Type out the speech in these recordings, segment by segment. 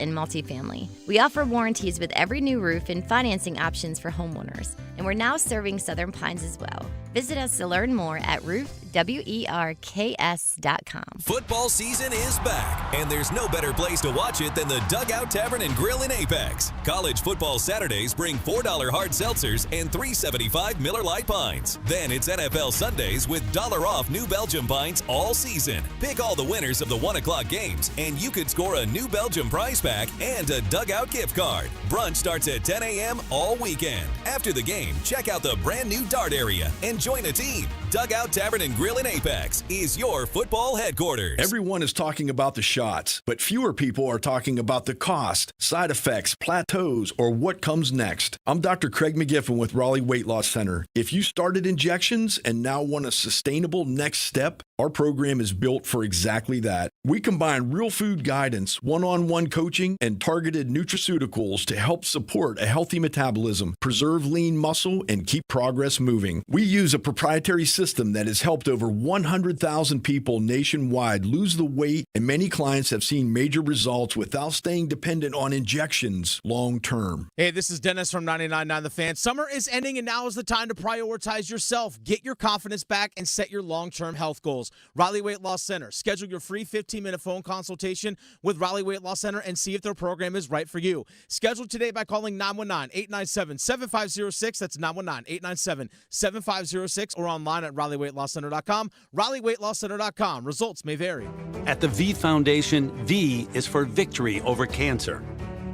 and multifamily. We offer warranties with every new roof and financing options for homeowners. And we're now serving Southern Pines as well. Visit us to learn more at roofwerks.com. Football season is back, and there's no better place to watch it than the Dugout Tavern and Grill in Apex. College football Saturdays bring $4 hard seltzers and $3.75 Miller Lite pints. Then it's NFL Sundays with $1 off New Belgium pints all season. Pick all the winners of the 1 o'clock games, and you could score a New Belgium prize pack and a Dugout gift card. Brunch starts at 10 a.m. all weekend. After the game, check out the brand new dart area and join a team. Dugout Tavern and Grill in Apex is your football headquarters. Everyone is talking about the shots, but fewer people are talking about the cost, side effects, plateaus, or what comes next. I'm Dr. Craig McGiffin with Raleigh Weight Loss Center. If you started injections and now want a sustainable next step, our program is built for exactly that. We combine real food guidance, one-on-one coaching, and targeted nutraceuticals to help support a healthy metabolism, preserve lean muscle, and keep progress moving. We use a proprietary system that has helped over 100,000 people nationwide lose the weight, and many clients have seen major results without staying dependent on injections long term. Hey, this is Dennis from 99.9 The Fan. Summer is ending, and now is the time to prioritize yourself. Get your confidence back and set your long-term health goals. Raleigh Weight Loss Center. Schedule your free 15-minute phone consultation with Raleigh Weight Loss Center and see if their program is right for you. Schedule today by calling 919-897-7506. That's 919-897-7506 or online at RaleighWeightLossCenter.com. RaleighWeightLossCenter.com. Results may vary. At the V Foundation, V is for victory over cancer.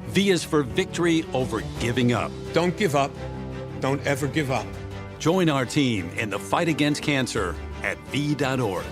V is for victory over giving up. Don't give up. Don't ever give up. Join our team in the fight against cancer at V.org.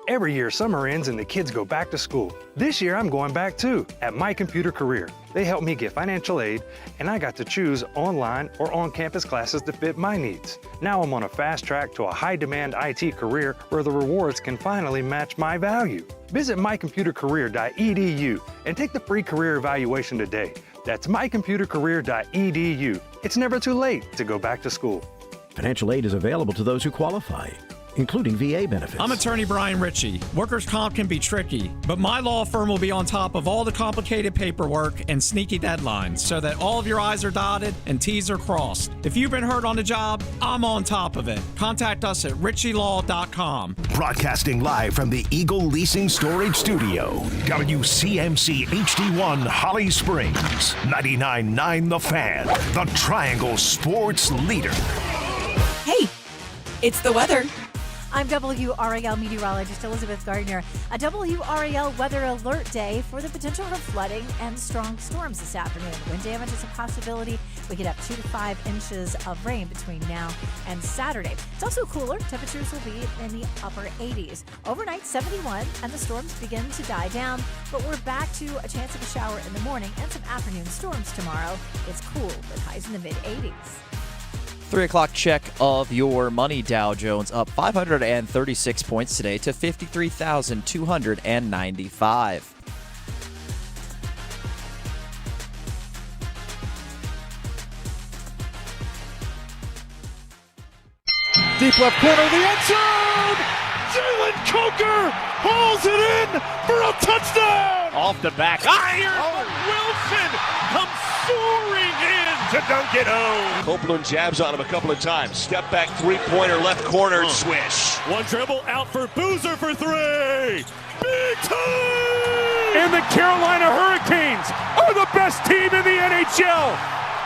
Every year, summer ends and the kids go back to school. This year, I'm going back too, at My Computer Career. They helped me get financial aid, and I got to choose online or on-campus classes to fit my needs. Now I'm on a fast track to a high-demand IT career where the rewards can finally match my value. Visit mycomputercareer.edu and take the free career evaluation today. That's mycomputercareer.edu. It's never too late to go back to school. Financial aid is available to those who qualify, including VA benefits. I'm attorney Brian Ritchie. Workers' comp can be tricky, but my law firm will be on top of all the complicated paperwork and sneaky deadlines so that all of your I's are dotted and T's are crossed. If you've been hurt on the job, I'm on top of it. Contact us at ritchielaw.com. Broadcasting live from the Eagle Leasing Storage Studio. WCMC HD1 Holly Springs. 99.9 The Fan. The Triangle Sports Leader. Hey, it's the weather. I'm WRAL meteorologist Elizabeth Gardner. A WRAL weather alert day for the potential for flooding and strong storms this afternoon. Wind damage is a possibility. We could have 2 to 5 inches of rain between now and Saturday. It's also cooler. Temperatures will be in the upper 80s. Overnight, 71, and the storms begin to die down. But we're back to a chance of a shower in the morning and some afternoon storms tomorrow. It's cool with highs in the mid-80s. 3 o'clock check of your money. Dow Jones up 536 points today to 53,295. Deep left corner, the end zone! Jalen Coker hauls it in for a touchdown! Off the back iron, Wilson comes soaring in to dunk it home. Copeland jabs on him a couple of times. Step back three-pointer, left corner, swish. One dribble out for Boozer for three. Big time! And the Carolina Hurricanes are the best team in the NHL.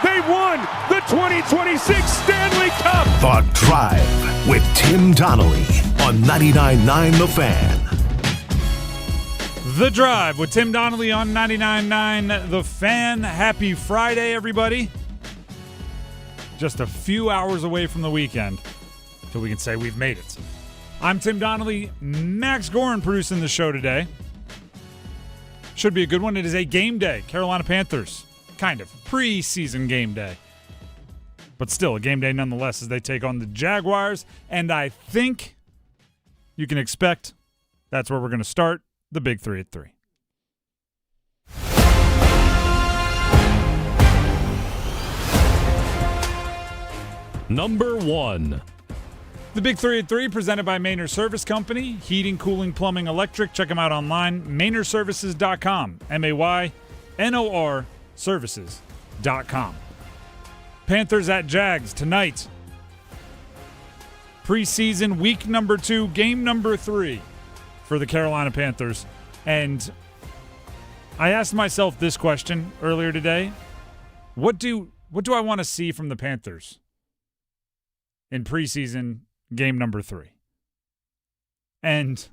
They won the 2026 Stanley Cup. The Drive with Tim Donnelly on 99.9 The Fan. The Drive with Tim Donnelly on 99.9 The Fan. Happy Friday, everybody. Just a few hours away from the weekend till we can say we've made it. I'm Tim Donnelly. Max Gorin producing the show today. Should be a good one. It is a game day. Carolina Panthers. Kind of. Preseason game day. But still a game day nonetheless as they take on the Jaguars. And I think you can expect that's where we're going to start. The Big Three at 3. Number 1. The Big 3 at 3, presented by Maynard Service Company. Heating, cooling, plumbing, electric. Check them out online. MaynardServices.com. MAYNOR Services.com. Panthers at Jags tonight. Preseason week number 2, game number 3 for the Carolina Panthers. And I asked myself this question earlier today. What do I want to see from the Panthers in preseason game number 3? And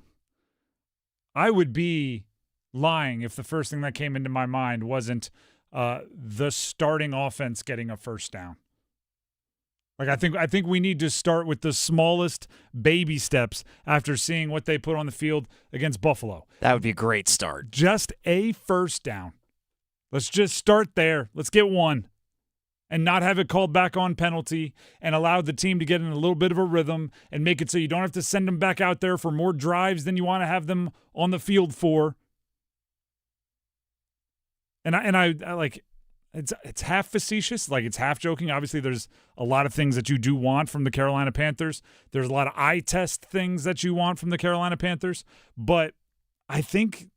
I would be lying if the first thing that came into my mind wasn't the starting offense getting a first down. Like I think we need to start with the smallest baby steps after seeing what they put on the field against Buffalo. That would be a great start. Just a first down. Let's just start there. Let's get one and not have it called back on penalty and allow the team to get in a little bbit of a rhythm and make it so you don't have to send them back out there for more drives than you want to have them on the field for. And I like it's half facetious, like it's half joking. Obviously, there's a lot of things that you do want from the Carolina Panthers. There's a lot of eye test things that you want from the Carolina Panthers. But I think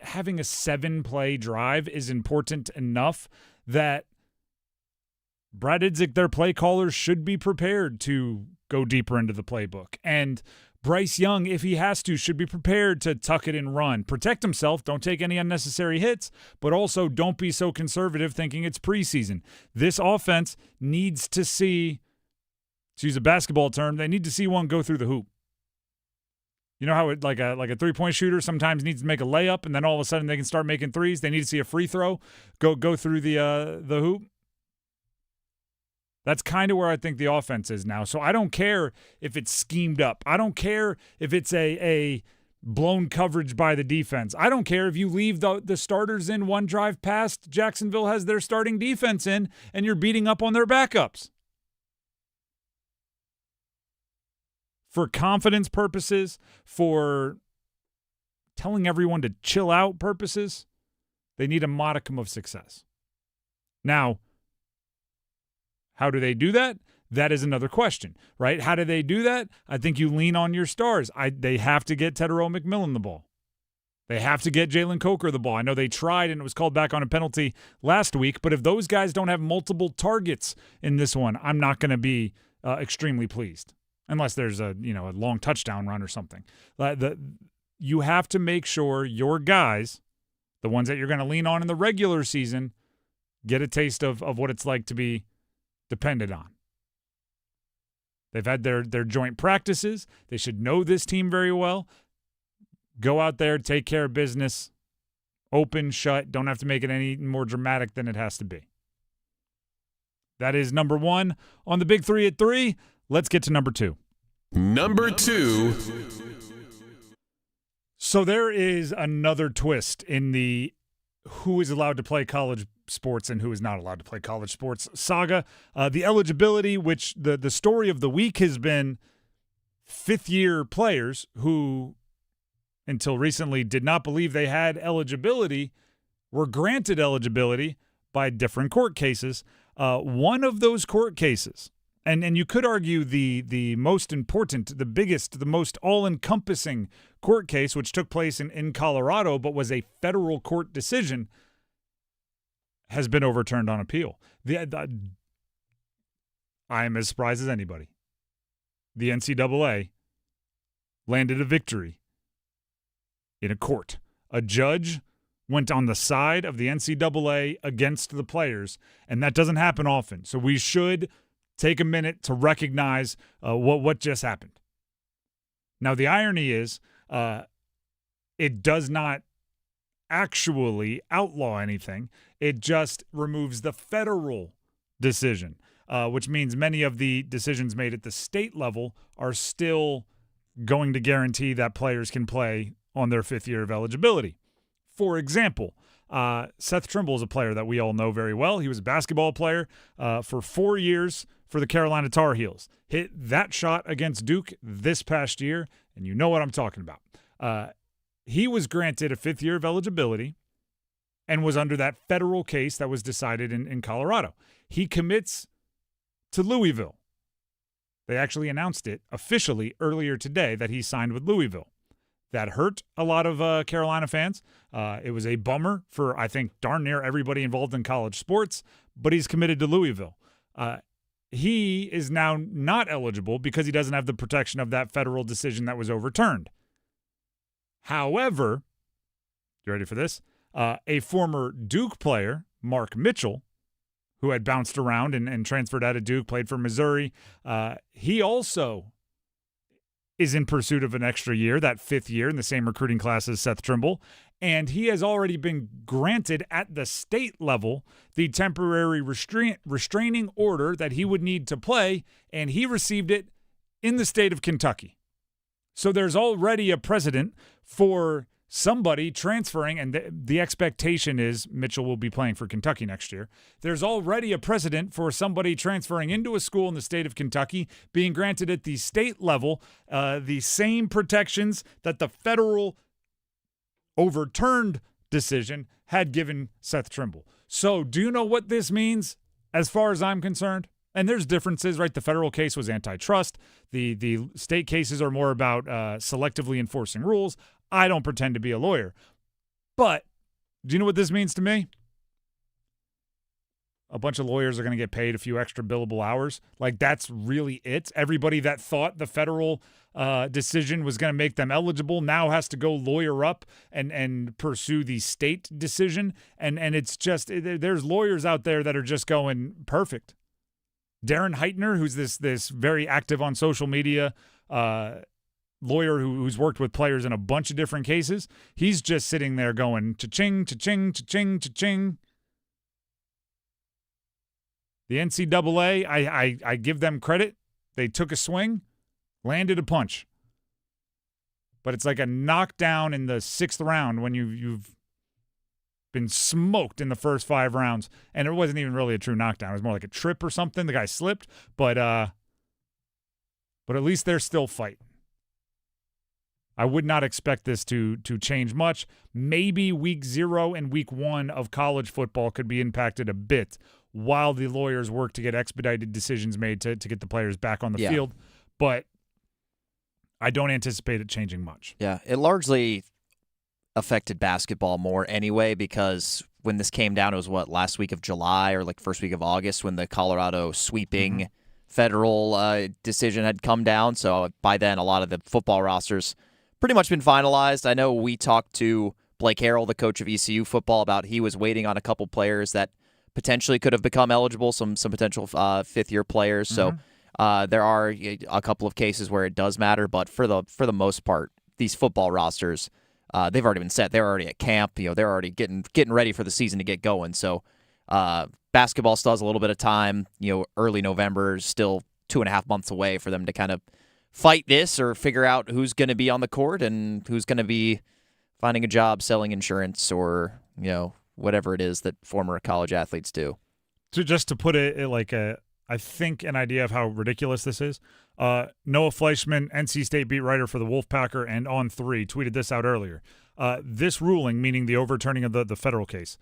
having a 7-play drive is important enough that Brad Idzik, their play callers, should be prepared to go deeper into the playbook. And Bryce Young, if he has to, should be prepared to tuck it and run. Protect himself. Don't take any unnecessary hits, but also don't be so conservative thinking it's preseason. This offense needs to see, to use a basketball term, they need to see one go through the hoop. You know how like a three-point shooter sometimes needs to make a layup, and then all of a sudden they can start making threes? They need to see a free throw go through the hoop. That's kind of where I think the offense is now. So I don't care if it's schemed up. I don't care if it's a blown coverage by the defense. I don't care if you leave the starters in one drive past Jacksonville has their starting defense in and you're beating up on their backups. For confidence purposes, for telling everyone to chill out purposes, they need a modicum of success. Now, how do they do that? That is another question, right? How do they do that? I think you lean on your stars. They have to get Tedero McMillan the ball. They have to get Jalen Coker the ball. I know they tried and it was called back on a penalty last week, but if those guys don't have multiple targets in this one, I'm not going to be extremely pleased unless there's a long touchdown run or something. You have to make sure your guys, the ones that you're going to lean on in the regular season, get a taste of what it's like to be depended on. They've had their joint practices. They should know this team very well. Go out there, take care of business, open, shut. Don't have to make it any more dramatic than it has to be. That is number 1 on the Big 3 at 3. Let's get to number 2. Number 2. So there is another twist in the who is allowed to play college sports and who is not allowed to play college sports saga. The eligibility, which the story of the week has been fifth-year players who, until recently, did not believe they had eligibility, were granted eligibility by different court cases. One of those court cases, and you could argue the most important, the biggest, the most all-encompassing court case, which took place in Colorado but was a federal court decision, has been overturned on appeal. I am as surprised as anybody. The NCAA landed a victory in a court. A judge went on the side of the NCAA against the players, and that doesn't happen often. So we should take a minute to recognize what just happened. Now, the irony is it does not actually outlaw anything. It just removes the federal decision, which means many of the decisions made at the state level are still going to guarantee that players can play on their 5th year of eligibility. For example, Seth Trimble is a player that we all know very well. He was a basketball player for 4 years for the Carolina Tar Heels. Hit that shot against Duke this past year, and you know what I'm talking about. He was granted a 5th year of eligibility and was under that federal case that was decided in Colorado. He commits to Louisville. They actually announced it officially earlier today that he signed with Louisville. That hurt a lot of Carolina fans. It was a bummer for, I think, darn near everybody involved in college sports, but he's committed to Louisville. He is now not eligible because he doesn't have the protection of that federal decision that was overturned. However, you ready for this? A former Duke player, Mark Mitchell, who had bounced around and transferred out of Duke, played for Missouri, he also is in pursuit of an extra year, that 5th year in the same recruiting class as Seth Trimble, and he has already been granted at the state level the temporary restraining order that he would need to play, and he received it in the state of Kentucky. So there's already a precedent for somebody transferring, and the expectation is Mitchell will be playing for Kentucky next year. There's already a precedent for somebody transferring into a school in the state of Kentucky being granted at the state level the same protections that the federal overturned decision had given Seth Trimble. So do you know what this means as far as I'm concerned? And there's differences, right? The federal case was antitrust. The state cases are more about selectively enforcing rules. I don't pretend to be a lawyer. But do you know what this means to me? A bunch of lawyers are going to get paid a few extra billable hours. Like, that's really it. Everybody that thought the federal decision was going to make them eligible now has to go lawyer up and pursue the state decision. And it's just, there's lawyers out there that are just going, perfect. Darren Heitner, who's this very active on social media lawyer who's worked with players in a bunch of different cases, he's just sitting there going, cha-ching, cha-ching, cha-ching, cha-ching. The NCAA, I give them credit. They took a swing, landed a punch. But it's like a knockdown in the 6th round when you've been smoked in the first 5 rounds. And it wasn't even really a true knockdown. It was more like a trip or something. The guy slipped, but at least they're still fighting. I would not expect this to change much. Maybe week 0 and week 1 of college football could be impacted a bit while the lawyers work to get expedited decisions made to get the players back on the field. But I don't anticipate it changing much. Yeah, it largely affected basketball more anyway, because when this came down, it was last week of July or like first week of August when the Colorado sweeping federal decision had come down. So by then, a lot of the football rosters pretty much been finalized. I know we talked to Blake Harrell, the coach of ECU football, about he was waiting on a couple players that potentially could have become eligible, some potential 5th-year players. So there are a couple of cases where it does matter, but for the most part, these football rosters, they've already been set. They're already at camp. They're already getting ready for the season to get going. So basketball still has a little bit of time. Early November is still 2.5 months away for them to kind of fight this or figure out who's going to be on the court and who's going to be finding a job selling insurance or, whatever it is that former college athletes do. So just to put it like I think an idea of how ridiculous this is, Noah Fleischman, NC State beat writer for the Wolfpacker and On3, tweeted this out earlier. This ruling, meaning the overturning of the federal case,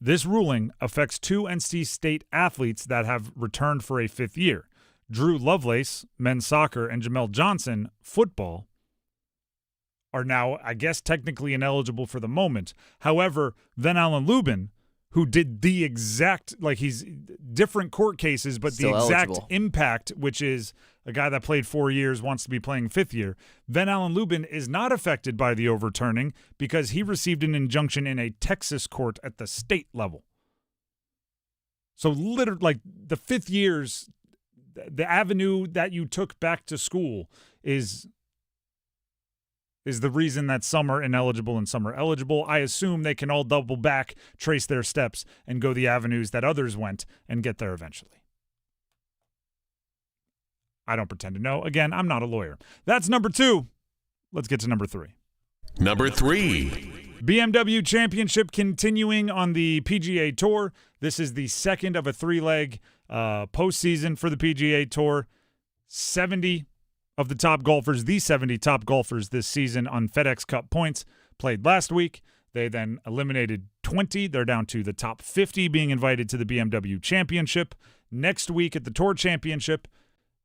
this ruling affects 2 NC State athletes that have returned for a 5th year. Drew Lovelace, men's soccer, and Jamel Johnson, football, are now, I guess, technically ineligible for the moment. However, Van Allen Lubin, who did the exact, he's different court cases, but still the exact eligible impact, which is a guy that played 4 years, wants to be playing 5th year. Van Allen Lubin is not affected by the overturning because he received an injunction in a Texas court at the state level. So literally, the 5th years, the avenue that you took back to school is the reason that some are ineligible and some are eligible. I assume they can all double back, trace their steps, and go the avenues that others went and get there eventually. I don't pretend to know. Again, I'm not a lawyer. That's number 2. Let's get to number 3. Number 3. BMW Championship continuing on the PGA Tour. This is the second of a 3-leg postseason for the PGA Tour. 70 of the top golfers, the 70 top golfers this season on FedEx Cup points, played last week. They then eliminated 20. They're down to the top 50 being invited to the BMW Championship. Next week at the Tour Championship,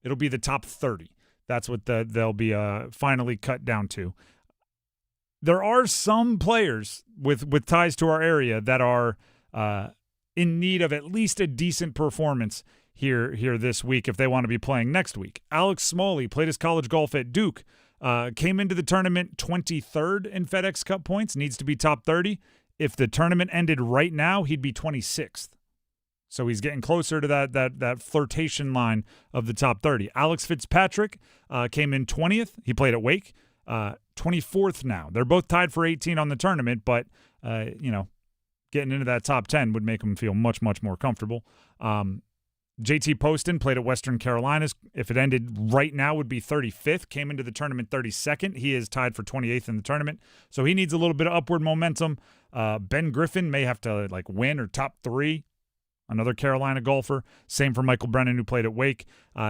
It'll be the top 30. That's what they'll be finally cut down to. There are some players with ties to our area that are in need of at least a decent performance here this week if they want to be playing next week. Alex Smalley played his college golf at Duke, came into the tournament 23rd in FedEx Cup points, needs to be top 30. If the tournament ended right now, he'd be 26th. So he's getting closer to that flirtation line of the top 30. Alex Fitzpatrick came in 20th. He played at Wake. 24th now. They're both tied for 18 on the tournament, but, getting into that top 10 would make them feel much, much more comfortable. JT Poston played at Western Carolinas. If it ended right now, would be 35th. Came into the tournament 32nd. He is tied for 28th in the tournament, so he needs a little bit of upward momentum. Ben Griffin may have to win or top 3. Another Carolina golfer. Same for Michael Brennan, who played at Wake.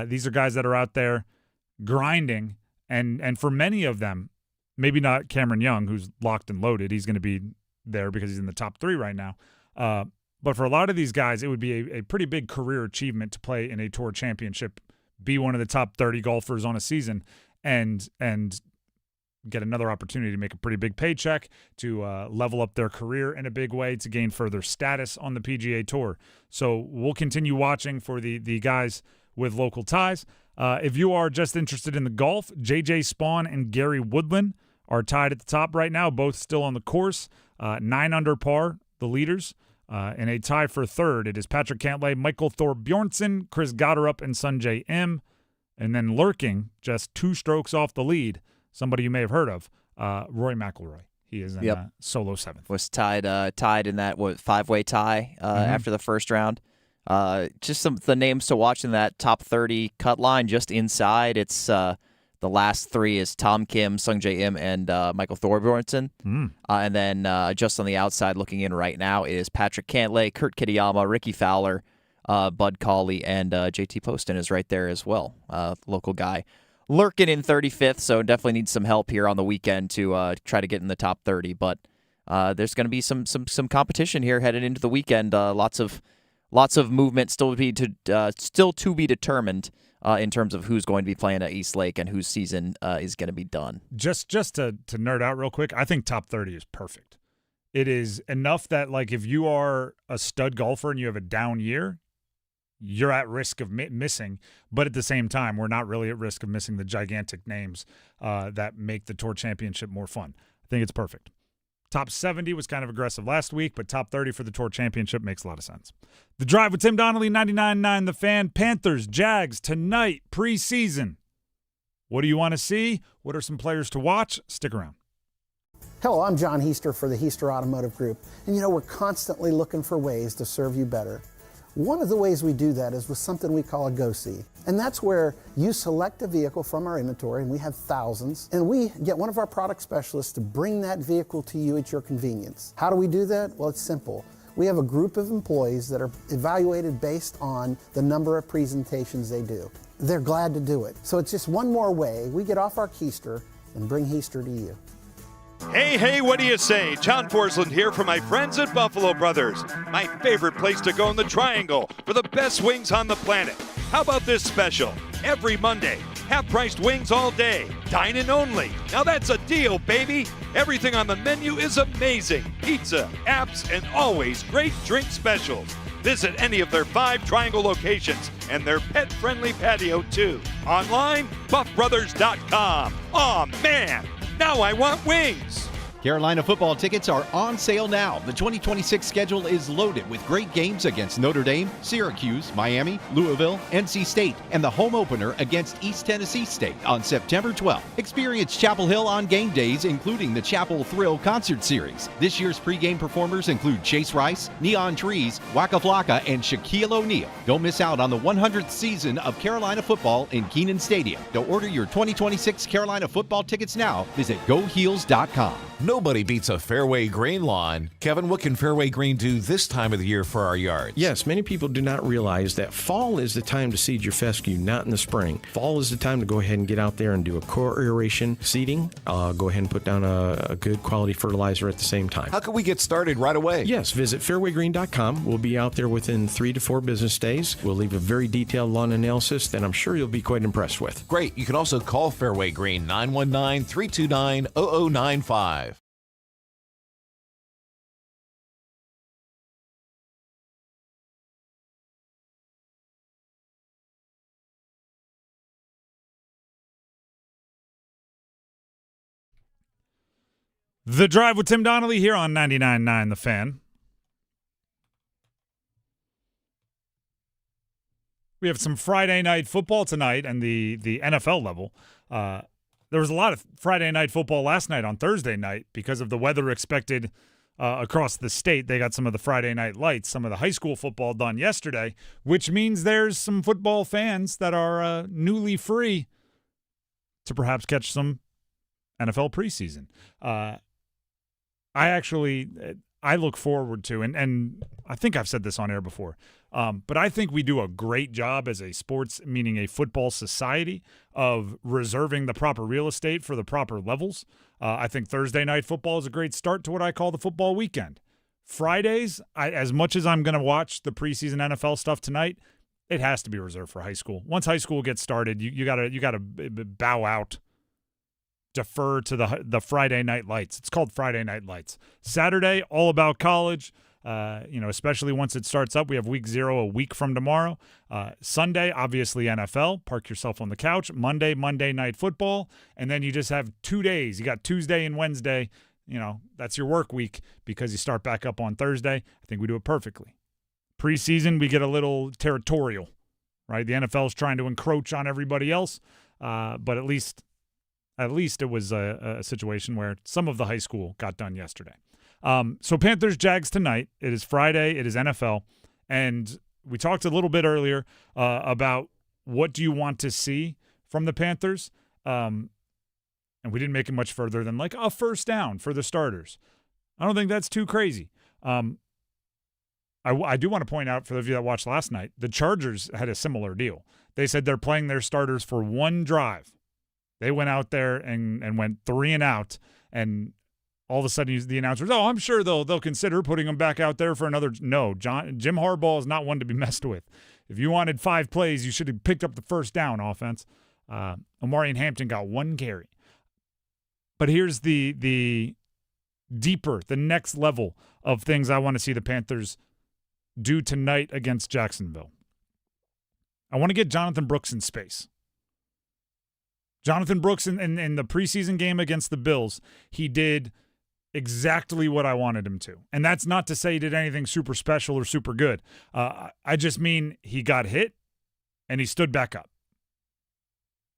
These are guys that are out there grinding, and for many of them, maybe not Cameron Young, who's locked and loaded. He's going to be there because he's in the top 3 right now. But for a lot of these guys, it would be a pretty big career achievement to play in a tour championship, be one of the top 30 golfers on a season, and get another opportunity to make a pretty big paycheck, to level up their career in a big way, to gain further status on the PGA Tour. So we'll continue watching for the guys with local ties. If you are just interested in the golf, J.J. Spawn and Gary Woodland are tied at the top right now, both still on the course. 9 under par, the leaders. In a tie for third, it is Patrick Cantlay, Michael Thorbjornsen, Chris Gotterup, and Sungjae Im. And then lurking, just 2 strokes off the lead, somebody you may have heard of, Rory McIlroy. He is in solo 7th. Was tied in that 5-way tie after the first round. Just some of the names to watch in that top 30 cut line. Just inside, it's the last 3 is Tom Kim, Sungjae Im, and Michael Thorbjornsen. And then just on the outside, looking in right now, is Patrick Cantlay, Kurt Kitayama, Ricky Fowler, Bud Cauley, and JT Poston is right there as well. Local guy. Lurking in 35th, so definitely needs some help here on the weekend to try to get in the top 30. But there's going to be some competition here headed into the weekend. Lots of movement still to be determined in terms of who's going to be playing at East Lake and whose season is going to be done. Just to nerd out real quick, I think top 30 is perfect. It is enough that if you are a stud golfer and you have a down year, you're at risk of missing, but at the same time, we're not really at risk of missing the gigantic names that make the Tour Championship more fun. I think it's perfect. Top 70 was kind of aggressive last week, but top 30 for the Tour Championship makes a lot of sense. The Drive with Tim Donnelly, 99.9 The Fan. Panthers-Jags tonight, preseason. What do you want to see? What are some players to watch? Stick around. Hello, I'm John Heister for the Heister Automotive Group. And we're constantly looking for ways to serve you better. One of the ways we do that is with something we call a Go-See. And that's where you select a vehicle from our inventory, and we have thousands, and we get one of our product specialists to bring that vehicle to you at your convenience. How do we do that? Well, it's simple. We have a group of employees that are evaluated based on the number of presentations they do. They're glad to do it. So it's just one more way we get off our keister and bring Heister to you. Hey, what do you say? John Forsland here for my friends at Buffalo Brothers. My favorite place to go in the Triangle for the best wings on the planet. How about this special? Every Monday, half-priced wings all day. Dine-in only. Now that's a deal, baby. Everything on the menu is amazing. Pizza, apps, and always great drink specials. Visit any of their 5 Triangle locations and their pet-friendly patio, too. Online, buffbrothers.com. Aw, man! Now I want wings! Carolina football tickets are on sale now. The 2026 schedule is loaded with great games against Notre Dame, Syracuse, Miami, Louisville, NC State, and the home opener against East Tennessee State on September 12th. Experience Chapel Hill on game days, including the Chapel Thrill Concert Series. This year's pregame performers include Chase Rice, Neon Trees, Waka Flocka, and Shaquille O'Neal. Don't miss out on the 100th season of Carolina football in Kenan Stadium. To order your 2026 Carolina football tickets now, visit GoHeels.com. Nobody beats a Fairway Green lawn. Kevin, what can Fairway Green do this time of the year for our yards? Yes, many people do not realize that fall is the time to seed your fescue, not in the spring. Fall is the time to go ahead and get out there and do a core aeration seeding. Go ahead and put down a good quality fertilizer at the same time. How can we get started right away? Yes, visit fairwaygreen.com. We'll be out there within 3 to 4 business days. We'll leave a very detailed lawn analysis that I'm sure you'll be quite impressed with. Great. You can also call Fairway Green 919-329-0095. The Drive with Tim Donnelly here on 99.9 The Fan. We have some Friday night football tonight and the NFL level. There was a lot of Friday night football last night on Thursday night because of the weather expected across the state. They got some of the Friday night lights, some of the high school football done yesterday, which means there's some football fans that are newly free to perhaps catch some NFL preseason. I look forward to, and I think I've said this on air before, but I think we do a great job as a sports, meaning a football society, of reserving the proper real estate for the proper levels. I think Thursday night football is a great start to what I call the football weekend. Fridays, as much as I'm going to watch the preseason NFL stuff tonight, it has to be reserved for high school. Once high school gets started, you gotta bow out. Defer to the Friday night lights. It's called Friday night lights. Saturday, all about college, especially once it starts up. We have week 0 a week from tomorrow. Sunday, obviously NFL. Park yourself on the couch. Monday night football. And then you just have 2 days. You got Tuesday and Wednesday. That's your work week because you start back up on Thursday. I think we do it perfectly. Preseason, we get a little territorial, right? The NFL is trying to encroach on everybody else, but at least it was a situation where some of the high school got done yesterday. So Panthers-Jags tonight. It is Friday. It is NFL. And we talked a little bit earlier about what do you want to see from the Panthers. And we didn't make it much further than like a first down for the starters. I don't think that's too crazy. I do want to point out for those of you that watched last night, the Chargers had a similar deal. They said they're playing their starters for one drive. They went out there and went 3 and out, and all of a sudden the announcers, I'm sure they'll consider putting them back out there for another. No, Jim Harbaugh is not one to be messed with. If you wanted 5 plays, you should have picked up the first down offense. Omarion Hampton got 1 carry. But here's the deeper, the next level of things I want to see the Panthers do tonight against Jacksonville. I want to get Jonathan Brooks in space. Jonathan Brooks in the preseason game against the Bills, he did exactly what I wanted him to. And that's not to say he did anything super special or super good. I just mean he got hit and he stood back up.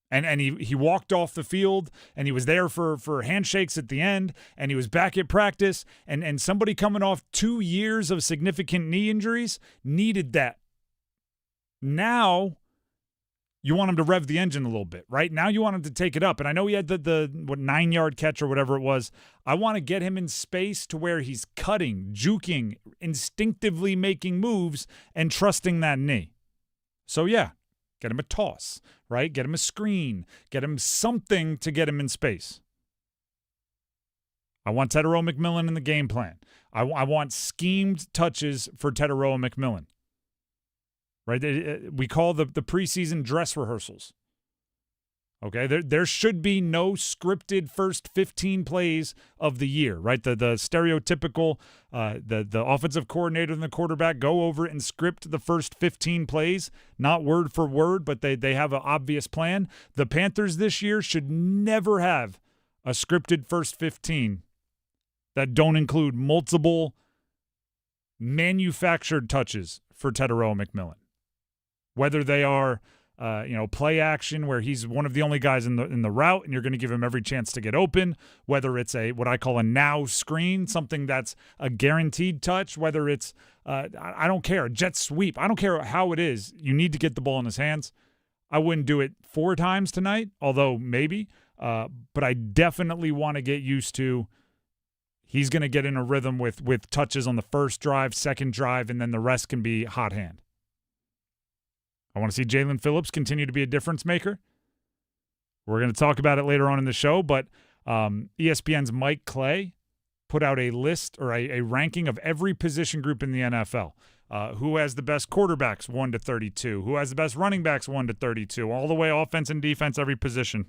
And he walked off the field and he was there for handshakes at the end and he was back at practice. And somebody coming off 2 years of significant knee injuries needed that. Now you want him to rev the engine a little bit, right? Now you want him to take it up. And I know he had the 9-yard catch or whatever it was. I want to get him in space to where he's cutting, juking, instinctively making moves and trusting that knee. So, yeah, get him a toss, right? Get him a screen. Get him something to get him in space. I want Teterow McMillan in the game plan. I want schemed touches for Teterow McMillan. Right, we call the preseason dress rehearsals. Okay, there should be no scripted first 15 plays of the year. Right, the stereotypical the offensive coordinator and the quarterback go over and script the first 15 plays, not word for word, but they have an obvious plan. The Panthers this year should never have a scripted first 15 that don't include multiple manufactured touches for Teterow McMillan. Whether they are, play action where he's one of the only guys in the route and you're going to give him every chance to get open, whether it's what I call a now screen, something that's a guaranteed touch, whether it's, I don't care, a jet sweep. I don't care how it is. You need to get the ball in his hands. I wouldn't do it 4 times tonight, although maybe, but I definitely want to get used to he's going to get in a rhythm with touches on the first drive, second drive, and then the rest can be hot hand. I want to see Jalen Phillips continue to be a difference maker. We're going to talk about it later on in the show, but ESPN's Mike Clay put out a list or a ranking of every position group in the NFL. Who has the best quarterbacks, 1 to 32? Who has the best running backs, 1 to 32? All the way offense and defense, every position.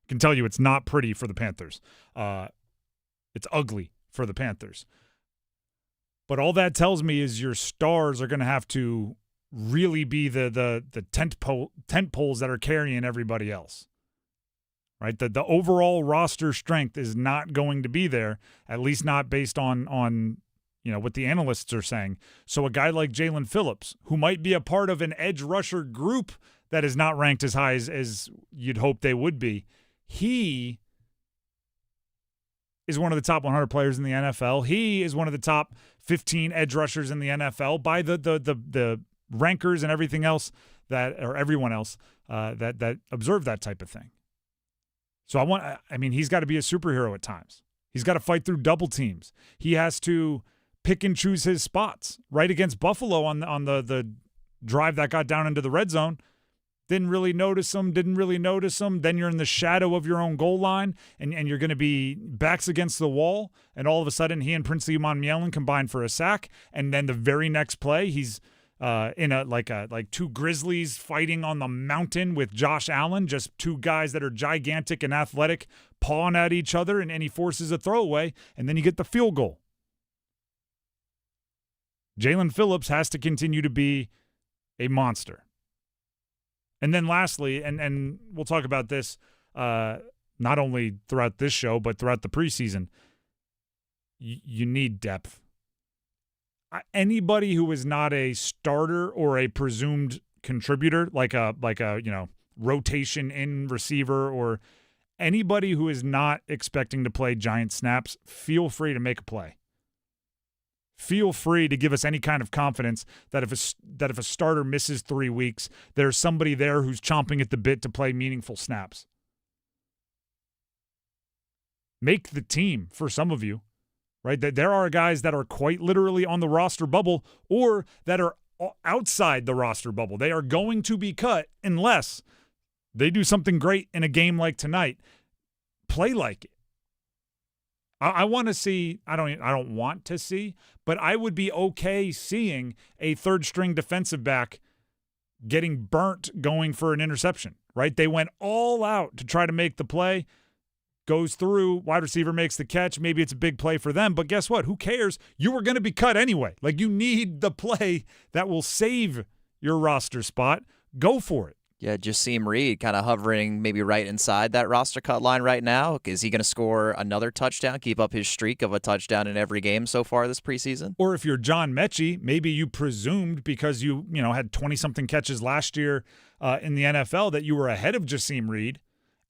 I can tell you it's not pretty for the Panthers. It's ugly for the Panthers. But all that tells me is your stars are going to have to really be the tent poles that are carrying everybody else. Right? The overall roster strength is not going to be there, at least not based on what the analysts are saying. So a guy like Jalen Phillips, who might be a part of an edge rusher group that is not ranked as high as you'd hope they would be, he is one of the top 100 players in the NFL. He is one of the top 15 edge rushers in the NFL by the rankers and everything else everyone else that observe that type of thing. So he's got to be a superhero at times. He's got to fight through double teams. He has to pick and choose his spots. Right against Buffalo on the drive that got down into the red zone, didn't really notice him. Then you're in the shadow of your own goal line, and you're going to be backs against the wall, and all of a sudden he and Princely Umanmielen combine for a sack, and then the very next play he's in like two Grizzlies fighting on the mountain with Josh Allen, just two guys that are gigantic and athletic pawing at each other, and he forces a throwaway, and then you get the field goal. Jalen Phillips has to continue to be a monster. And then lastly, and we'll talk about this not only throughout this show, but throughout the preseason, you need depth. Anybody who is not a starter or a presumed contributor, like a rotation in receiver, or anybody who is not expecting to play giant snaps, feel free to make a play. Feel free to give us any kind of confidence that if a starter misses 3 weeks, there's somebody there who's chomping at the bit to play meaningful snaps. Make the team for some of you. Right? That there are guys that are quite literally on the roster bubble or that are outside the roster bubble. They are going to be cut unless they do something great in a game like tonight. Play like it. I want to see, I don't want to see, but I would be okay seeing a third string defensive back getting burnt going for an interception, right? They went all out to try to make the play. Goes through, wide receiver makes the catch. Maybe it's a big play for them, but guess what? Who cares? You were going to be cut anyway. Like, you need the play that will save your roster spot. Go for it. Yeah, Jasim Reed kind of hovering maybe right inside that roster cut line right now. Is he going to score another touchdown, keep up his streak of a touchdown in every game so far this preseason? Or if you're John Mechie, maybe you presumed because you had 20-something catches last year in the NFL that you were ahead of Jasim Reed.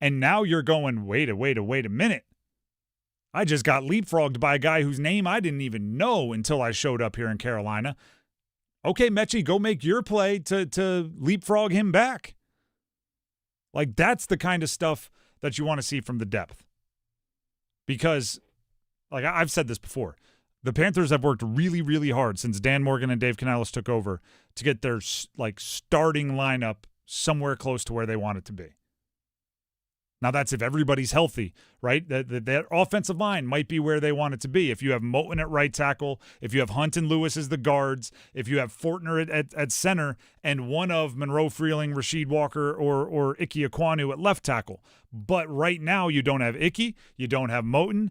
And now you're going, wait a minute. I just got leapfrogged by a guy whose name I didn't even know until I showed up here in Carolina. Okay, Mechie, go make your play to leapfrog him back. Like, that's the kind of stuff that you want to see from the depth. Because, like I've said this before, the Panthers have worked really, really hard since Dan Morgan and Dave Canales took over to get their starting lineup somewhere close to where they want it to be. Now, that's if everybody's healthy, right? Their offensive line might be where they want it to be. If you have Moton at right tackle, if you have Hunt and Lewis as the guards, if you have Fortner at center, and one of Monroe Freeling, Rasheed Walker, or Ike Ekwonu at left tackle. But right now, you don't have Ike, you don't have Moton.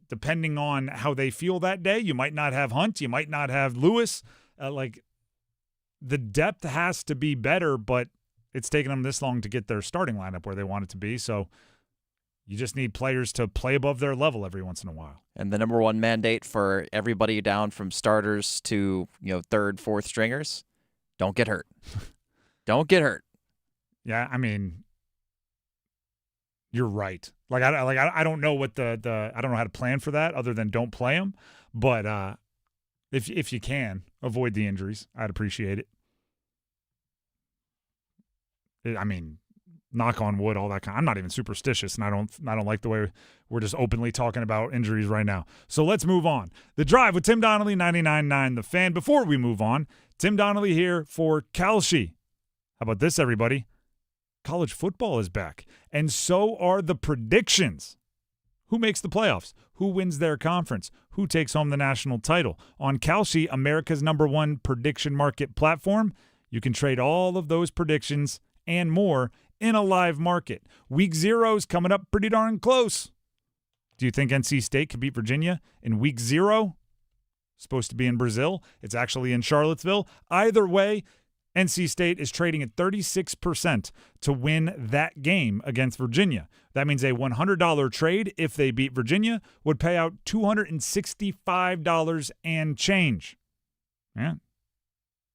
Depending on how they feel that day, you might not have Hunt, you might not have Lewis. The depth has to be better, but it's taken them this long to get their starting lineup where they want it to be. So you just need players to play above their level every once in a while. And the number one mandate for everybody down from starters to, third, fourth stringers, don't get hurt. Don't get hurt. Yeah, I mean, you're right. I don't know what I don't know how to plan for that other than don't play them. But if you can avoid the injuries, I'd appreciate it. I mean, knock on wood, all that kind. I'm not even superstitious, and I don't like the way we're just openly talking about injuries right now. So let's move on. The Drive with Tim Donnelly, 99.9 The Fan. Before we move on, Tim Donnelly here for Kalshi. How about this, everybody? College football is back, and so are the predictions. Who makes the playoffs? Who wins their conference? Who takes home the national title? On Kalshi, America's #1 prediction market platform, you can trade all of those predictions and more in a live market. Week 0 is coming up pretty darn close. Do you think NC State can beat Virginia in Week 0? Supposed to be in Brazil. It's actually in Charlottesville. Either way, NC State is trading at 36% to win that game against Virginia. That means a $100 trade, if they beat Virginia, would pay out $265 and change. Yeah.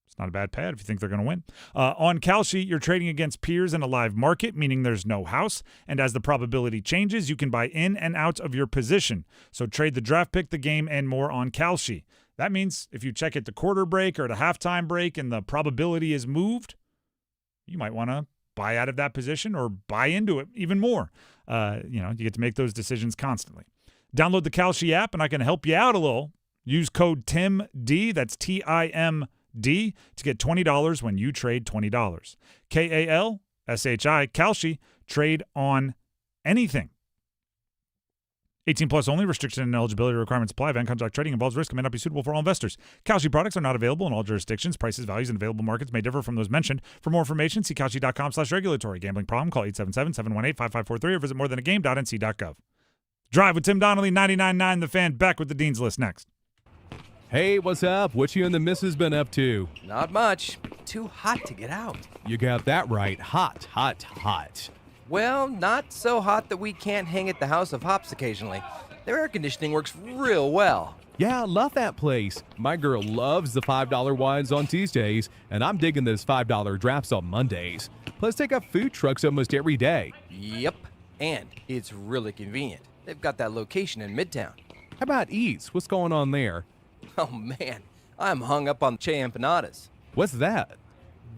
It's not a bad pad if you think they're going to win. On Kalshi, you're trading against peers in a live market, meaning there's no house. And as the probability changes, you can buy in and out of your position. So trade the draft pick, the game, and more on Kalshi. That means if you check at the quarter break or the halftime break and the probability is moved, you might want to buy out of that position or buy into it even more. You get to make those decisions constantly. Download the Kalshi app, and I can help you out a little. Use code TIMD, that's TIMD, to get $20 when you trade $20. KALSHI, Kalshi, trade on anything. 18 plus only. Restriction and eligibility requirements apply. Van contract trading involves risk and may not be suitable for all investors. Kalshi products are not available in all jurisdictions. Prices, values, and available markets may differ from those mentioned. For more information, see Kalshi.com/regulatory. Gambling problem? Call 877-718-5543 or visit morethanagame.nc.gov. Drive with Tim Donnelly, 99.9 The Fan. Back with the Dean's List next. Hey, what's up? What you and the missus been up to? Not much. Too hot to get out. You got that right. Hot, hot, hot. Well, not so hot that we can't hang at the House of Hops occasionally. Their air conditioning works real well. Yeah, I love that place. My girl loves the $5 wines on Tuesdays, and I'm digging those $5 drafts on Mondays. Plus, they got food trucks almost every day. Yep, and it's really convenient. They've got that location in Midtown. How about Eats? What's going on there? Oh, man, I'm hung up on Che Empanadas. What's that?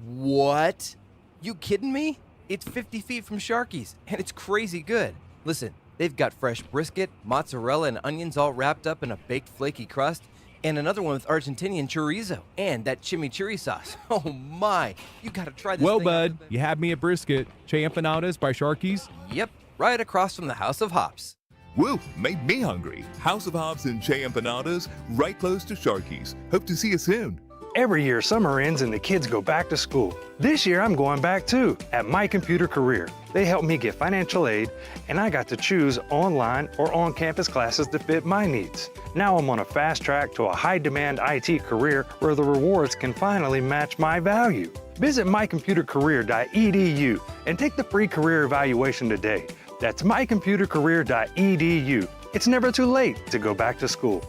What? You kidding me? It's 50 feet from Sharky's, and it's crazy good. Listen, they've got fresh brisket, mozzarella, and onions all wrapped up in a baked flaky crust, and another one with Argentinian chorizo, and that chimichurri sauce. Oh my, you gotta try this Well, thing bud, you had me a brisket. Che Empanadas by Sharky's? Yep, right across from the House of Hops. Woo, made me hungry. House of Hops and Che Empanadas, right close to Sharky's. Hope to see you soon. Every year, summer ends and the kids go back to school. This year, I'm going back too, at My Computer Career. They helped me get financial aid, and I got to choose online or on-campus classes that fit my needs. Now I'm on a fast track to a high-demand IT career where the rewards can finally match my value. Visit mycomputercareer.edu and take the free career evaluation today. That's mycomputercareer.edu. It's never too late to go back to school.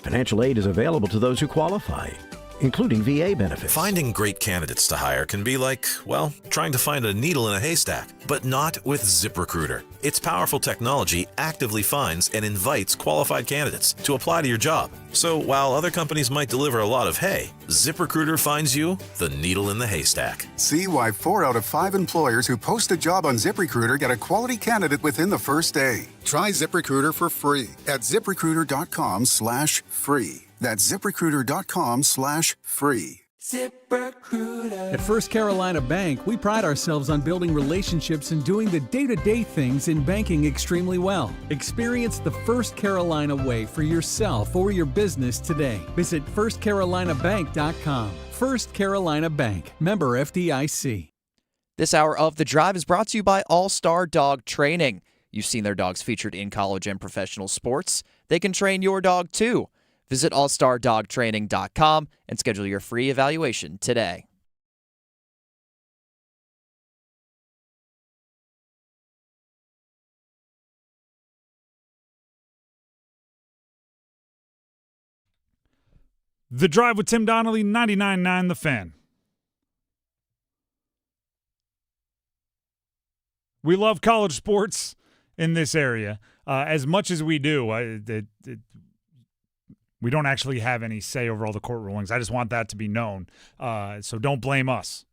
Financial aid is available to those who qualify, including VA benefits. Finding great candidates to hire can be like, well, trying to find a needle in a haystack, but not with ZipRecruiter. Its powerful technology actively finds and invites qualified candidates to apply to your job. So while other companies might deliver a lot of hay, ZipRecruiter finds you the needle in the haystack. See why 4 out of 5 employers who post a job on ZipRecruiter get a quality candidate within the first day. Try ZipRecruiter for free at ZipRecruiter.com/free. That's ZipRecruiter.com/free. ZipRecruiter. At First Carolina Bank, we pride ourselves on building relationships and doing the day-to-day things in banking extremely well. Experience the First Carolina way for yourself or your business today. Visit firstcarolinabank.com. First Carolina Bank, member FDIC. This hour of The Drive is brought to you by All-Star Dog Training. You've seen their dogs featured in college and professional sports. They can train your dog too. Visit allstardogtraining.com and schedule your free evaluation today. The Drive with Tim Donnelly, 99.9 The Fan. We love college sports in this area as much as we do. We don't actually have any say over all the court rulings. I just want that to be known. So don't blame us.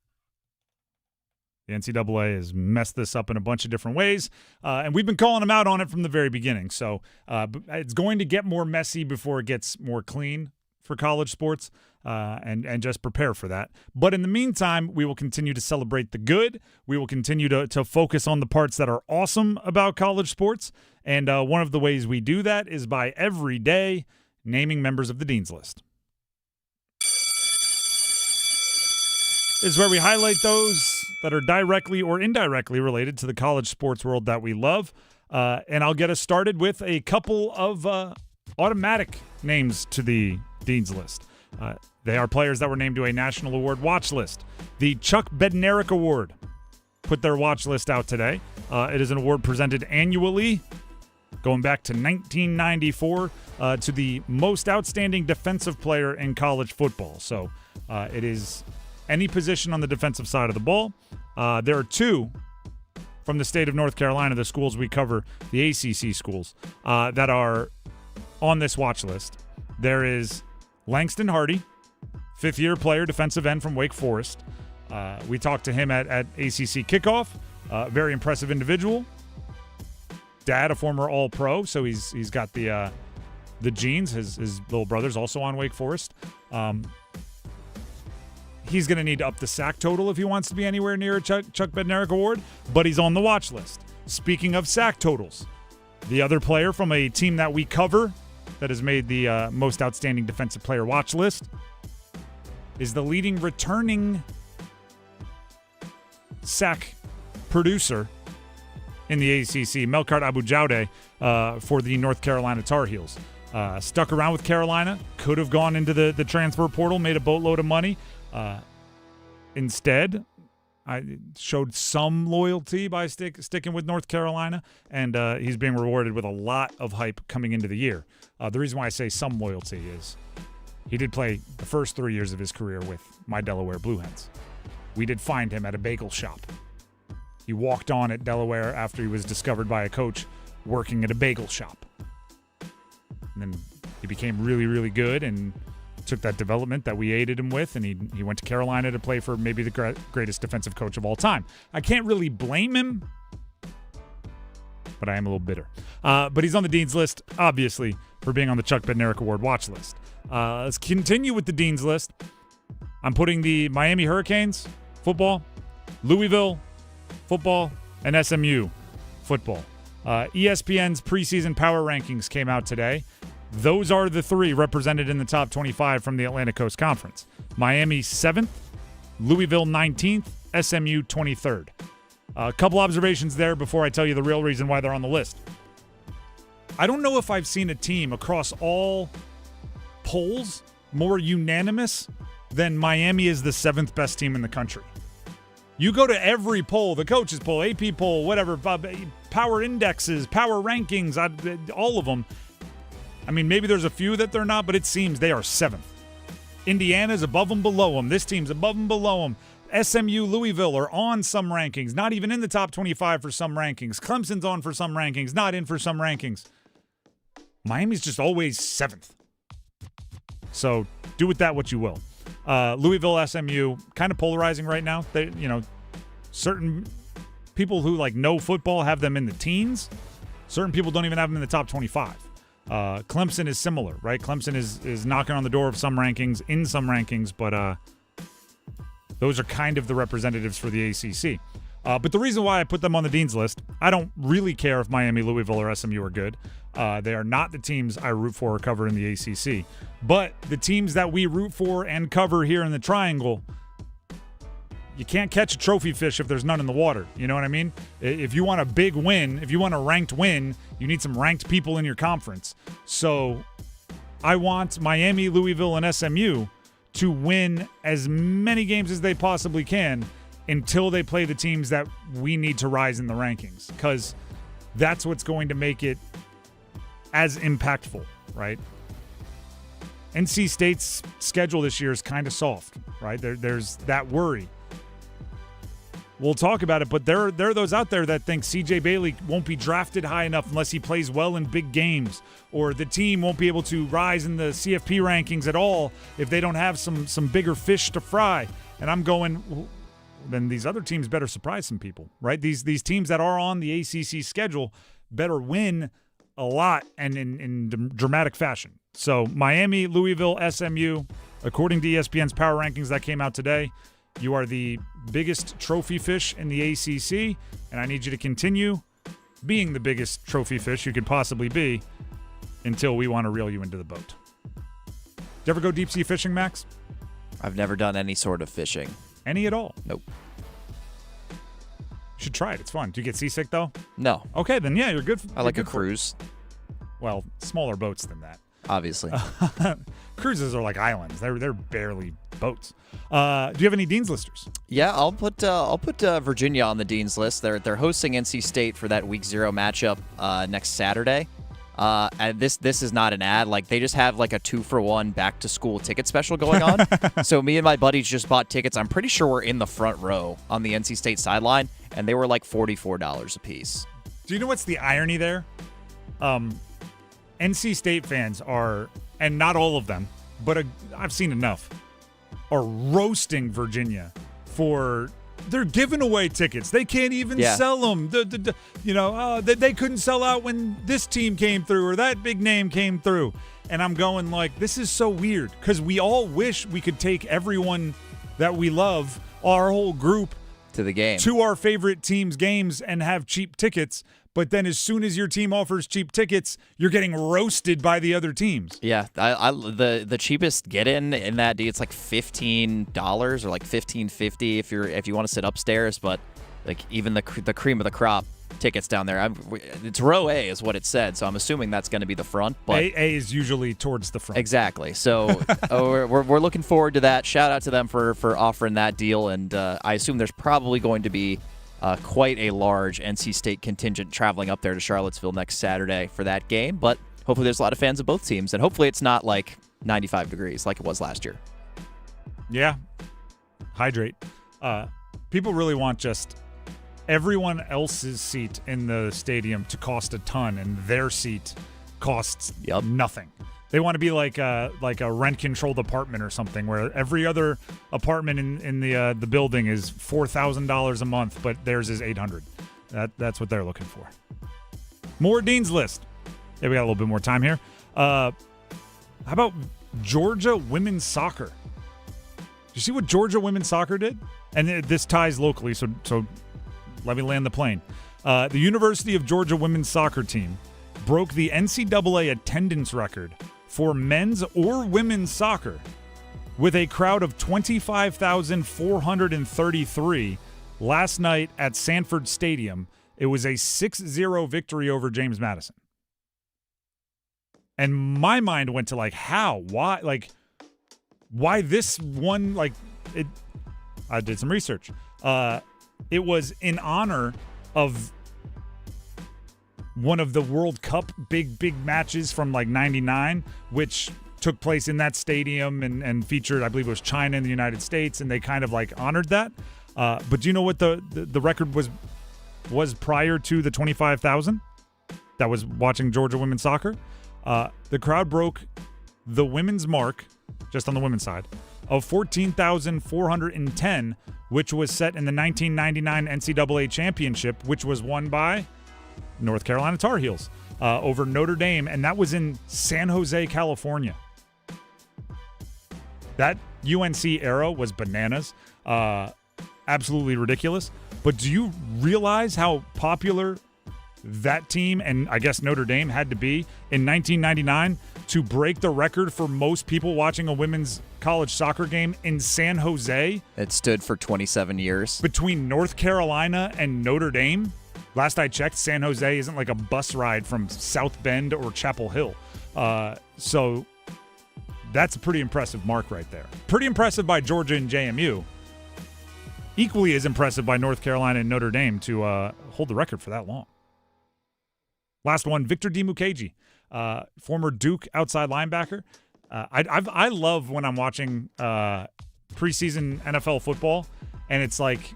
The NCAA has messed this up in a bunch of different ways, and we've been calling them out on it from the very beginning. So it's going to get more messy before it gets more clean for college sports, and just prepare for that. But in the meantime, we will continue to celebrate the good. We will continue to focus on the parts that are awesome about college sports, and one of the ways we do that is by every day naming members of the Dean's List. This is where we highlight those that are directly or indirectly related to the college sports world that we love. And I'll get us started with a couple of automatic names to the Dean's List. They are players that were named to a National Award watch list. The Chuck Bednarik Award put their watch list out today. It is an award presented annually, going back to 1994, to the most outstanding defensive player in college football. So it is any position on the defensive side of the ball. There are two from the state of North Carolina, the schools we cover, the ACC schools, that are on this watch list. There is Langston Hardy, fifth-year player, defensive end from Wake Forest. We talked to him at ACC kickoff. Very impressive individual. Dad, a former All-Pro, so he's got the genes. His little brother's also on Wake Forest. He's going to need to up the sack total if he wants to be anywhere near a Chuck Bednarik Award, but he's on the watch list. Speaking of sack totals, the other player from a team that we cover that has made the most outstanding defensive player watch list is the leading returning sack producer in the ACC, Melkart Abu-Jaude, for the North Carolina Tar Heels. Stuck around with Carolina, could have gone into the transfer portal, made a boatload of money. Instead, I showed some loyalty by sticking with North Carolina, and he's being rewarded with a lot of hype coming into the year. The reason why I say some loyalty is he did play the first 3 years of his career with my Delaware Blue Hens. We did find him at a bagel shop. He walked on at Delaware after he was discovered by a coach working at a bagel shop. And then he became really, really good and took that development that we aided him with, and he went to Carolina to play for maybe the greatest defensive coach of all time. I can't really blame him, but I am a little bitter. But he's on the Dean's List, obviously, for being on the Chuck Bednarik Award watch list. Let's continue with the Dean's List. I'm putting the Miami Hurricanes football, Louisville football, and SMU football. ESPN's preseason power rankings came out today. Those are the three represented in the top 25 from the Atlantic Coast Conference. Miami 7th, Louisville 19th, SMU 23rd. A couple observations there before I tell you the real reason why they're on the list. I don't know if I've seen a team across all polls more unanimous than Miami is the 7th best team in the country. You go to every poll, the coaches poll, AP poll, whatever, power indexes, power rankings, all of them. I mean, maybe there's a few that they're not, but it seems they are 7th. Indiana's above them, below them. This team's above them, below them. SMU, Louisville are on some rankings, not even in the top 25 for some rankings. Clemson's on for some rankings, not in for some rankings. Miami's just always 7th. So do with that what you will. Louisville, SMU, kind of polarizing right now. They, certain people who know football have them in the teens. Certain people don't even have them in the top 25. Clemson is similar, right? Clemson is knocking on the door of some rankings, but those are kind of the representatives for the ACC. But the reason why I put them on the Dean's List, I don't really care if Miami, Louisville, or SMU are good. They are not the teams I root for or cover in the ACC. But the teams that we root for and cover here in the Triangle, you can't catch a trophy fish if there's none in the water. You know what I mean? If you want a big win, if you want a ranked win, you need some ranked people in your conference. So I want Miami, Louisville, and SMU to win as many games as they possibly can until they play the teams that we need to rise in the rankings, because that's what's going to make it as impactful, right? NC State's schedule this year is kind of soft, right? There's that worry. We'll talk about it, but there are those out there that think C.J. Bailey won't be drafted high enough unless he plays well in big games, or the team won't be able to rise in the CFP rankings at all if they don't have some bigger fish to fry. And I'm going, then these other teams better surprise some people, right? These teams that are on the ACC schedule better win a lot and in dramatic fashion. So Miami, Louisville, SMU, according to ESPN's power rankings that came out today, you are the biggest trophy fish in the ACC, and I need you to continue being the biggest trophy fish you could possibly be until we want to reel you into the boat. Did you ever go deep sea fishing, Max? I've never done any sort of fishing. Any at all? Nope. You should try it. It's fun. Do you get seasick, though? No. Okay, then yeah, you're good. I like a cruise. Well, smaller boats than that. Obviously. Cruises are like islands. They're barely boats. Do you have any Dean's Listers? Yeah, I'll put Virginia on the Dean's list. They're hosting NC State for that Week 0 matchup next Saturday. And this is not an ad. Like, they just have like a 2-for-1 back to school ticket special going on. So me and my buddies just bought tickets. I'm pretty sure we're in the front row on the NC State sideline, and they were like $44 a piece. Do you know what's the irony there? NC State fans are, and not all of them, but I've seen enough, are roasting Virginia for they're giving away tickets. They can't even sell them. They couldn't sell out when this team came through or that big name came through. And I'm going like, this is so weird because we all wish we could take everyone that we love, our whole group, to the game, to our favorite team's games and have cheap tickets. But then as soon as your team offers cheap tickets, you're getting roasted by the other teams. Yeah, the cheapest get-in in that, it's like $15 or like $15.50 if you want to sit upstairs. But like even the cream of the crop tickets down there, it's row A is what it said. So I'm assuming that's going to be the front. But A is usually towards the front. Exactly. So we're looking forward to that. Shout out to them for offering that deal. And I assume there's probably going to be quite a large NC State contingent traveling up there to Charlottesville next Saturday for that game. But hopefully there's a lot of fans of both teams, and hopefully it's not like 95 degrees like it was last year. Yeah. Hydrate. People really want just everyone else's seat in the stadium to cost a ton, and their seat costs nothing. They want to be like a rent-controlled apartment or something, where every other apartment in the building is $4,000 a month, but theirs is $800. That's what they're looking for. More Dean's List. Yeah, we got a little bit more time here. How about Georgia women's soccer? Did you see what Georgia women's soccer did? And this ties locally, so let me land the plane. The University of Georgia women's soccer team broke the NCAA attendance record for men's or women's soccer with a crowd of 25,433 last night at Sanford Stadium. It was a 6-0 victory over James Madison. And my mind went to like, how? Why? Why this one? I did some research. It was in honor of one of the World Cup big matches from like 99, which took place in that stadium and featured, I believe it was China and the United States, and they kind of like honored that. But do you know what the record was prior to the 25,000 that was watching Georgia women's soccer? The crowd broke the women's mark, just on the women's side, of 14,410, which was set in the 1999 NCAA championship, which was won by North Carolina Tar Heels over Notre Dame, and that was in San Jose, California. That UNC era was bananas, absolutely ridiculous. But do you realize how popular that team and I guess Notre Dame had to be in 1999 to break the record for most people watching a women's college soccer game in San Jose? It stood for 27 years. Between North Carolina and Notre Dame? Last I checked, San Jose isn't like a bus ride from South Bend or Chapel Hill. So that's a pretty impressive mark right there. Pretty impressive by Georgia and JMU. Equally as impressive by North Carolina and Notre Dame to hold the record for that long. Last one, Victor Dimukeji, former Duke outside linebacker. I love when I'm watching preseason NFL football, and it's like,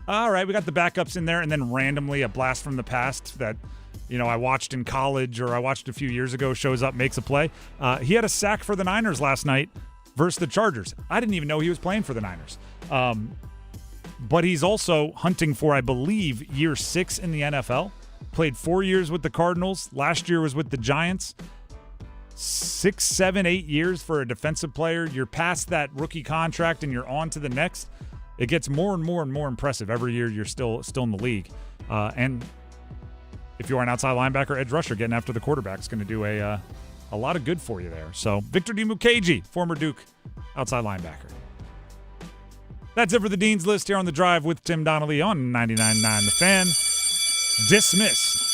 all right, we got the backups in there, and then randomly a blast from the past that, I watched in college or I watched a few years ago shows up, makes a play. He had a sack for the Niners last night versus the Chargers. I didn't even know he was playing for the Niners. but he's also hunting for, I believe, year 6 in the NFL. Played 4 years with the Cardinals. Last year was with the Giants. 6, 7, 8 years for a defensive player. You're past that rookie contract and you're on to the next. It gets more and more and more impressive every year. You're still in the league, and if you are an outside linebacker, edge rusher, getting after the quarterback is going to do a lot of good for you there. So Victor Dimukeji, former Duke outside linebacker. That's it for the Dean's List here on The Drive with Tim Donnelly on 99.9 The Fan. Dismissed.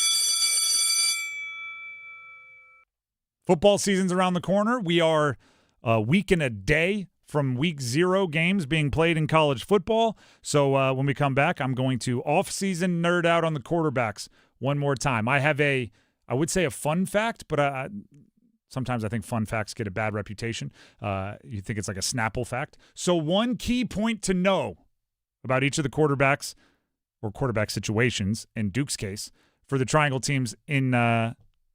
Football season's around the corner. We are a week and a day from week 0 games being played in college football. So when we come back, I'm going to off-season nerd out on the quarterbacks one more time. I have I would say a fun fact, but sometimes I think fun facts get a bad reputation. You think it's like a Snapple fact. So one key point to know about each of the quarterbacks or quarterback situations, in Duke's case, for the Triangle teams in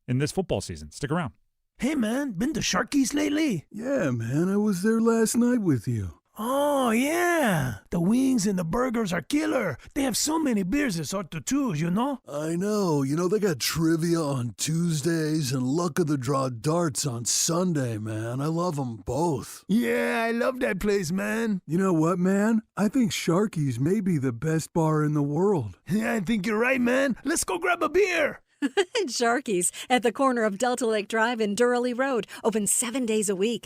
this football season. Stick around. Hey, man, been to Sharky's lately? Yeah, man, I was there last night with you. Oh, yeah. The wings and the burgers are killer. They have so many beers it's hard to choose, you know? I know. You know, they got trivia on Tuesdays and luck of the draw darts on Sunday, man. I love them both. Yeah, I love that place, man. You know what, man? I think Sharky's may be the best bar in the world. Yeah, I think you're right, man. Let's go grab a beer. Sharky's at the corner of Delta Lake Drive and Durham Road. Open 7 days a week.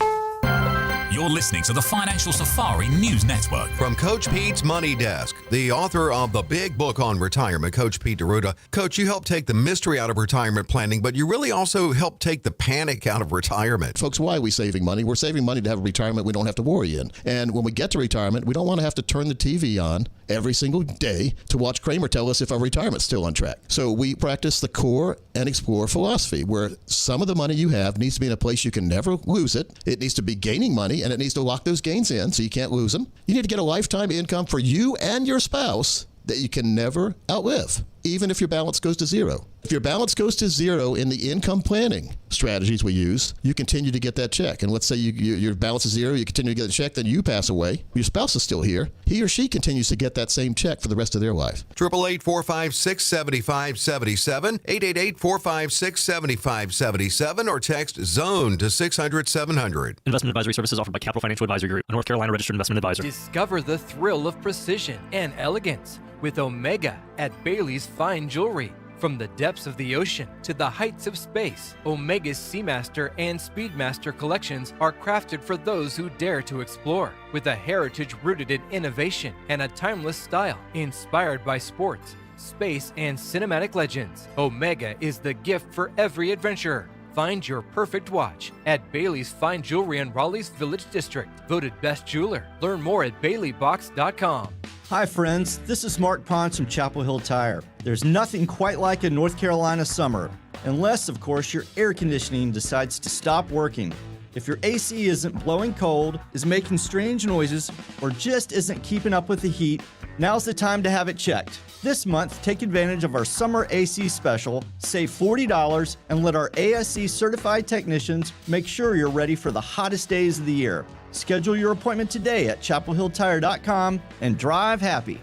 You're listening to the Financial Safari News Network. From Coach Pete's Money Desk, the author of the big book on retirement, Coach Pete DeRuta. Coach, you help take the mystery out of retirement planning, but you really also help take the panic out of retirement. Folks, why are we saving money? We're saving money to have a retirement we don't have to worry in. And when we get to retirement, we don't want to have to turn the TV on every single day to watch Kramer tell us if our retirement's still on track. So we practice the core and explore philosophy, where some of the money you have needs to be in a place you can never lose it. It needs to be gaining money, and it needs to lock those gains in so you can't lose them. You need to get a lifetime income for you and your spouse that you can never outlive, even if your balance goes to zero. If your balance goes to zero in the income planning strategies we use, you continue to get that check. And let's say your balance is zero, you continue to get the check, then you pass away. Your spouse is still here. He or she continues to get that same check for the rest of their life. 888-456-7577, 888-456-7577, or text ZONE to 600-700. Investment advisory services offered by Capital Financial Advisory Group, a North Carolina registered investment advisor. Discover the thrill of precision and elegance with Omega at Bailey's Fine Jewelry. From the depths of the ocean to the heights of space, Omega's Seamaster and Speedmaster collections are crafted for those who dare to explore. With a heritage rooted in innovation and a timeless style inspired by sports, space, and cinematic legends, Omega is the gift for every adventurer. Find your perfect watch at Bailey's Fine Jewelry in Raleigh's Village District. Voted Best Jeweler. Learn more at BaileyBox.com. Hi friends, this is Mark Pons from Chapel Hill Tire. There's nothing quite like a North Carolina summer, unless of course your air conditioning decides to stop working. If your AC isn't blowing cold, is making strange noises, or just isn't keeping up with the heat, now's the time to have it checked. This month, take advantage of our summer AC special, save $40, and let our ASC certified technicians make sure you're ready for the hottest days of the year. Schedule your appointment today at chapelhilltire.com and drive happy.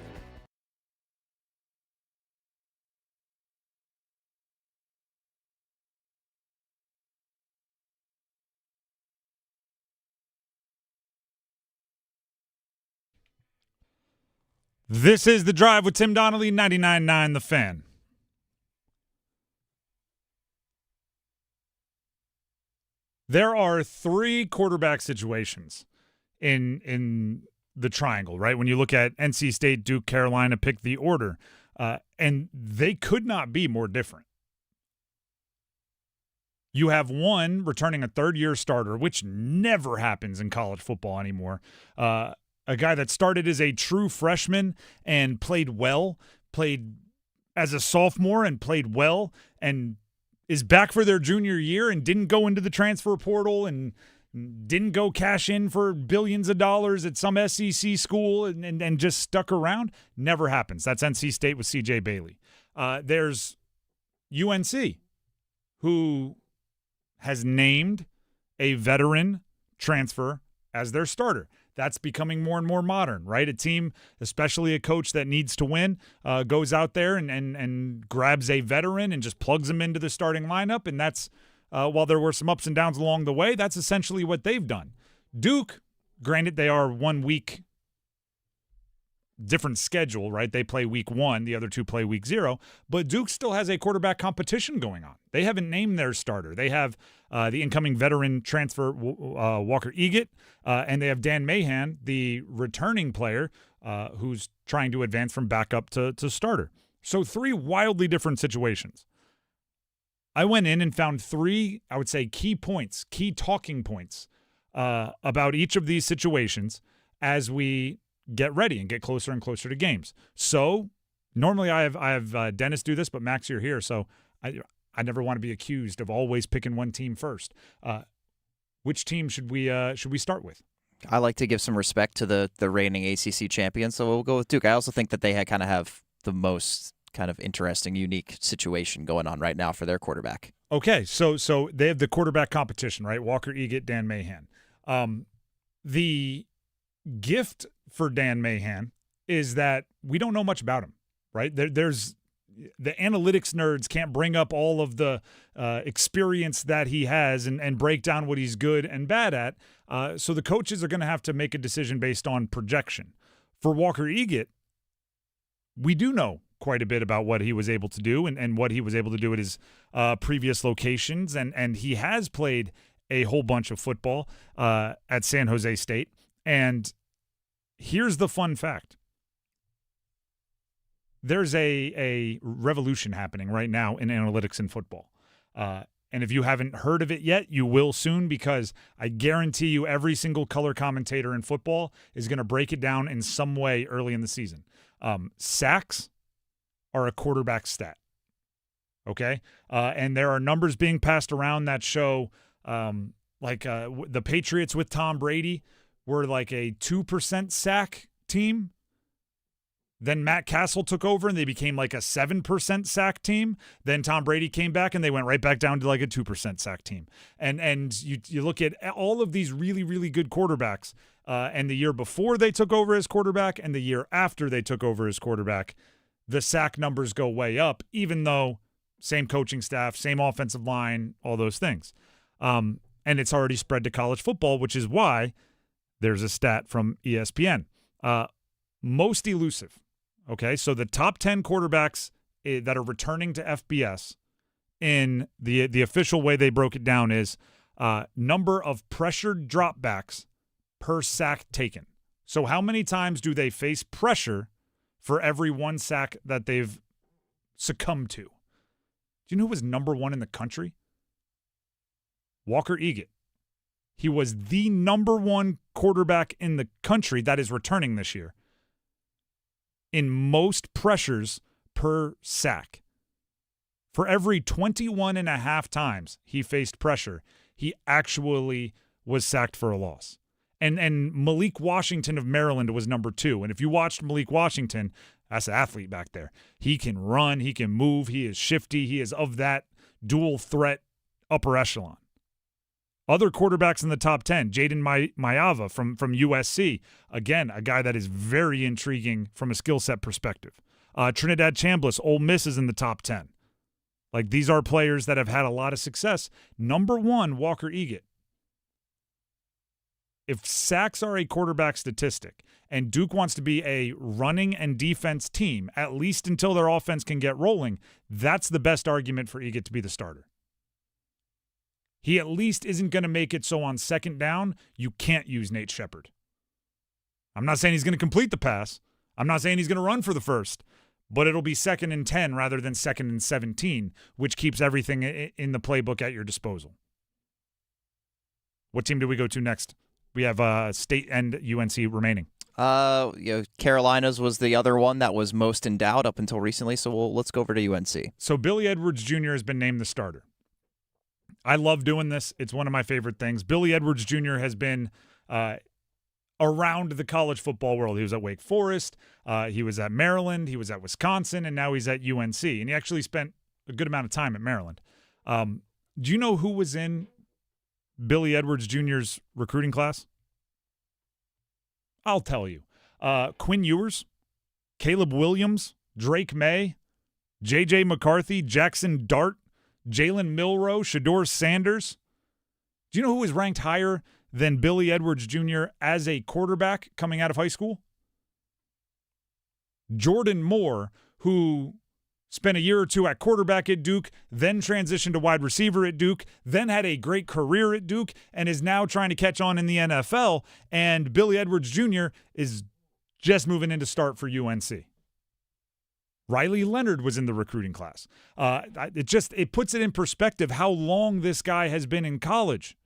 This is The Drive with Tim Donnelly, 99.9 The Fan. There are 3 quarterback situations in the triangle, right? When you look at NC State, Duke, Carolina, pick the order, and they could not be more different. You have one returning a third-year starter, which never happens in college football anymore. A guy that started as a true freshman and played as a sophomore and played well, and is back for their junior year and didn't go into the transfer portal and didn't go cash in for billions of dollars at some SEC school and just stuck around. Never happens. That's NC State with C.J. Bailey. There's UNC, who has named a veteran transfer as their starter. That's becoming more and more modern, right? A team, especially a coach that needs to win, goes out there and grabs a veteran and just plugs him into the starting lineup. And that's, while there were some ups and downs along the way, that's essentially what they've done. Duke, granted, they are 1 week different schedule, right? They play week 1, the other two play week 0, but Duke still has a quarterback competition going on. They haven't named their starter. They have the incoming veteran transfer, Walker Eagle, and they have Dan Mahan, the returning player, who's trying to advance from backup to starter. So 3 wildly different situations. I went in and found 3, I would say, key points, key talking points about each of these situations as we get ready and get closer and closer to games. So normally I have Dennis do this, but Max, you're here, so I never want to be accused of always picking one team first. Which team should we start with? I like to give some respect to the reigning ACC champions, so we'll go with Duke. I also think that they kind of have the most kind of interesting, unique situation going on right now for their quarterback. Okay, so they have the quarterback competition, right? Walker Eagle, Dan Mahan. The gift for Dan Mahan is that we don't know much about him, right? There's the analytics nerds can't bring up all of the experience that he has and break down what he's good and bad at. So the coaches are going to have to make a decision based on projection. For Walker Eagle, we do know quite a bit about what he was able to do and what he was able to do at his previous locations. And he has played a whole bunch of football at San Jose State. And here's the fun fact. There's a revolution happening right now in analytics in football. And if you haven't heard of it yet, you will soon, because I guarantee you every single color commentator in football is going to break it down in some way early in the season. Sacks are a quarterback stat. Okay? And there are numbers being passed around that show, the Patriots with Tom Brady were like a 2% sack team. Then Matt Castle took over and they became like a 7% sack team. Then Tom Brady came back and they went right back down to like a 2% sack team. And you look at all of these really, really good quarterbacks, and the year before they took over as quarterback and the year after they took over as quarterback, the sack numbers go way up, even though same coaching staff, same offensive line, all those things. And it's already spread to college football, which is why there's a stat from ESPN. Most elusive. Okay, so the top 10 quarterbacks that are returning to FBS in the official way they broke it down is number of pressured dropbacks per sack taken. So how many times do they face pressure for every 1 sack that they've succumbed to? Do you know who was number 1 in the country? Walker Eagle. He was the number 1 quarterback in the country that is returning this year in most pressures per sack. For every 21.5 times he faced pressure, he actually was sacked for a loss. And Malik Washington of Maryland was number 2. And if you watched Malik Washington, that's an athlete back there. He can run, he can move, he is shifty, he is of that dual threat upper echelon. Other quarterbacks in the top 10, Jaden Mayava from USC. Again, a guy that is very intriguing from a skill set perspective. Trinidad Chambliss, Ole Miss, is in the top 10. Like, these are players that have had a lot of success. Number 1, Walker Eagle. If sacks are a quarterback statistic and Duke wants to be a running and defense team, at least until their offense can get rolling, that's the best argument for Eagle to be the starter. He at least isn't going to make it so on second down, you can't use Nate Shepard. I'm not saying he's going to complete the pass. I'm not saying he's going to run for the first, but it'll be 2nd and 10 rather than 2nd and 17, which keeps everything in the playbook at your disposal. What team do we go to next? We have State and UNC remaining. Carolinas was the other one that was most in doubt up until recently, so let's go over to UNC. So Billy Edwards Jr. has been named the starter. I love doing this. It's one of my favorite things. Billy Edwards Jr. has been around the college football world. He was at Wake Forest. He was at Maryland. He was at Wisconsin, and now he's at UNC. And he actually spent a good amount of time at Maryland. Do you know who was in Billy Edwards Jr.'s recruiting class? I'll tell you. Quinn Ewers, Caleb Williams, Drake May, J.J. McCarthy, Jackson Dart, Jalen Milroe, Shador Sanders. Do you know who was ranked higher than Billy Edwards Jr. as a quarterback coming out of high school? Jordan Moore, who spent a year or two at quarterback at Duke, then transitioned to wide receiver at Duke, then had a great career at Duke, and is now trying to catch on in the NFL. And Billy Edwards Jr. is just moving in to start for UNC. Riley Leonard was in the recruiting class. It puts it in perspective how long this guy has been in college.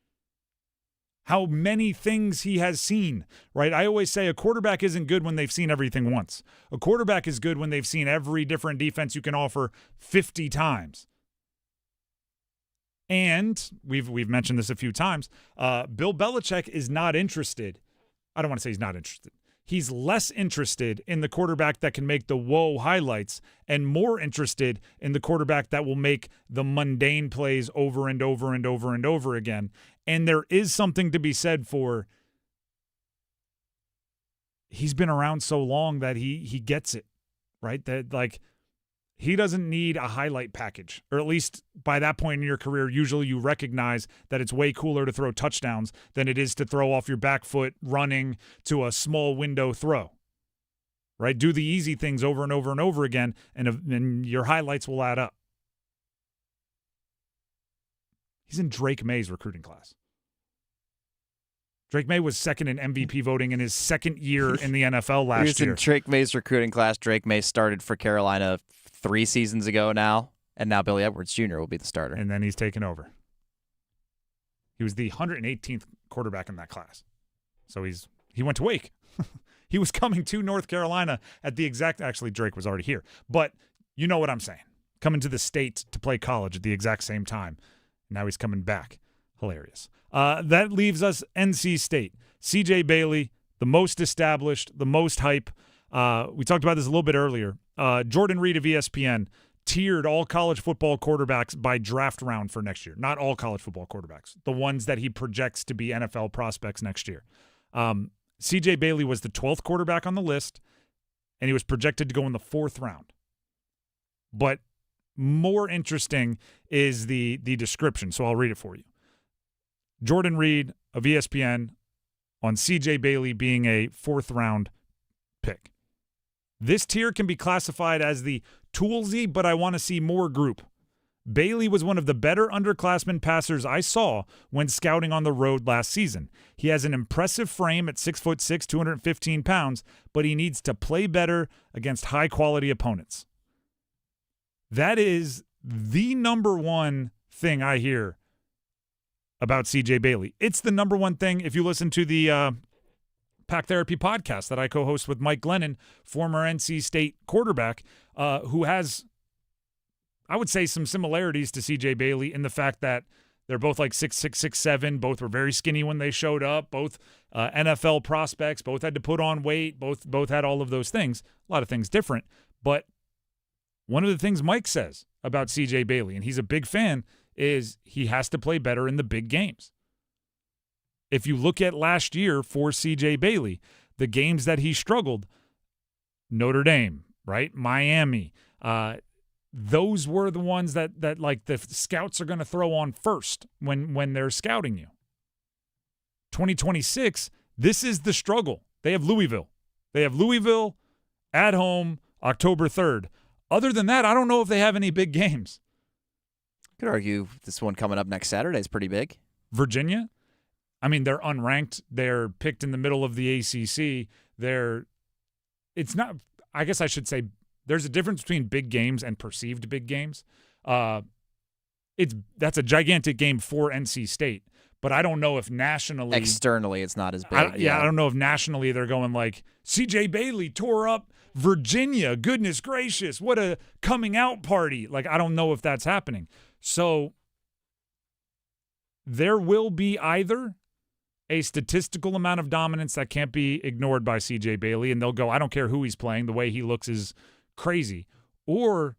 How many things he has seen, right? I always say a quarterback isn't good when they've seen everything once. A quarterback is good when they've seen every different defense you can offer 50 times. And we've mentioned this a few times. Bill Belichick is not interested. I don't want to say he's not interested. He's less interested in the quarterback that can make the whoa highlights and more interested in the quarterback that will make the mundane plays over and over and over and over again. And there is something to be said for he's been around so long that he gets it, right? That like he doesn't need a highlight package, or at least by that point in your career, usually you recognize that it's way cooler to throw touchdowns than it is to throw off your back foot running to a small window throw, right? Do the easy things over and over and over again, and your highlights will add up. He's in Drake May's recruiting class. Drake May was second in MVP voting in his second year in the NFL last year. He was in Drake May's recruiting class. Drake May started for Carolina 3 seasons ago now, and now Billy Edwards Jr. will be the starter. And then he's taken over. He was the 118th quarterback in that class. So he went to Wake. He was coming to North Carolina at the exact – actually, Drake was already here. But you know what I'm saying. Coming to the state to play college at the exact same time. Now he's coming back. Hilarious. That leaves us NC State. C.J. Bailey, the most established, the most hype. We talked about this a little bit earlier. Jordan Reed of ESPN tiered all college football quarterbacks by draft round for next year. Not all college football quarterbacks. The ones that he projects to be NFL prospects next year. C.J. Bailey was the 12th quarterback on the list, and he was projected to go in the 4th round. But more interesting is the description, so I'll read it for you. Jordan Reed of ESPN on C.J. Bailey being a 4th round pick. This tier can be classified as the toolsy, but I want to see more group. Bailey was one of the better underclassmen passers I saw when scouting on the road last season. He has an impressive frame at 6'6", 215 pounds, but he needs to play better against high-quality opponents. That is the number one thing I hear about C.J. Bailey. It's the number one thing if you listen to the Pack Therapy podcast that I co-host with Mike Glennon, former NC State quarterback, who has, I would say, some similarities to C.J. Bailey in the fact that they're both like 6'6", 6'7". Both were very skinny when they showed up. Both NFL prospects. Both had to put on weight. Both had all of those things. A lot of things different. But one of the things Mike says about C.J. Bailey, and he's a big fan, is he has to play better in the big games. If you look at last year for C.J. Bailey, the games that he struggled, Notre Dame, right? Miami, those were the ones that like the scouts are going to throw on first when they're scouting you. 2026, this is the struggle. They have Louisville. They have Louisville at home October 3rd. Other than that, I don't know if they have any big games. Could argue this one coming up next Saturday is pretty big. Virginia? I mean, they're unranked. They're picked in the middle of the ACC. It's not, I guess I should say, there's a difference between big games and perceived big games. That's a gigantic game for NC State, but I don't know if nationally. Externally, it's not as big. I don't know if nationally they're going like, C.J. Bailey tore up Virginia. Goodness gracious, what a coming out party. Like, I don't know if that's happening. So there will be either a statistical amount of dominance that can't be ignored by C.J. Bailey, and they'll go, I don't care who he's playing, the way he looks is crazy. Or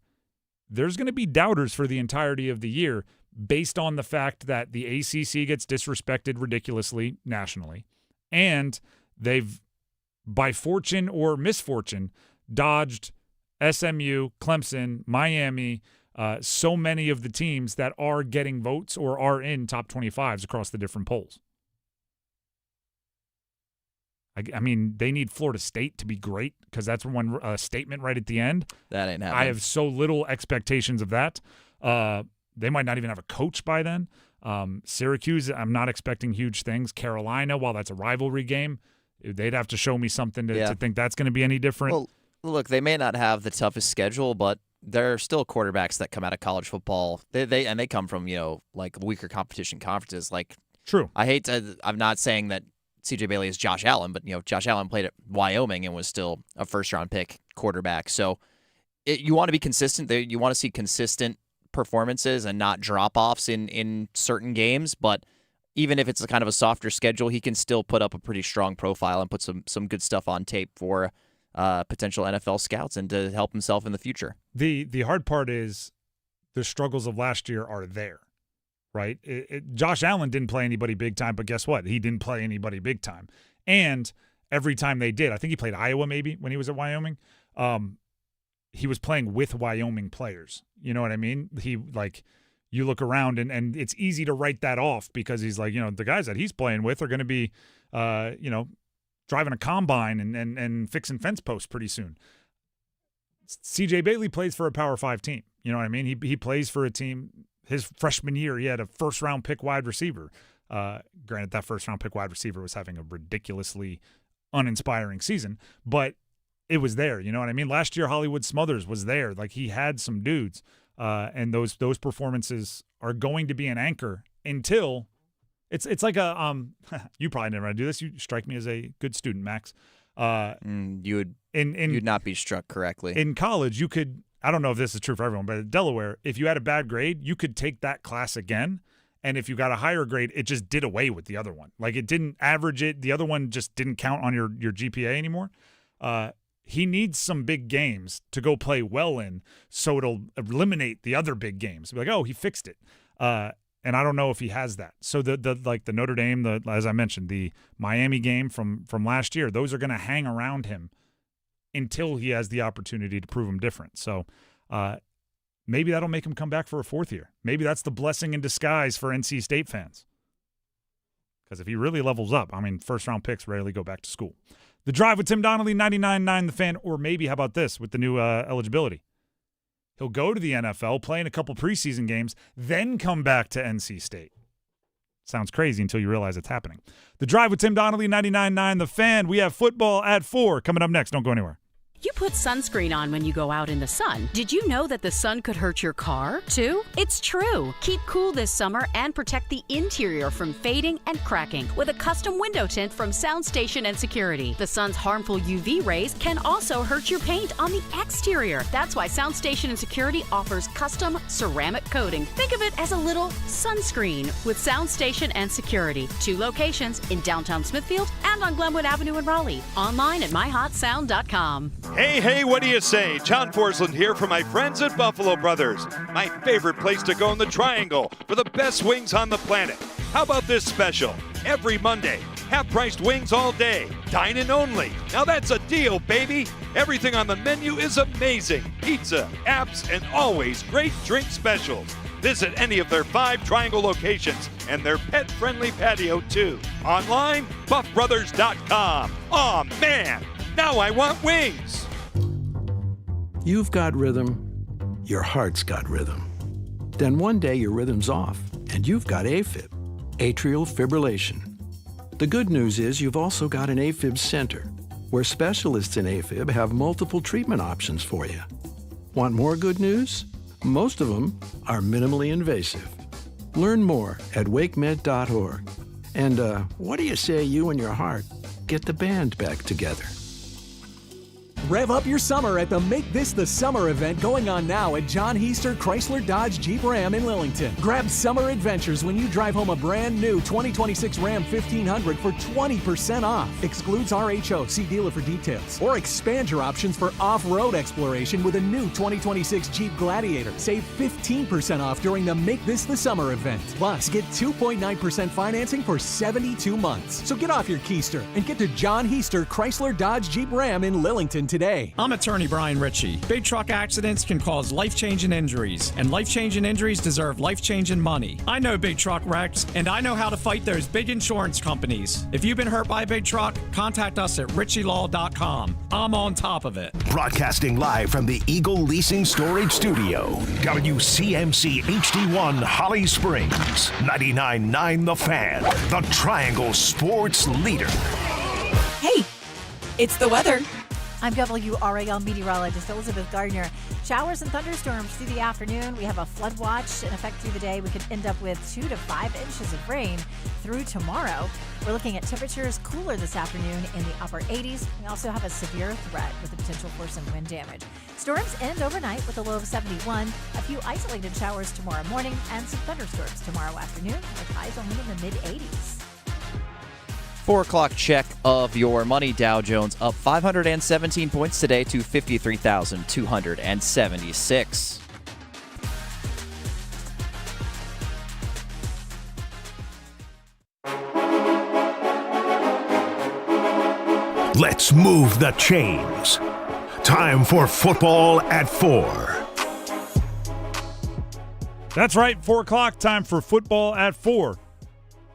there's going to be doubters for the entirety of the year based on the fact that the ACC gets disrespected ridiculously nationally, and they've by fortune or misfortune, dodged SMU, Clemson, Miami, so many of the teams that are getting votes or are in top 25s across the different polls. I mean, they need Florida State to be great because that's one statement right at the end. That ain't happening. I have so little expectations of that. They might not even have a coach by then. Syracuse, I'm not expecting huge things. Carolina, while that's a rivalry game, they'd have to show me something to think that's going to be any different. Well, look, they may not have the toughest schedule, but there are still quarterbacks that come out of college football. They come from, like weaker competition conferences. Like, true. I'm not saying that CJ Bailey is Josh Allen, but Josh Allen played at Wyoming and was still a first-round pick quarterback. So you want to be consistent. You want to see consistent performances and not drop-offs in certain games. But even if it's a kind of a softer schedule, he can still put up a pretty strong profile and put some good stuff on tape for potential NFL scouts and to help himself in the future. The hard part is the struggles of last year are there. Right? Josh Allen didn't play anybody big time, but guess what? He didn't play anybody big time. And every time they did, I think he played Iowa maybe when he was at Wyoming, he was playing with Wyoming players. You know what I mean? You look around and it's easy to write that off because he's like, the guys that he's playing with are going to be, driving a combine and fixing fence posts pretty soon. CJ Bailey plays for a Power 5 team. You know what I mean? He plays for a team. His freshman year, he had a first-round pick wide receiver. Granted, that first-round pick wide receiver was having a ridiculously uninspiring season, but it was there. You know what I mean? Last year, Hollywood Smothers was there. Like, he had some dudes, and those performances are going to be an anchor until it's like a you probably never do this. You strike me as a good student, Max. You'd not be struck correctly. In college, you could. I don't know if this is true for everyone, but at Delaware, if you had a bad grade, you could take that class again, and if you got a higher grade, it just did away with the other one. Like, it didn't average it. The other one just didn't count on your GPA anymore. He needs some big games to go play well in, so it'll eliminate the other big games. Be like, oh, he fixed it. And I don't know if he has that. So the Notre Dame, as I mentioned, the Miami game from last year, those are going to hang around him until he has the opportunity to prove him different. So maybe that'll make him come back for a fourth year. Maybe that's the blessing in disguise for NC State fans. Because if he really levels up, I mean, first-round picks rarely go back to school. The Drive with Tim Donnelly, 99.9 The Fan, or maybe, how about this, with the new eligibility? He'll go to the NFL, play in a couple preseason games, then come back to NC State. Sounds crazy until you realize it's happening. The Drive with Tim Donnelly, 99.9 The Fan. We have football at 4 coming up next. Don't go anywhere. You put sunscreen on when you go out in the sun. Did you know that the sun could hurt your car, too? It's true. Keep cool this summer and protect the interior from fading and cracking with a custom window tint from SoundStation and Security. The sun's harmful UV rays can also hurt your paint on the exterior. That's why SoundStation and Security offers custom ceramic coating. Think of it as a little sunscreen with SoundStation and Security. 2 locations in downtown Smithfield and on Glenwood Avenue in Raleigh. Online at myhotsound.com. Hey, what do you say? John Forsland here for my friends at Buffalo Brothers. My favorite place to go in the Triangle for the best wings on the planet. How about this special? Every Monday, half-priced wings all day. Dine-in only. Now that's a deal, baby. Everything on the menu is amazing. Pizza, apps, and always great drink specials. Visit any of their 5 Triangle locations and their pet-friendly patio, too. Online, buffbrothers.com. Aw, man! Now I want wings! You've got rhythm, your heart's got rhythm. Then one day your rhythm's off, and you've got AFib, atrial fibrillation. The good news is you've also got an AFib center, where specialists in AFib have multiple treatment options for you. Want more good news? Most of them are minimally invasive. Learn more at wakemed.org. And what do you say you and your heart get the band back together? Rev up your summer at the Make This the Summer event going on now at John Heister Chrysler Dodge Jeep Ram in Lillington. Grab summer adventures when you drive home a brand new 2026 Ram 1500 for 20% off. Excludes RHO. See dealer for details. Or expand your options for off-road exploration with a new 2026 Jeep Gladiator. Save 15% off during the Make This the Summer event. Plus, get 2.9% financing for 72 months. So get off your keister and get to John Heister Chrysler Dodge Jeep Ram in Lillington today. I'm attorney Brian Ritchie. Big truck accidents can cause life-changing injuries, and life-changing injuries deserve life-changing money. I know big truck wrecks, and I know how to fight those big insurance companies. If you've been hurt by a big truck, contact us at ritchielaw.com. I'm on top of it. Broadcasting live from the Eagle Leasing Storage Studio. WCMC HD1 Holly Springs. 99.9 The Fan. The Triangle Sports Leader. Hey, it's the weather. I'm WRAL meteorologist Elizabeth Gardner. Showers and thunderstorms through the afternoon. We have a flood watch in effect through the day. We could end up with 2 to 5 inches of rain through tomorrow. We're looking at temperatures cooler this afternoon in the upper 80s. We also have a severe threat with the potential for some wind damage. Storms end overnight with a low of 71. A few isolated showers tomorrow morning and some thunderstorms tomorrow afternoon with highs only in the mid-80s. 4 o'clock check of your money. Dow Jones up 517 points today to 53,276. Let's move the chains. Time for football at 4. That's right, 4 o'clock, time for football at 4.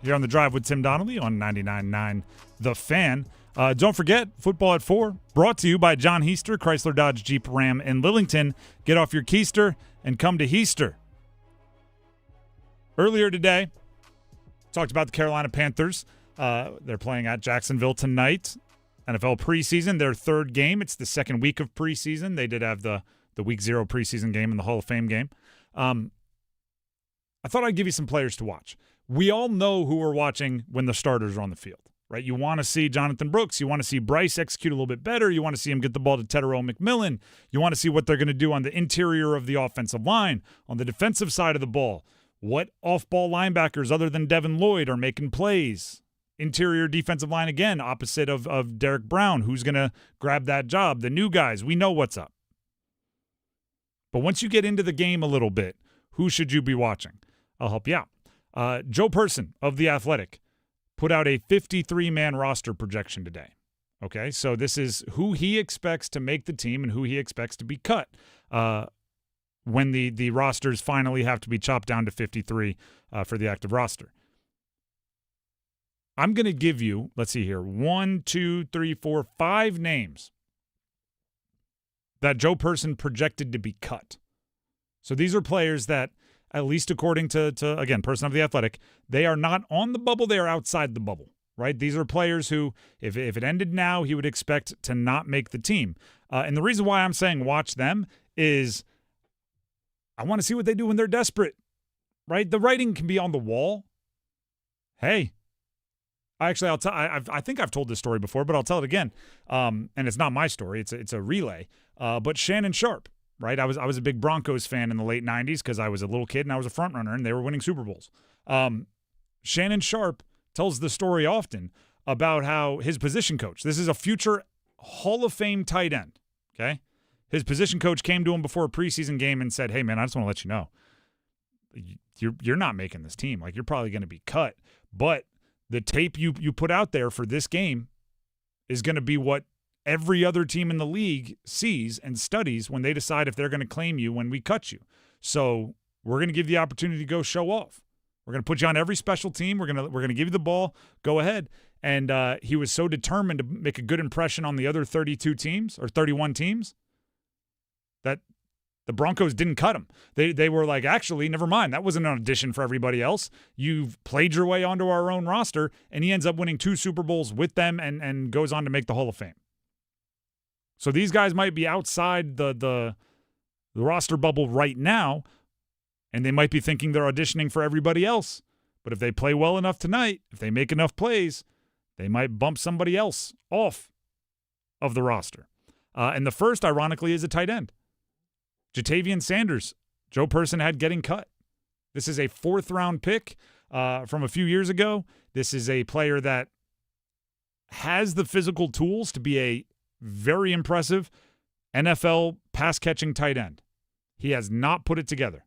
Here on The Drive with Tim Donnelly on 99.9 The Fan. Don't forget, football at 4, brought to you by John Heister, Chrysler Dodge Jeep Ram in Lillington. Get off your keister and come to Heister. Earlier today, talked about the Carolina Panthers. They're playing at Jacksonville tonight. NFL preseason, their third game. It's the second week of preseason. They did have the week 0 preseason game and the Hall of Fame game. I thought I'd give you some players to watch. We all know who we're watching when the starters are on the field, right? You want to see Jonathan Brooks. You want to see Bryce execute a little bit better. You want to see him get the ball to Tedero McMillan. You want to see what they're going to do on the interior of the offensive line, on the defensive side of the ball. What off-ball linebackers other than Devin Lloyd are making plays? Interior defensive line, again, opposite of Derek Brown. Who's going to grab that job? The new guys. We know what's up. But once you get into the game a little bit, who should you be watching? I'll help you out. Joe Person of The Athletic put out a 53-man roster projection today. Okay, so this is who he expects to make the team and who he expects to be cut when the rosters finally have to be chopped down to 53 for the active roster. I'm going to give you, let's see here, 1, 2, 3, 4, 5 names that Joe Person projected to be cut. So these are players that, at least according to again, Person of The Athletic, they are not on the bubble, they are outside the bubble, right? These are players who, if it ended now, he would expect to not make the team. And the reason why I'm saying watch them is I want to see what they do when they're desperate, right? The writing can be on the wall. Hey, I think I've told this story before, but I'll tell it again. And it's not my story, it's a relay. But Shannon Sharp. Right, I was a big Broncos fan in the late 90s because I was a little kid and I was a front runner and they were winning Super Bowls. Shannon Sharp tells the story often about how his position coach, this is a future Hall of Fame tight end, okay? His position coach came to him before a preseason game and said, hey, man, I just want to let you know, you're not making this team. Like, you're probably going to be cut. But the tape you put out there for this game is going to be what every other team in the league sees and studies when they decide if they're going to claim you when we cut you. So we're going to give you the opportunity to go show off. We're going to put you on every special team. We're going to give you the ball. Go ahead. And he was so determined to make a good impression on the other 32 teams or 31 teams that the Broncos didn't cut him. They were like, actually, never mind. That wasn't an audition for everybody else. You've played your way onto our own roster, and he ends up winning 2 Super Bowls with them and goes on to make the Hall of Fame. So these guys might be outside the roster bubble right now, and they might be thinking they're auditioning for everybody else. But if they play well enough tonight, if they make enough plays, they might bump somebody else off of the roster. And the first, ironically, is a tight end. Jatavian Sanders, Joe Person had getting cut. This is a 4th-round pick from a few years ago. This is a player that has the physical tools to be a very impressive NFL pass-catching tight end. He has not put it together.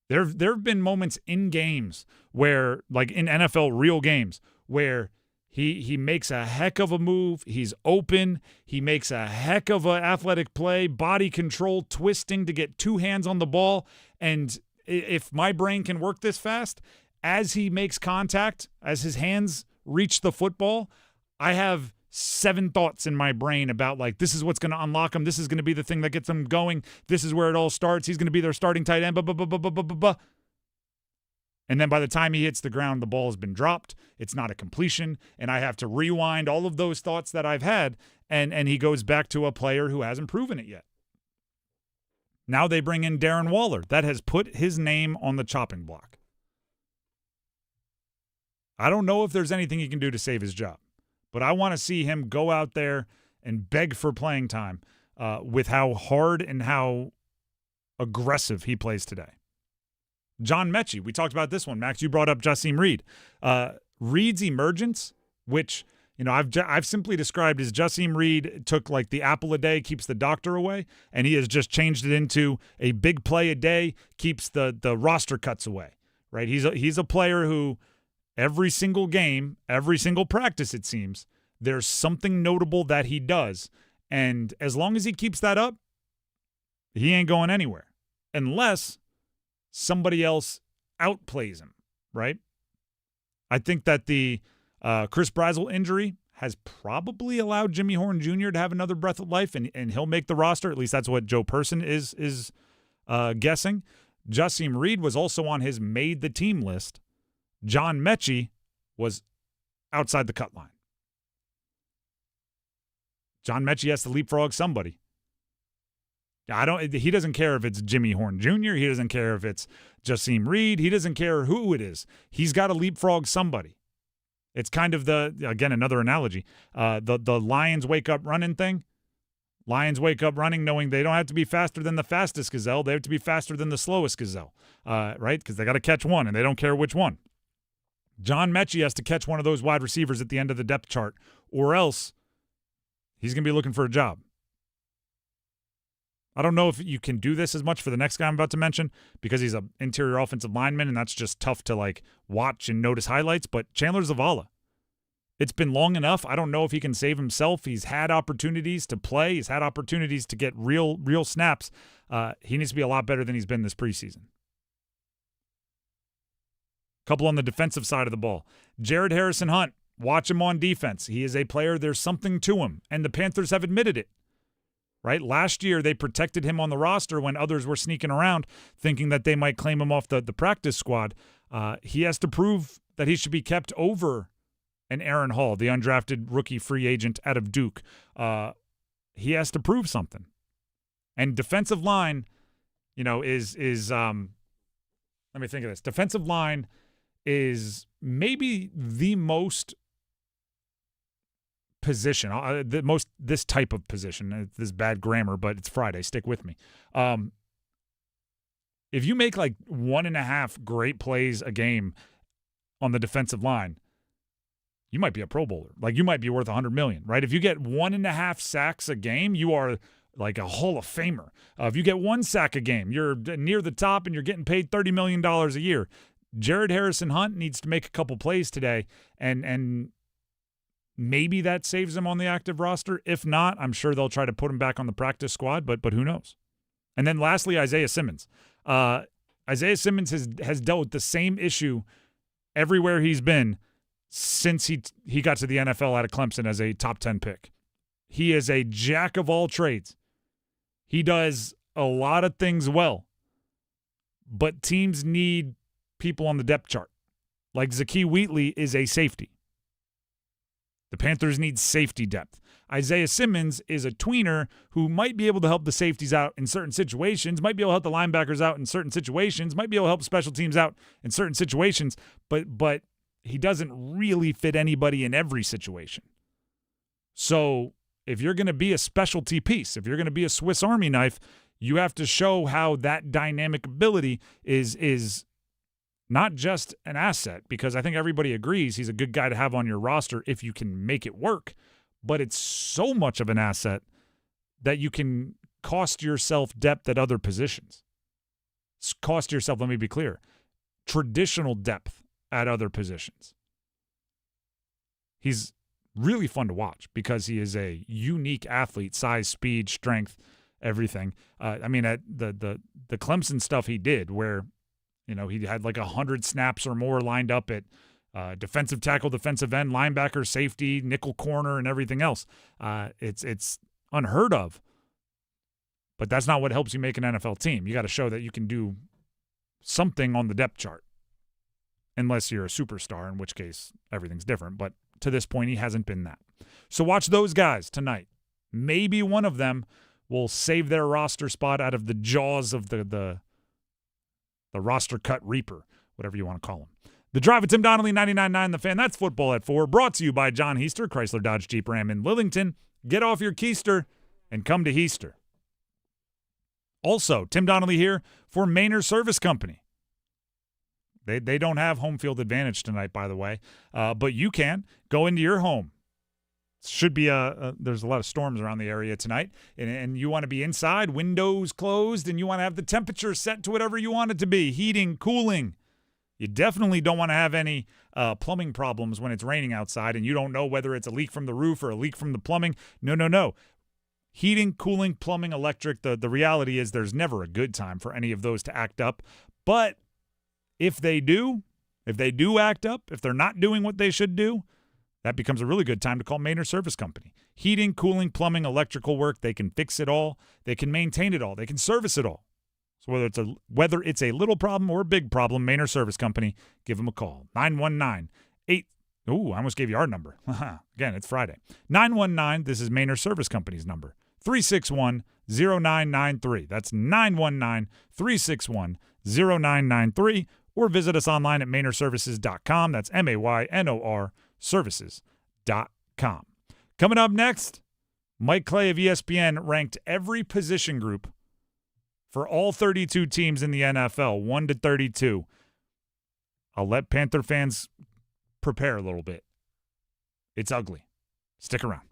There have been moments in games where, like in NFL real games, where he makes a heck of a move. He's open. He makes a heck of an athletic play, body control, twisting to get 2 hands on the ball. And if my brain can work this fast, as he makes contact, as his hands reach the football, I have 7 thoughts in my brain about, like, this is what's going to unlock him. This is going to be the thing that gets him going. This is where it all starts. He's going to be their starting tight end. And then by the time he hits the ground, the ball has been dropped. It's not a completion. And I have to rewind all of those thoughts that I've had. And he goes back to a player who hasn't proven it yet. Now they bring in Darren Waller. That has put his name on the chopping block. I don't know if there's anything he can do to save his job. But I want to see him go out there and beg for playing time with how hard and how aggressive he plays today. John Mechie, we talked about this one. Max, you brought up Jasim Reed. Reed's emergence, which, you know, I've simply described as Jasim Reed took like the apple a day, keeps the doctor away, and he has just changed it into a big play a day, keeps the roster cuts away, right? He's a player who every single game, every single practice, it seems, there's something notable that he does. And as long as he keeps that up, he ain't going anywhere. Unless somebody else outplays him, right? I think that the Chris Brazel injury has probably allowed Jimmy Horn Jr. to have another breath of life, and he'll make the roster. At least that's what Joe Person is guessing. Jasim Reed was also on his made the team list. John Mechie was outside the cut line. John Mechie has to leapfrog somebody. He doesn't care if it's Jimmy Horn Jr. He doesn't care if it's Jasim Reed. He doesn't care who it is. He's got to leapfrog somebody. It's kind of again, another analogy. The Lions wake up running thing. Lions wake up running knowing they don't have to be faster than the fastest gazelle. They have to be faster than the slowest gazelle, right? Because they got to catch one, and they don't care which one. John Mechie has to catch one of those wide receivers at the end of the depth chart, or else he's going to be looking for a job. I don't know if you can do this as much for the next guy I'm about to mention because he's an interior offensive lineman, and that's just tough to like watch and notice highlights, but Chandler Zavala. It's been long enough. I don't know if he can save himself. He's had opportunities to play. He's had opportunities to get real snaps. He needs to be a lot better than he's been this preseason. Couple on the defensive side of the ball. Jared Harrison Hunt, watch him on defense. He is a player. There's something to him, and the Panthers have admitted it. Right? Last year, they protected him on the roster when others were sneaking around thinking that they might claim him off the practice squad. He has to prove that he should be kept over an Aaron Hall, the undrafted rookie free agent out of Duke. He has to prove something. And defensive line, is let me think of this. Defensive line is maybe the most position, this type of position. This is bad grammar, but it's Friday. Stick with me. If you make like 1.5 great plays a game on the defensive line, you might be a Pro Bowler. Like, you might be worth $100 million, right? If you get 1.5 sacks a game, you are like a Hall of Famer. If you get 1 sack a game, you're near the top and you're getting paid $30 million a year. Jared Harrison Hunt needs to make a couple plays today, and maybe that saves him on the active roster. If not, I'm sure they'll try to put him back on the practice squad, but who knows? And then lastly, Isaiah Simmons. Isaiah Simmons has dealt with the same issue everywhere he's been since he got to the NFL out of Clemson as a top 10 pick. He is a jack of all trades. He does a lot of things well, but teams need people on the depth chart. Like Zakee Wheatley is a safety. The Panthers need safety depth. Isaiah Simmons is a tweener who might be able to help the safeties out in certain situations, might be able to help the linebackers out in certain situations, might be able to help special teams out in certain situations, but he doesn't really fit anybody in every situation. So if you're going to be a specialty piece, if you're going to be a Swiss Army knife, you have to show how that dynamic ability is not just an asset, because I think everybody agrees he's a good guy to have on your roster if you can make it work, but it's so much of an asset that you can cost yourself depth at other positions. Cost yourself, let me be clear, traditional depth at other positions. He's really fun to watch because he is a unique athlete, size, speed, strength, everything. I mean, at the Clemson stuff he did where, you know, he had like 100 snaps or more lined up at defensive tackle, defensive end, linebacker, safety, nickel corner, and everything else. It's unheard of. But that's not what helps you make an NFL team. You got to show that you can do something on the depth chart, unless you're a superstar, in which case everything's different. But to this point, he hasn't been that. So watch those guys tonight. Maybe one of them will save their roster spot out of the jaws of the roster cut reaper, whatever you want to call him. The Drive with Tim Donnelly, 99.9 The Fan. That's Football at 4, brought to you by John Heister, Chrysler Dodge Jeep Ram in Lillington. Get off your keister and come to Heister. Also, Tim Donnelly here for Maynard Service Company. They don't have home field advantage tonight, by the way, but you can go into your home. Should be there's a lot of storms around the area tonight, and you want to be inside, windows closed, and you want to have the temperature set to whatever you want it to be, heating, cooling. You definitely don't want to have any plumbing problems when it's raining outside and you don't know whether it's a leak from the roof or a leak from the plumbing. No. Heating, cooling, plumbing, electric, the reality is there's never a good time for any of those to act up. But if they do act up, if they're not doing what they should do, that becomes a really good time to call Maynard Service Company. Heating, cooling, plumbing, electrical work, they can fix it all. They can maintain it all. They can service it all. So whether it's a little problem or a big problem, Maynard Service Company, give them a call. 919-8. Ooh, I almost gave you our number. Again, it's Friday. 919, this is Maynard Service Company's number. 361-0993. That's 919-361-0993. Or visit us online at MaynardServices.com. That's MAYNOR Services.com. Coming up next, Mike Clay of ESPN ranked every position group for all 32 teams in the NFL, 1 to 32. I'll let Panther fans prepare a little bit. It's ugly. Stick around.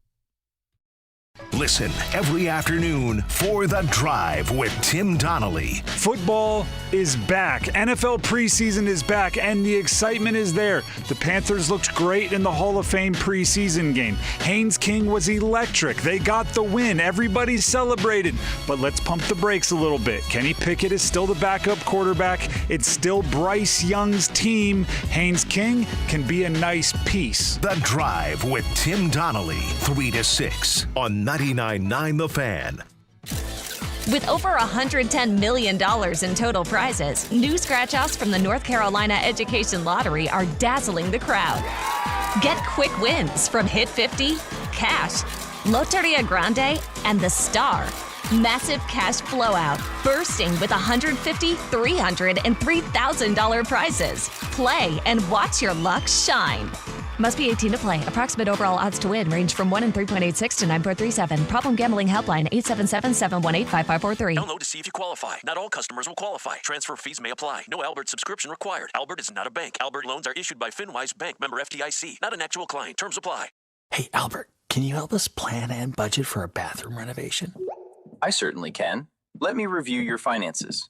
Listen every afternoon for The Drive with Tim Donnelly. Football is back. NFL preseason is back, and the excitement is there. The Panthers looked great in the Hall of Fame preseason game. Haynes King was electric. They got the win. Everybody celebrated. But let's pump the brakes a little bit. Kenny Pickett is still the backup quarterback. It's still Bryce Young's team. Haynes King can be a nice piece. The Drive with Tim Donnelly, 3 to 6 on 99.9 The Fan. With over $110 million in total prizes, new scratch-offs from the North Carolina Education Lottery are dazzling the crowd. Get quick wins from Hit 50, Cash, Loteria Grande, and The Star. Massive cash blowout, bursting with $150, $300, and $3,000 prizes. Play and watch your luck shine. Must be 18 to play. Approximate overall odds to win range from 1 in 3.86 to 9.37. Problem gambling helpline 877-718-5543. Download to see if you qualify. Not all customers will qualify. Transfer fees may apply. No Albert subscription required. Albert is not a bank. Albert loans are issued by FinWise Bank, member FDIC. Not an actual client. Terms apply. Hey, Albert, can you help us plan and budget for a bathroom renovation? I certainly can. Let me review your finances.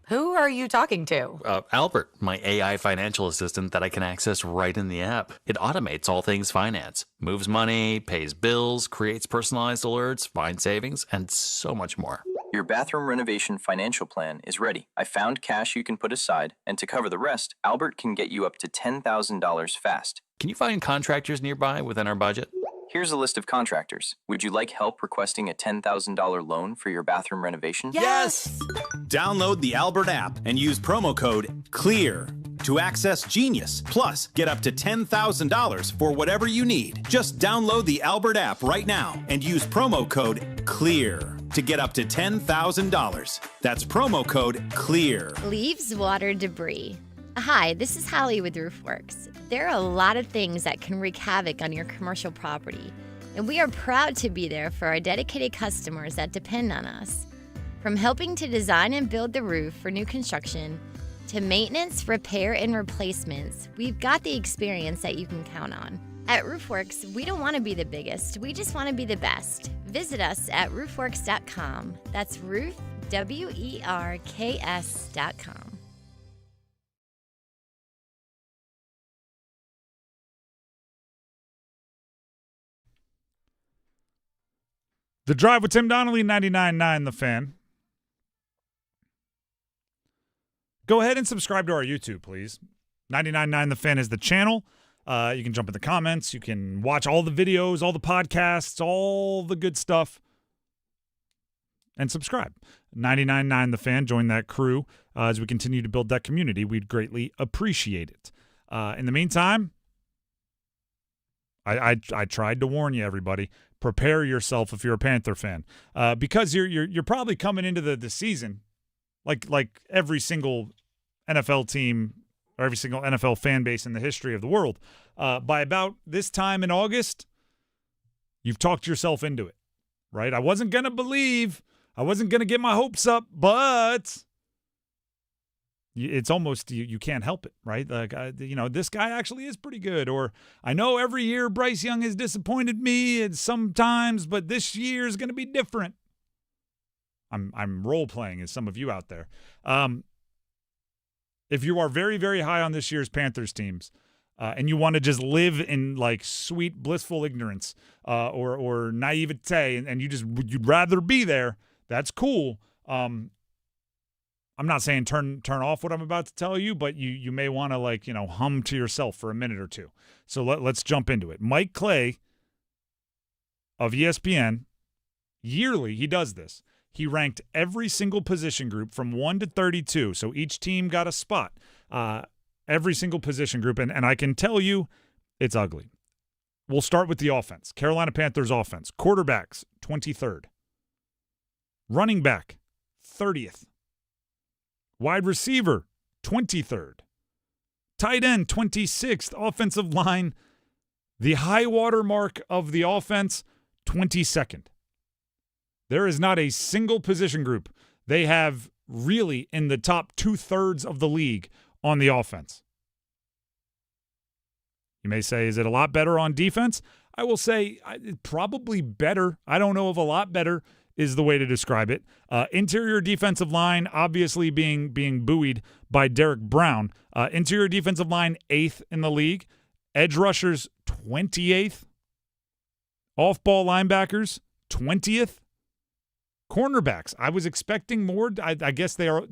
Who are you talking to? Albert, my AI financial assistant that I can access right in the app. It automates all things finance, moves money, pays bills, creates personalized alerts, finds savings, and so much more. Your bathroom renovation financial plan is ready. I found cash you can put aside, and to cover the rest, Albert can get you up to $10,000 fast. Can you find contractors nearby within our budget? Here's a list of contractors. Would you like help requesting a $10,000 loan for your bathroom renovation? Yes! Download the Albert app and use promo code CLEAR to access Genius. Plus, get up to $10,000 for whatever you need. Just download the Albert app right now and use promo code CLEAR to get up to $10,000. That's promo code CLEAR. Leaves, water, debris. Hi, this is Holly with RoofWorks. There are a lot of things that can wreak havoc on your commercial property. And we are proud to be there for our dedicated customers that depend on us. From helping to design and build the roof for new construction, to maintenance, repair, and replacements, we've got the experience that you can count on. At RoofWorks, we don't want to be the biggest, we just want to be the best. Visit us at roofworks.com. That's roof, WERKS.com. The Drive with Tim Donnelly, 99.9 The Fan. Go ahead and subscribe to our YouTube, please. 99.9 The Fan is the channel. You can jump in the comments. You can watch all the videos, all the podcasts, all the good stuff. And subscribe. 99.9 The Fan. Join that crew as we continue to build that community. We'd greatly appreciate it. In the meantime, I tried to warn you, everybody. Prepare yourself if you're a Panther fan, because you're probably coming into the season like every single NFL team or every single NFL fan base in the history of the world. By about this time in August, you've talked yourself into it, right? I wasn't going to get my hopes up, but it's almost you can't help it, right? Like, this guy actually is pretty good. Or I know every year Bryce Young has disappointed me sometimes, but this year is going to be different. I'm role-playing as some of you out there. If you are very, very high on this year's Panthers teams and you want to just live in like sweet, blissful ignorance or naivete and you'd rather be there, that's cool. I'm not saying turn off what I'm about to tell you, but you may want to hum to yourself for a minute or two. So let's jump into it. Mike Clay of ESPN, yearly, he does this. He ranked every single position group from 1 to 32. So each team got a spot. Every single position group. And I can tell you it's ugly. We'll start with the offense. Carolina Panthers offense. Quarterbacks, 23rd. Running back, 30th. Wide receiver, 23rd. Tight end, 26th. Offensive line, the high water mark of the offense, 22nd. There is not a single position group they have really in the top 2/3 of the league on the offense. You may say, is it a lot better on defense? I will say probably better. I don't know if a lot better is the way to describe it. Interior defensive line obviously being buoyed by Derek Brown. Interior defensive line, 8th in the league. Edge rushers, 28th. Off-ball linebackers, 20th. Cornerbacks, I was expecting more. I guess they are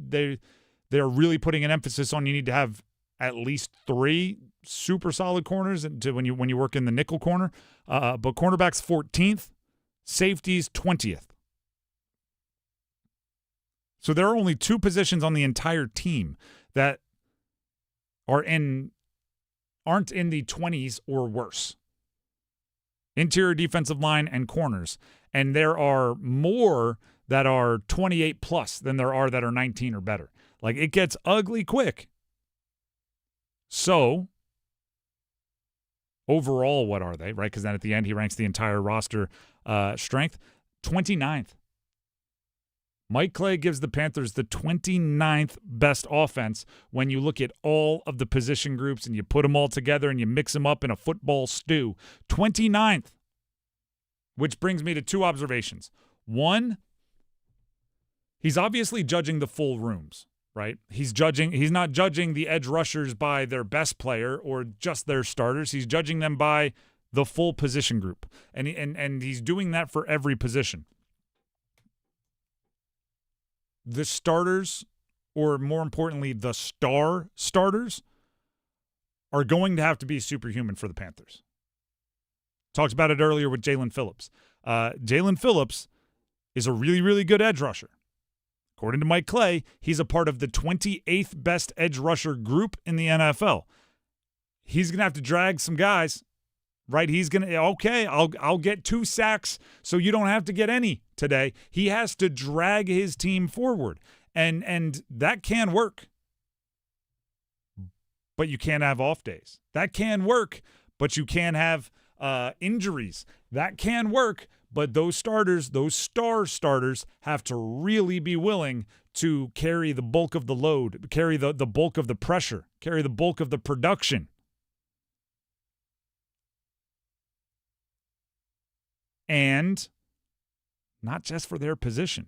really putting an emphasis on you need to have at least 3 super solid corners when you work in the nickel corner. But cornerbacks, 14th. Safeties, 20th. So there are only 2 positions on the entire team that aren't in the 20s or worse. Interior defensive line and corners. And there are more that are 28 plus than there are that are 19 or better. Like, it gets ugly quick. So overall, what are they, right? Because then at the end, he ranks the entire roster strength. 29th. Mike Clay gives the Panthers the 29th best offense when you look at all of the position groups and you put them all together and you mix them up in a football stew. 29th. Which brings me to 2 observations. One, he's obviously judging the full rooms, right? He's not judging the edge rushers by their best player or just their starters. He's judging them by the full position group. And he's doing that for every position. The starters, or more importantly, the star starters, are going to have to be superhuman for the Panthers. Talked about it earlier with Jalen Phillips. Jalen Phillips is a really, really good edge rusher. According to Mike Clay, he's a part of the 28th best edge rusher group in the NFL. He's going to have to drag some guys, right? He's going to, okay, I'll get 2 sacks so you don't have to get any today. He has to drag his team forward, and that can work. But you can't have off days. That can work, but you can have injuries That can work, but those starters, those star starters, have to really be willing to carry the bulk of the load, carry the bulk of the pressure, carry the bulk of the production. And not just for their position.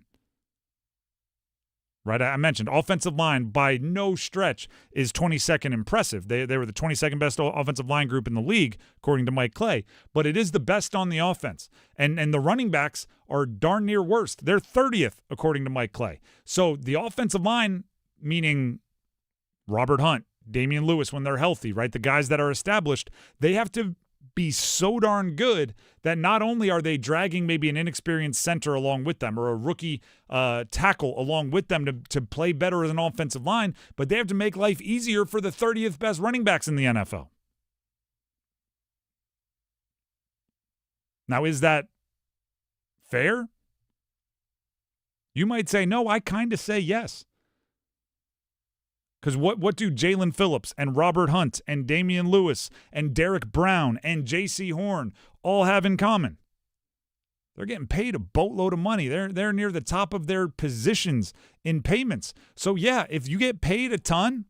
Right, I mentioned offensive line by no stretch is 22nd impressive. They were the 22nd best offensive line group in the league, according to Mike Clay. But it is the best on the offense. And the running backs are darn near worst. They're 30th, according to Mike Clay. So the offensive line, meaning Robert Hunt, Damian Lewis when they're healthy, right, the guys that are established, they have to be so darn good that not only are they dragging maybe an inexperienced center along with them or a rookie tackle along with them to play better as an offensive line, but they have to make life easier for the 30th best running backs in the NFL. Now, is that fair? You might say no. I kind of say yes. Because what do Jalen Phillips and Robert Hunt and Damian Lewis and Derek Brown and J.C. Horn all have in common? They're getting paid a boatload of money. They're near the top of their positions in payments. So, yeah, if you get paid a ton,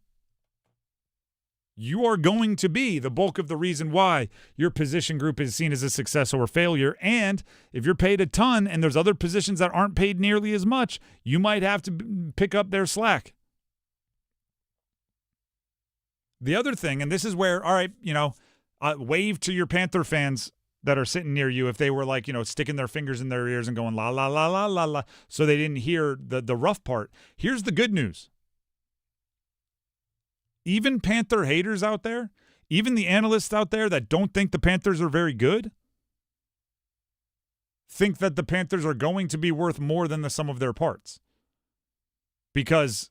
you are going to be the bulk of the reason why your position group is seen as a success or a failure. And if you're paid a ton and there's other positions that aren't paid nearly as much, you might have to pick up their slack. The other thing, and this is where, all right, wave to your Panther fans that are sitting near you if they were like, sticking their fingers in their ears and going la, la, la, la, la, la, so they didn't hear the rough part. Here's the good news. Even Panther haters out there, even the analysts out there that don't think the Panthers are very good, think that the Panthers are going to be worth more than the sum of their parts. Because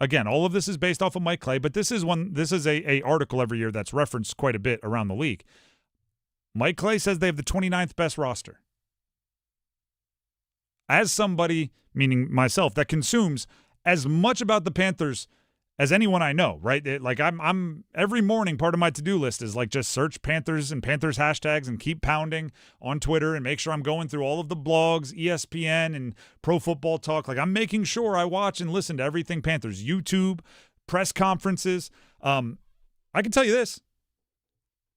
again, all of this is based off of Mike Clay, but this is a article every year that's referenced quite a bit around the league. Mike Clay says they have the 29th best roster. As somebody, meaning myself, that consumes as much about the Panthers as anyone I know, right? I'm every morning, part of my to-do list is like just search Panthers and Panthers hashtags and keep pounding on Twitter and make sure I'm going through all of the blogs, ESPN and Pro Football Talk. Like I'm making sure I watch and listen to everything Panthers, YouTube, press conferences. I can tell you this.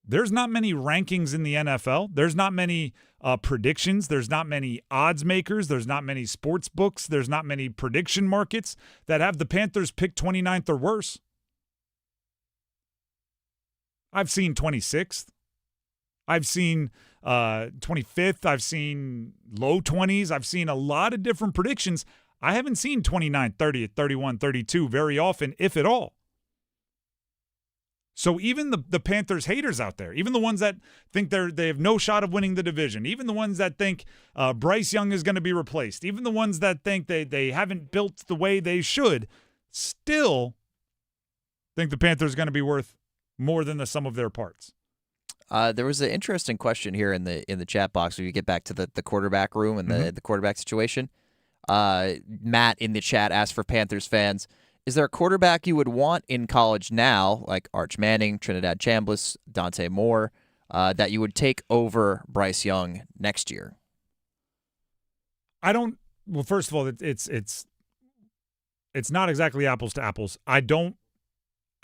There's not many rankings in the NFL. There's not many predictions. There's not many odds makers. There's not many sports books. There's not many prediction markets that have the Panthers pick 29th or worse. I've seen 26th. I've seen 25th. I've seen low 20s. I've seen a lot of different predictions. I haven't seen 29, 30, 31, 32 very often, if at all. So even the Panthers haters out there, even the ones that think they have no shot of winning the division, even the ones that think Bryce Young is going to be replaced, even the ones that think they haven't built the way they should, still think the Panthers are going to be worth more than the sum of their parts. There was an interesting question here in the chat box when you get back to the quarterback room and the quarterback situation. Matt in the chat asked for Panthers fans, is there a quarterback you would want in college now, like Arch Manning, Trinidad Chambliss, Dante Moore, that you would take over Bryce Young next year? Well, first of all, it's not exactly apples to apples. I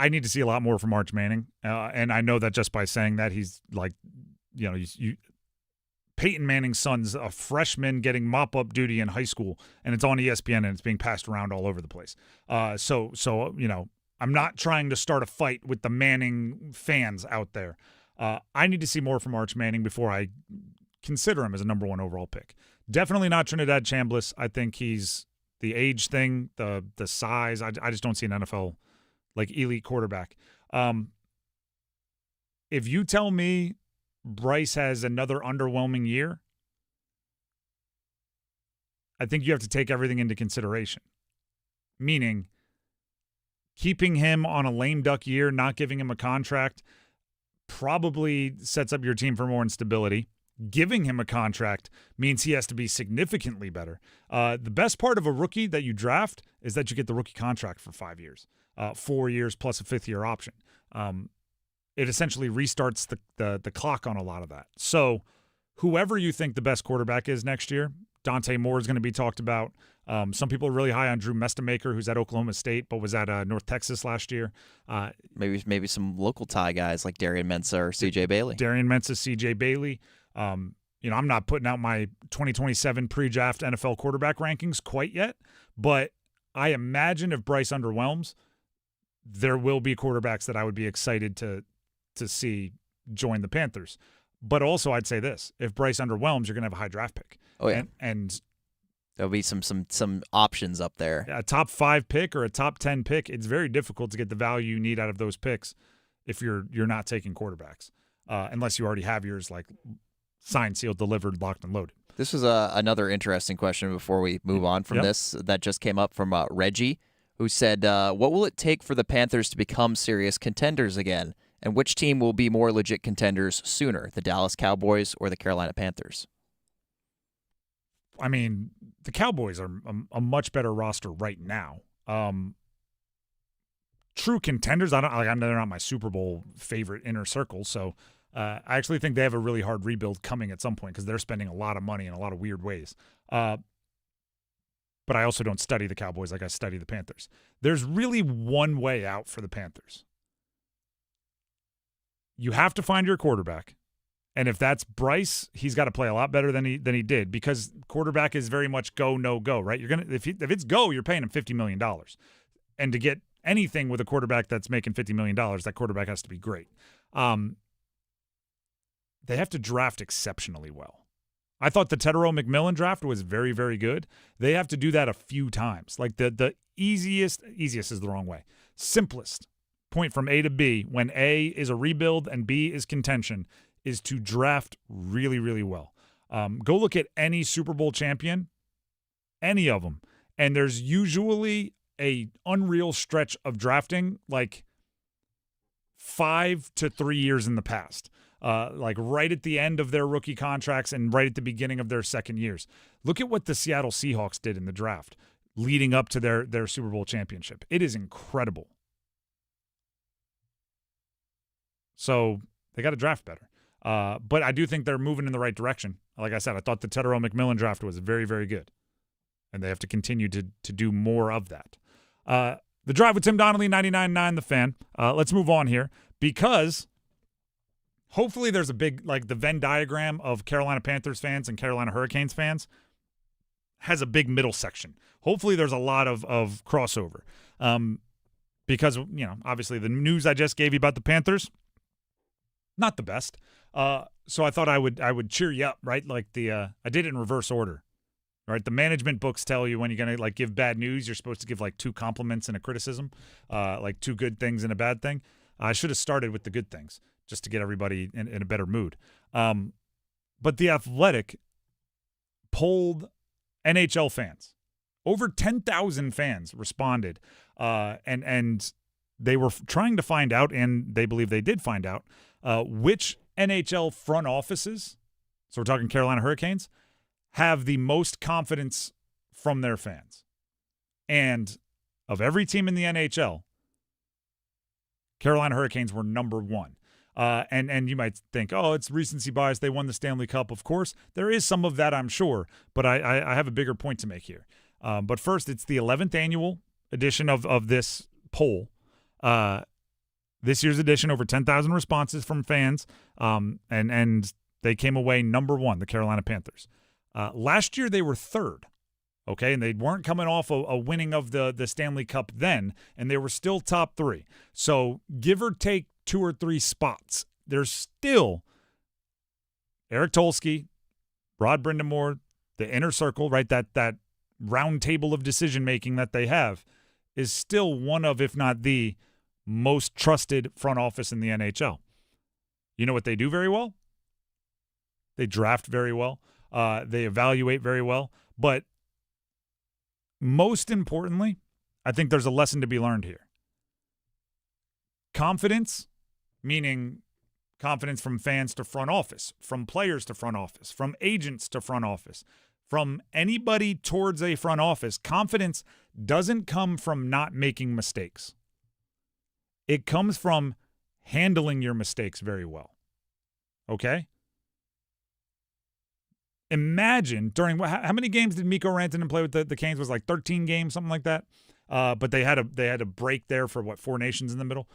need to see a lot more from Arch Manning, and I know that just by saying that he's like, Peyton Manning's son's a freshman getting mop-up duty in high school, and it's on ESPN, and it's being passed around all over the place. So I'm not trying to start a fight with the Manning fans out there. I need to see more from Arch Manning before I consider him as a number one overall pick. Definitely not Trinidad Chambliss. I think he's the age thing, the size. I just don't see an NFL like elite quarterback. If you tell me Bryce has another underwhelming year, I think you have to take everything into consideration. Meaning, keeping him on a lame duck year, not giving him a contract, probably sets up your team for more instability. Giving him a contract means he has to be significantly better. The best part of a rookie that you draft is that you get the rookie contract for 5 years, 4 years plus a fifth-year option. It essentially restarts the clock on a lot of that. So whoever you think the best quarterback is next year, Dante Moore is going to be talked about. Some people are really high on Drew Mestamaker, who's at Oklahoma State, but was at North Texas last year. Maybe some local tie guys like Darian Mensah or C.J. Bailey. Darian Mensah, C.J. Bailey. I'm not putting out my 2027 pre-draft NFL quarterback rankings quite yet, but I imagine if Bryce underwhelms, there will be quarterbacks that I would be excited to see join the Panthers. But also, I'd say this: if Bryce underwhelms, you're going to have a high draft pick. Oh yeah, and there'll be some options up there. A top 5 pick or a top 10 pick. It's very difficult to get the value you need out of those picks if you're not taking quarterbacks, unless you already have yours like signed, sealed, delivered, locked, and loaded. This was another interesting question before we move on from this that just came up from Reggie, who said, "What will it take for the Panthers to become serious contenders again? And which team will be more legit contenders sooner, the Dallas Cowboys or the Carolina Panthers?" I mean, the Cowboys are a much better roster right now. True contenders, I know they're not my Super Bowl favorite inner circle, so I actually think they have a really hard rebuild coming at some point because they're spending a lot of money in a lot of weird ways. But I also don't study the Cowboys like I study the Panthers. There's really one way out for the Panthers. You have to find your quarterback. And if that's Bryce, he's got to play a lot better than he did because quarterback is very much go, no go, right? You're gonna if it's go, you're paying him $50 million. And to get anything with a quarterback that's making $50 million, that quarterback has to be great. They have to draft exceptionally well. I thought the Tetero McMillan draft was very, very good. They have to do that a few times. Like the easiest is the wrong way. Simplest point from A to B when A is a rebuild and B is contention is to draft really, really well. Go look at any Super Bowl champion, any of them, and there's usually a unreal stretch of drafting like 5 to 3 years in the past, like right at the end of their rookie contracts and right at the beginning of their second years. Look at what the Seattle Seahawks did in the draft leading up to their Super Bowl championship. It is incredible. So they got to draft better. But I do think they're moving in the right direction. Like I said, I thought the Tetero McMillan draft was very, very good. And they have to continue to do more of that. The Drive with Tim Donnelly, 99.9 The Fan. Let's move on here because hopefully there's a big, like the Venn diagram of Carolina Panthers fans and Carolina Hurricanes fans has a big middle section. Hopefully there's a lot of crossover. Because, obviously the news I just gave you about the Panthers, not the best. So I thought I would cheer you up, right? Like I did it in reverse order, right? The management books tell you when you're going to like give bad news, you're supposed to give like 2 compliments and a criticism, like 2 good things and a bad thing. I should have started with the good things just to get everybody in a better mood. But The Athletic polled NHL fans. Over 10,000 fans responded, and they were trying to find out, and they believe they did find out, which NHL front offices, so we're talking Carolina Hurricanes, have the most confidence from their fans. And of every team in the NHL, Carolina Hurricanes were number 1. And you might think, oh, it's recency bias. They won the Stanley Cup. Of course, there is some of that, I'm sure. But I have a bigger point to make here. But first, it's the 11th annual edition of this poll. This year's edition, over 10,000 responses from fans, and they came away number 1, the Carolina Panthers. Last year, they were 3rd, okay, and they weren't coming off a winning of the Stanley Cup then, and they were still top 3. So give or take 2 or 3 spots, there's still Eric Tolsky, Rod Brindamore, the inner circle, right, that round table of decision-making that they have is still one of, if not the most trusted front office in the NHL. You know what they do very well? They draft very well. They evaluate very well. But most importantly, I think there's a lesson to be learned here. Confidence, meaning confidence from fans to front office, from players to front office, from agents to front office, from anybody towards a front office. Confidence doesn't come from not making mistakes. It comes from handling your mistakes very well. Okay? Imagine during how many games did Mikko Rantanen play with the Canes? Was like 13 games, something like that. But they had a break there for 4 nations in the middle.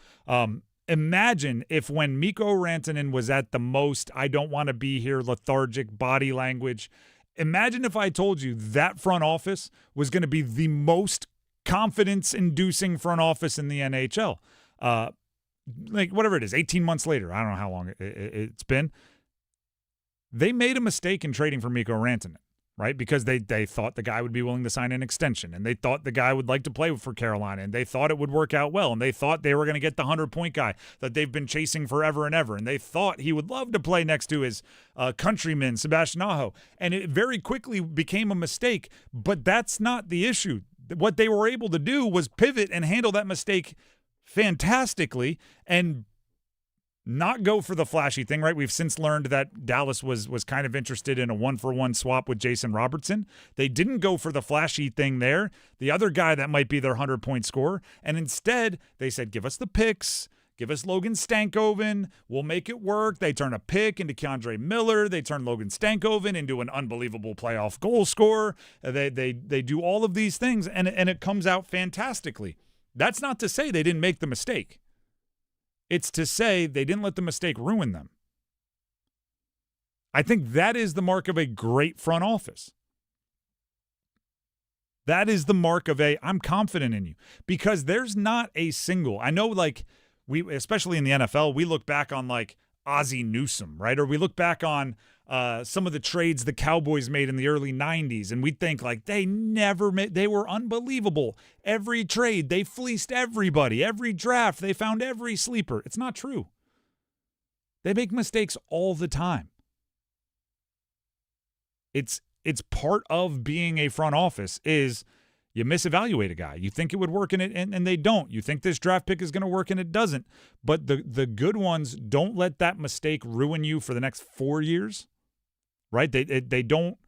Imagine if when Mikko Rantanen was at the most, I don't want to be here, lethargic body language. Imagine if I told you that front office was going to be the most confidence-inducing front office in the NHL. Like whatever it is, 18 months later, I don't know how long it's been. They made a mistake in trading for Mikko Rantanen, right? Because they thought the guy would be willing to sign an extension, and they thought the guy would like to play for Carolina, and they thought it would work out well, and they thought they were going to get the 100-point guy that they've been chasing forever and ever, and they thought he would love to play next to his countryman, Sebastian Aho, and it very quickly became a mistake, but that's not the issue. What they were able to do was pivot and handle that mistake fantastically and not go for the flashy thing, right? We've since learned that Dallas was kind of interested in a 1-for-1 swap with Jason Robertson. They didn't go for the flashy thing there, the other guy that might be their 100-point scorer, and instead they said, give us the picks, give us Logan Stankoven, we'll make it work. They turn a pick into Keandre Miller. They turn Logan Stankoven into an unbelievable playoff goal scorer. They do all of these things, and it comes out fantastically. That's not to say they didn't make the mistake. It's to say they didn't let the mistake ruin them. I think that is the mark of a great front office. That is the mark of I'm confident in you. Because there's not a single, I know like especially in the NFL, we look back on like Ozzie Newsome, right? Or we look back on some of the trades the Cowboys made in the early 90s, and we think like they were unbelievable. Every trade, they fleeced everybody. Every draft, they found every sleeper. It's not true. They make mistakes all the time. It's part of being a front office is you misevaluate a guy. You think it would work in it, and they don't. You think this draft pick is going to work, and it doesn't. But the good ones don't let that mistake ruin you for the next 4 years, right? They don't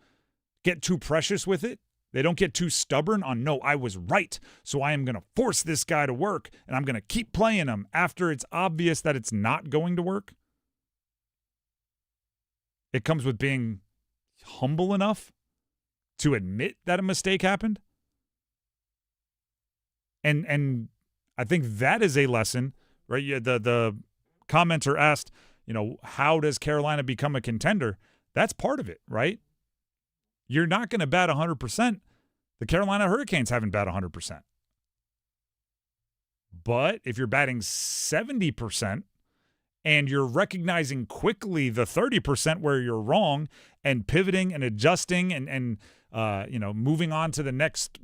get too precious with it. They don't get too stubborn on, no, I was right, so I am going to force this guy to work, and I'm going to keep playing him after it's obvious that it's not going to work. It comes with being humble enough to admit that a mistake happened. And I think that is a lesson, right? The commenter asked, how does Carolina become a contender? That's part of it, right? You're not going to bat 100%. The Carolina Hurricanes haven't bat 100%. But if you're batting 70% and you're recognizing quickly the 30% where you're wrong and pivoting and adjusting and moving on to the next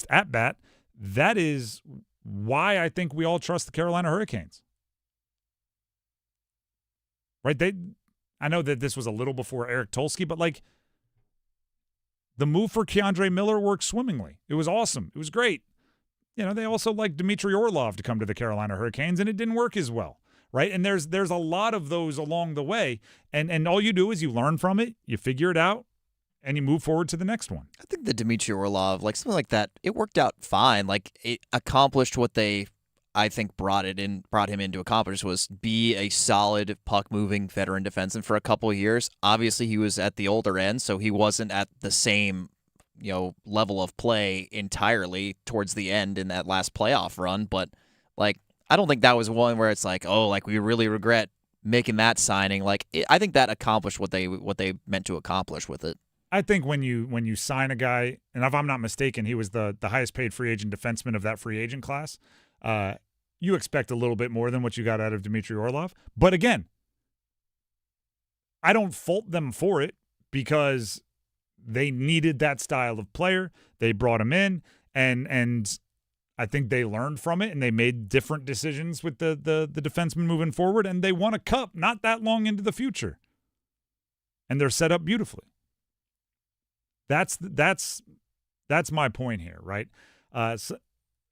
at-bat, that is why I think we all trust the Carolina Hurricanes. Right? I know that this was a little before Eric Tulsky, but like the move for Keandre Miller worked swimmingly. It was awesome. It was great. They also like Dmitry Orlov to come to the Carolina Hurricanes, and it didn't work as well. Right? And there's a lot of those along the way, and all you do is you learn from it, you figure it out, and you move forward to the next one. I think the Dmitry Orlov, like something like that, it worked out fine. Like it accomplished what they, I think, brought him in to accomplish, was be a solid puck-moving veteran defenseman for a couple of years. Obviously, he was at the older end, so he wasn't at the same level of play entirely towards the end in that last playoff run. But like, I don't think that was one where it's like, oh, like we really regret making that signing. Like I think that accomplished what they meant to accomplish with it. I think when you sign a guy, and if I'm not mistaken, he was the highest paid free agent defenseman of that free agent class, you expect a little bit more than what you got out of Dmitry Orlov. But again, I don't fault them for it because they needed that style of player. They brought him in, and I think they learned from it, and they made different decisions with the defenseman moving forward, and they won a cup not that long into the future. And they're set up beautifully. That's my point here, right? So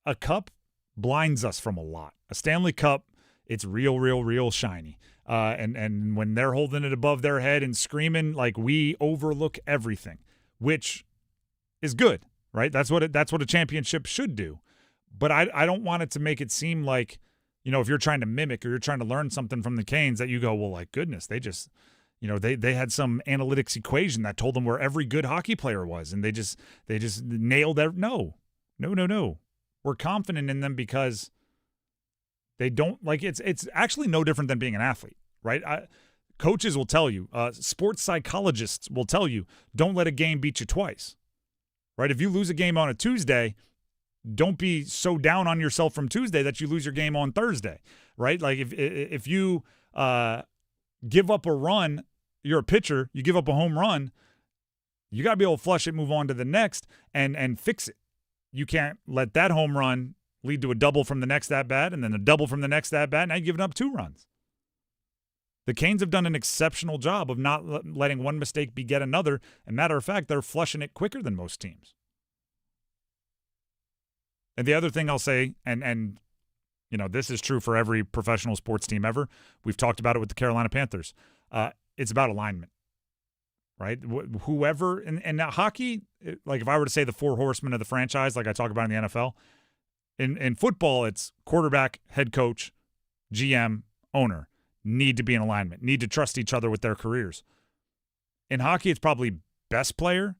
a cup blinds us from a lot. A Stanley Cup, it's real shiny. And when they're holding it above their head and screaming, like, we overlook everything, which is good, right? That's what a championship should do. But I don't want it to make it seem like, if you're trying to mimic or you're trying to learn something from the Canes, that you go, well, like, goodness, they just, They had some analytics equation that told them where every good hockey player was, and they just nailed that. No. We're confident in them because they don't it's actually no different than being an athlete, right? Coaches will tell you, sports psychologists will tell you, don't let a game beat you twice, right? If you lose a game on a Tuesday, don't be so down on yourself from Tuesday that you lose your game on Thursday, right? Like if you give up a run, you're a pitcher, you give up a home run, you got to be able to flush it, move on to the next, and fix it. You can't let that home run lead to a double from the next at-bat and then a double from the next at-bat. Now you've given up 2 runs. The Canes have done an exceptional job of not letting one mistake beget another. And matter of fact, they're flushing it quicker than most teams. And the other thing I'll say, and this is true for every professional sports team ever. We've talked about it with the Carolina Panthers. It's about alignment. Right? Whoever in hockey, like if I were to say the 4 horsemen of the franchise, like I talk about in the NFL, in football, it's quarterback, head coach, GM, owner need to be in alignment, need to trust each other with their careers. In hockey, it's probably best player,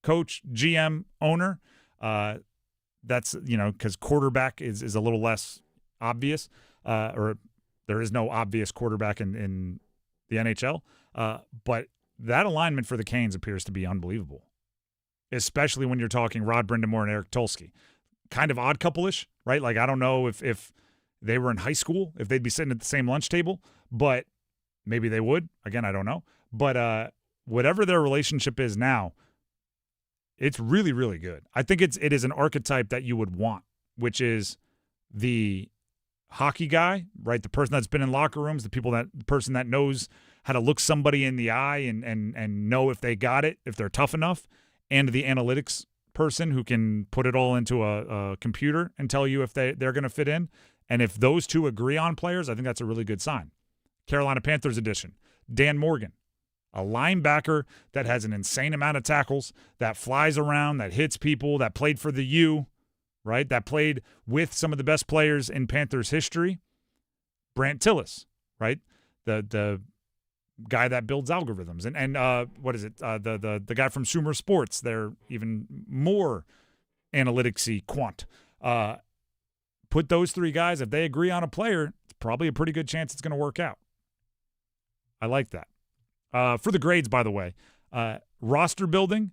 coach, GM, owner. That's, because quarterback is a little less obvious, or there is no obvious quarterback in the NHL. But that alignment for the Canes appears to be unbelievable, especially when you're talking Rod Brindamore and Eric Tulsky. Kind of odd couple-ish, right? Like, I don't know if they were in high school, if they'd be sitting at the same lunch table, but maybe they would. Again, I don't know. But whatever their relationship is now, it's really, really good. I think it is an archetype that you would want, which is the hockey guy, right? The person that's been in locker rooms, the person that knows how to look somebody in the eye and know if they got it, if they're tough enough, and the analytics person who can put it all into a computer and tell you if they're going to fit in. And if those two agree on players, I think that's a really good sign. Carolina Panthers edition, Dan Morgan, a linebacker that has an insane amount of tackles, that flies around, that hits people, that played for the U, right? That played with some of the best players in Panthers history. Brant Tillis, right? The guy that builds algorithms. And what is it? The guy from Sumer Sports. They're even more analytics-y quant. Put those 3 guys, if they agree on a player, it's probably a pretty good chance it's going to work out. I like that. For the grades, by the way, roster building,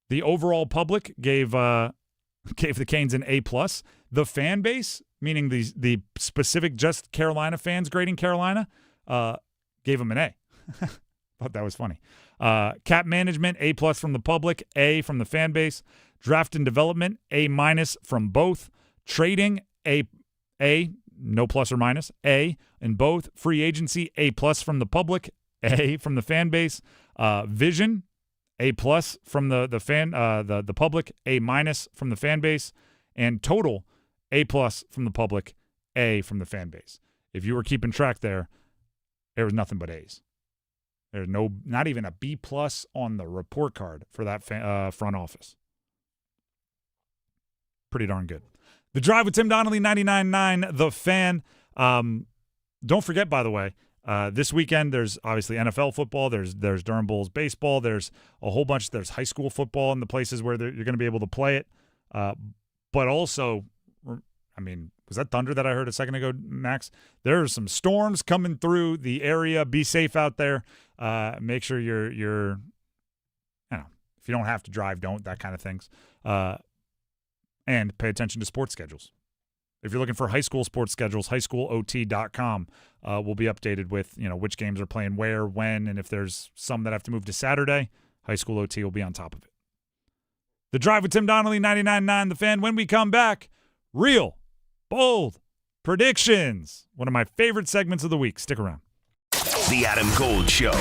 the overall public gave the Canes an A+. The fan base, meaning the specific just Carolina fans grading Carolina, gave them an A. Thought that was funny. Cap management, A+ from the public, A from the fan base. Draft and development, A- from both. Trading, A, no plus or minus, A in both. Free agency, A+ from the public, A from the fan base. Vision, A+ from the fan, the public, A- from the fan base, and total, A+ from the public, A from the fan base. If you were keeping track there was nothing but A's. There's not even a B+ on the report card for that front office. Pretty darn good. The Drive with Tim Donnelly, 99.9 The Fan. Don't forget, by the way, this weekend there's obviously NFL football. There's Durham Bulls baseball. There's a whole bunch. There's high school football in the places where you're going to be able to play it. But also, I mean, was that thunder that I heard a second ago, Max? There are some storms coming through the area. Be safe out there. Make sure you're if you don't have to drive, don't, that kind of things. And pay attention to sports schedules. If you're looking for high school sports schedules, highschoolot.com will be updated with, which games are playing where, when, and if there's some that have to move to Saturday, High School OT will be on top of it. The Drive with Tim Donnelly, 99.9 The Fan. When we come back, real, bold predictions. One of my favorite segments of the week. Stick around. The Adam Gold Show.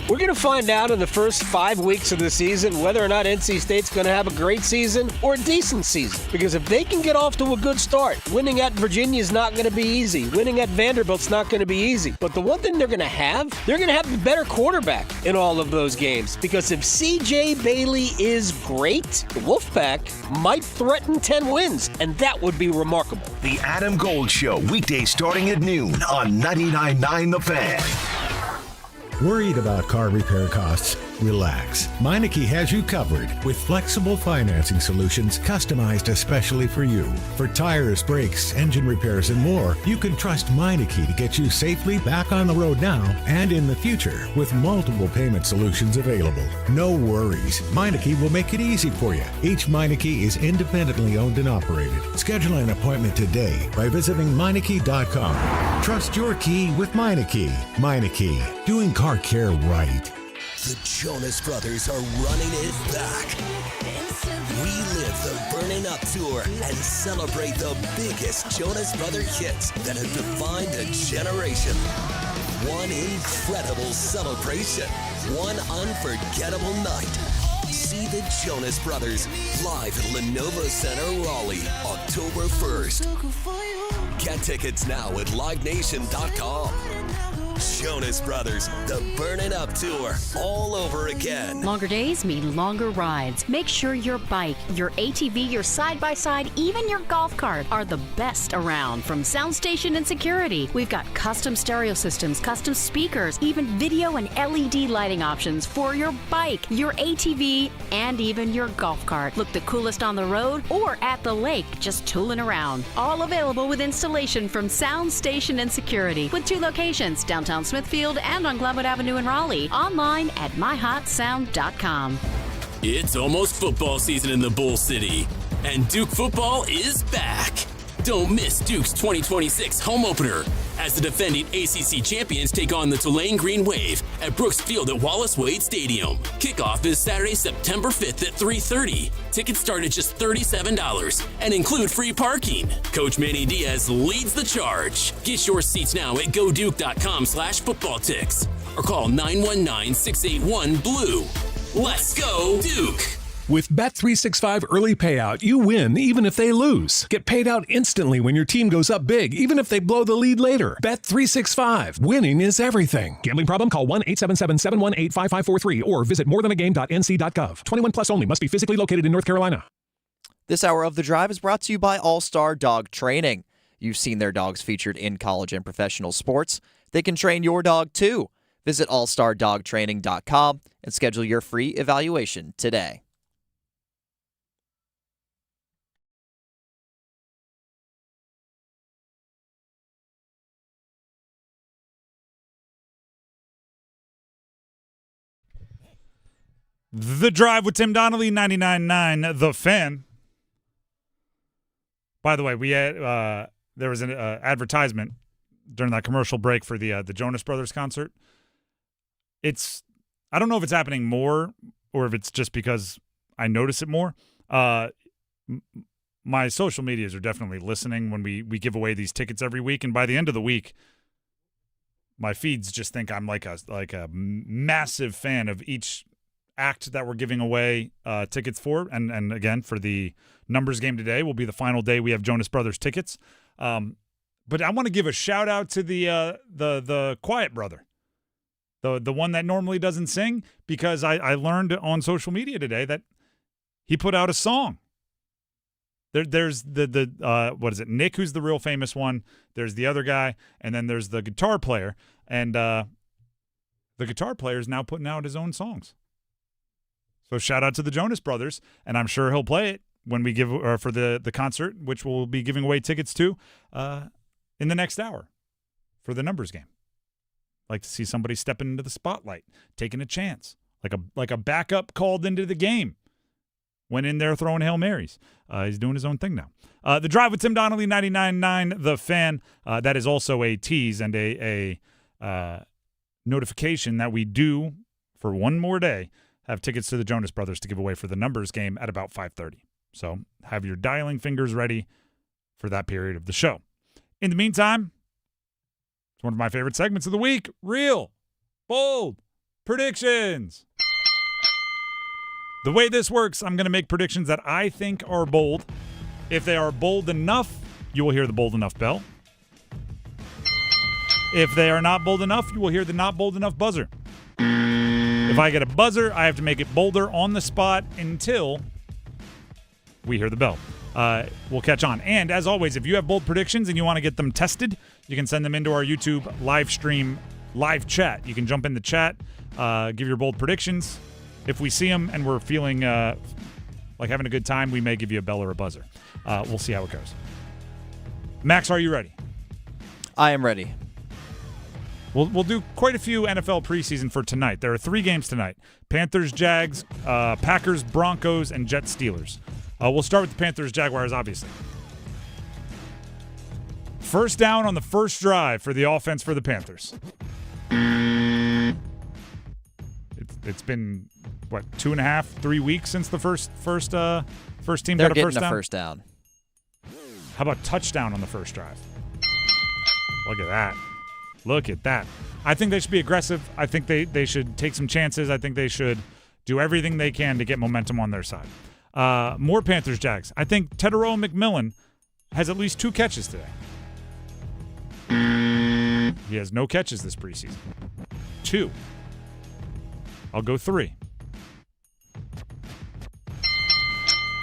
We're going to find out in the first 5 weeks of the season whether or not NC State's going to have a great season or a decent season. Because if they can get off to a good start, winning at Virginia is not going to be easy. Winning at Vanderbilt's not going to be easy. But the one thing they're going to have the better quarterback in all of those games. Because if C.J. Bailey is great, the Wolfpack might threaten 10 wins, and that would be remarkable. The Adam Gold Show, weekdays starting at noon on 99.9 The Fan. Worried about car repair costs? Relax. Meineke has you covered with flexible financing solutions customized especially for you. For tires, brakes, engine repairs, and more, you can trust Meineke to get you safely back on the road now and in the future with multiple payment solutions available. No worries. Meineke will make it easy for you. Each Meineke is independently owned and operated. Schedule an appointment today by visiting Meineke.com. Trust your key with Meineke. Meineke, doing car care right. The Jonas Brothers are running it back. Relive the Burning Up Tour and celebrate the biggest Jonas Brother hits that have defined a generation. One incredible celebration. One unforgettable night. See the Jonas Brothers live at Lenovo Center, Raleigh, October 1st. Get tickets now at LiveNation.com. Jonas Brothers, the Burning Up Tour, all over again. Longer days mean longer rides. Make sure your bike, your ATV, your side-by-side, even your golf cart are the best around. From sound station and security, we've got custom stereo systems, custom speakers, even video and LED lighting options for your bike, your ATV, and even your golf cart. Look the coolest on the road or at the lake, just tooling around. All available with installation from sound station and security, with 2 locations, downtown Smithfield and on Glenwood Avenue in Raleigh. Online at myhotsound.com. It's almost football season in the Bull City, and Duke football is back. Don't miss Duke's 2026 home opener as the defending ACC champions take on the Tulane Green Wave at Brooks Field at Wallace Wade Stadium. Kickoff is Saturday, September 5th at 3:30. Tickets start at just $37 and include free parking. Coach Manny Diaz leads the charge. Get your seats now at goduke.com/footballticks or call 919-681-BLUE. Let's go, Duke! With Bet365 Early Payout, you win even if they lose. Get paid out instantly when your team goes up big, even if they blow the lead later. Bet365. Winning is everything. Gambling problem? Call 1-877-718-5543 or visit morethanagame.nc.gov. 21 plus only. Must be physically located in North Carolina. This hour of The Drive is brought to you by All-Star Dog Training. You've seen their dogs featured in college and professional sports. They can train your dog, too. Visit allstardogtraining.com and schedule your free evaluation today. The Drive with Tim Donnelly, 99.9 The Fan. By the way, we had there was an advertisement during that commercial break for the Jonas Brothers concert. I don't know if it's happening more or if it's just because I notice it more. My social medias are definitely listening when we give away these tickets every week, and by the end of the week, my feeds just think I'm like a massive fan of each act that we're giving away tickets for. And again, for the numbers game today will be the final day we have Jonas Brothers tickets. But I want to give a shout out to the quiet brother, the one that normally doesn't sing, because I learned on social media today that he put out a song. There's the what is it? Nick, who's the real famous one. There's the other guy, and then there's the guitar player. And the guitar player is now putting out his own songs. So shout out to the Jonas Brothers, and I'm sure he'll play it when we give for the concert, which we'll be giving away tickets to in the next hour for the numbers game. Like to see somebody stepping into the spotlight, taking a chance, like a backup called into the game. Went in there throwing Hail Marys. He's doing his own thing now. The Drive with Tim Donnelly, 99.9 The Fan. That is also a tease and a notification that we do, for one more day, have tickets to the Jonas Brothers to give away for the numbers game at about 5:30. So have your dialing fingers ready for that period of the show. In the meantime, it's one of my favorite segments of the week. Real, bold predictions. The way this works, I'm going to make predictions that I think are bold. If they are bold enough, you will hear the bold enough bell. If they are not bold enough, you will hear the not bold enough buzzer. If I get a buzzer, I have to make it bolder on the spot until we hear the bell. We'll catch on. And as always, if you have bold predictions and you want to get them tested, you can send them into our YouTube live stream live chat. You can jump in the chat, give your bold predictions. If we see them and we're feeling like having a good time, we may give you a bell or a buzzer. We'll see how it goes. Max, are you ready? I am ready. We'll do quite a few NFL preseason for tonight. There are 3 games tonight. Panthers-Jags, Packers-Broncos, and Jets-Steelers. We'll start with the Panthers-Jaguars, obviously. First down on the first drive for the offense for the Panthers. It's been, 2.5, 3 weeks since the first team They're got a getting first down? a first down. How about touchdown on the first drive? Look at that. Look at that. I think they should be aggressive. I think they should take some chances. I think they should do everything they can to get momentum on their side. More Panthers-Jags. I think Tetairoa McMillan has at least 2 catches today. He has no catches this preseason. 2. I'll go 3.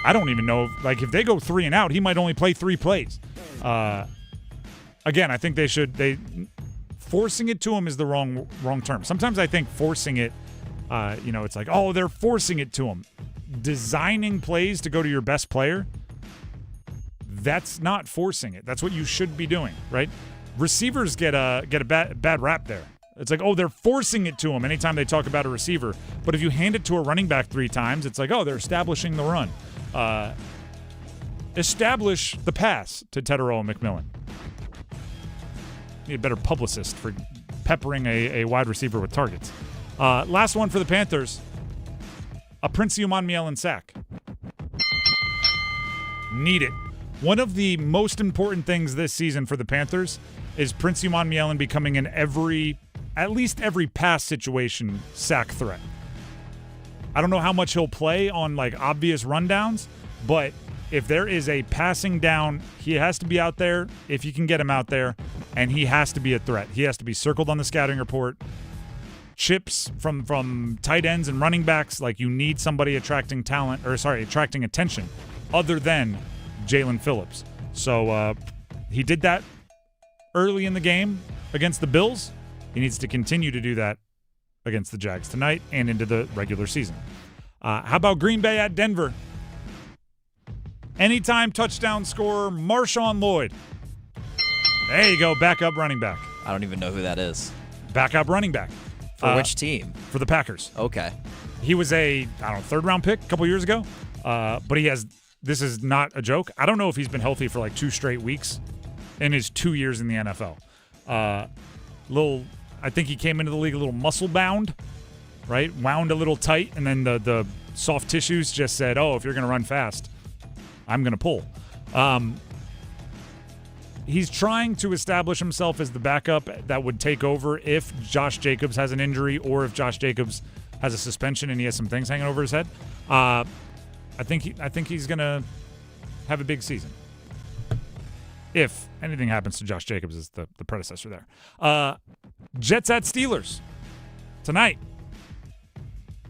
I don't even know. If they go 3 and out, he might only play 3 plays. Again, I think they should. Forcing it to him is the wrong term. Sometimes I think forcing it, it's like, oh, they're forcing it to him. Designing plays to go to your best player, that's not forcing it. That's what you should be doing, right? Receivers get a bad rap there. It's like, oh, they're forcing it to him anytime they talk about a receiver. But if you hand it to a running back 3 times, it's like, oh, they're establishing the run. Establish the pass to Tetairoa McMillan. Need a better publicist for peppering a wide receiver with targets. Last one for the Panthers. A Prince Umanmielen sack. Need it. One of the most important things this season for the Panthers is Prince Umanmielen becoming at least every pass situation sack threat. I don't know how much he'll play on obvious rundowns, but if there is a passing down, he has to be out there if you can get him out there, and he has to be a threat. He has to be circled on the scouting report. Chips from tight ends and running backs, you need somebody attracting attention other than Jalen Phillips. So he did that early in the game against the Bills. He needs to continue to do that against the Jags tonight and into the regular season. How about Green Bay at Denver? Anytime touchdown scorer, Marshawn Lloyd. There you go, backup running back. I don't even know who that is. Backup running back. For which team? For the Packers. Okay. He was a, 3rd-round pick a couple years ago, but this is not a joke. I don't know if he's been healthy for 2 straight weeks in his 2 years in the NFL. I think he came into the league a little muscle-bound, right? Wound a little tight, and then the soft tissues just said, oh, if you're going to run fast, I'm going to pull. He's trying to establish himself as the backup that would take over if Josh Jacobs has an injury or if Josh Jacobs has a suspension and he has some things hanging over his head. I think he's going to have a big season. If anything happens to Josh Jacobs as the predecessor there. Jets at Steelers tonight.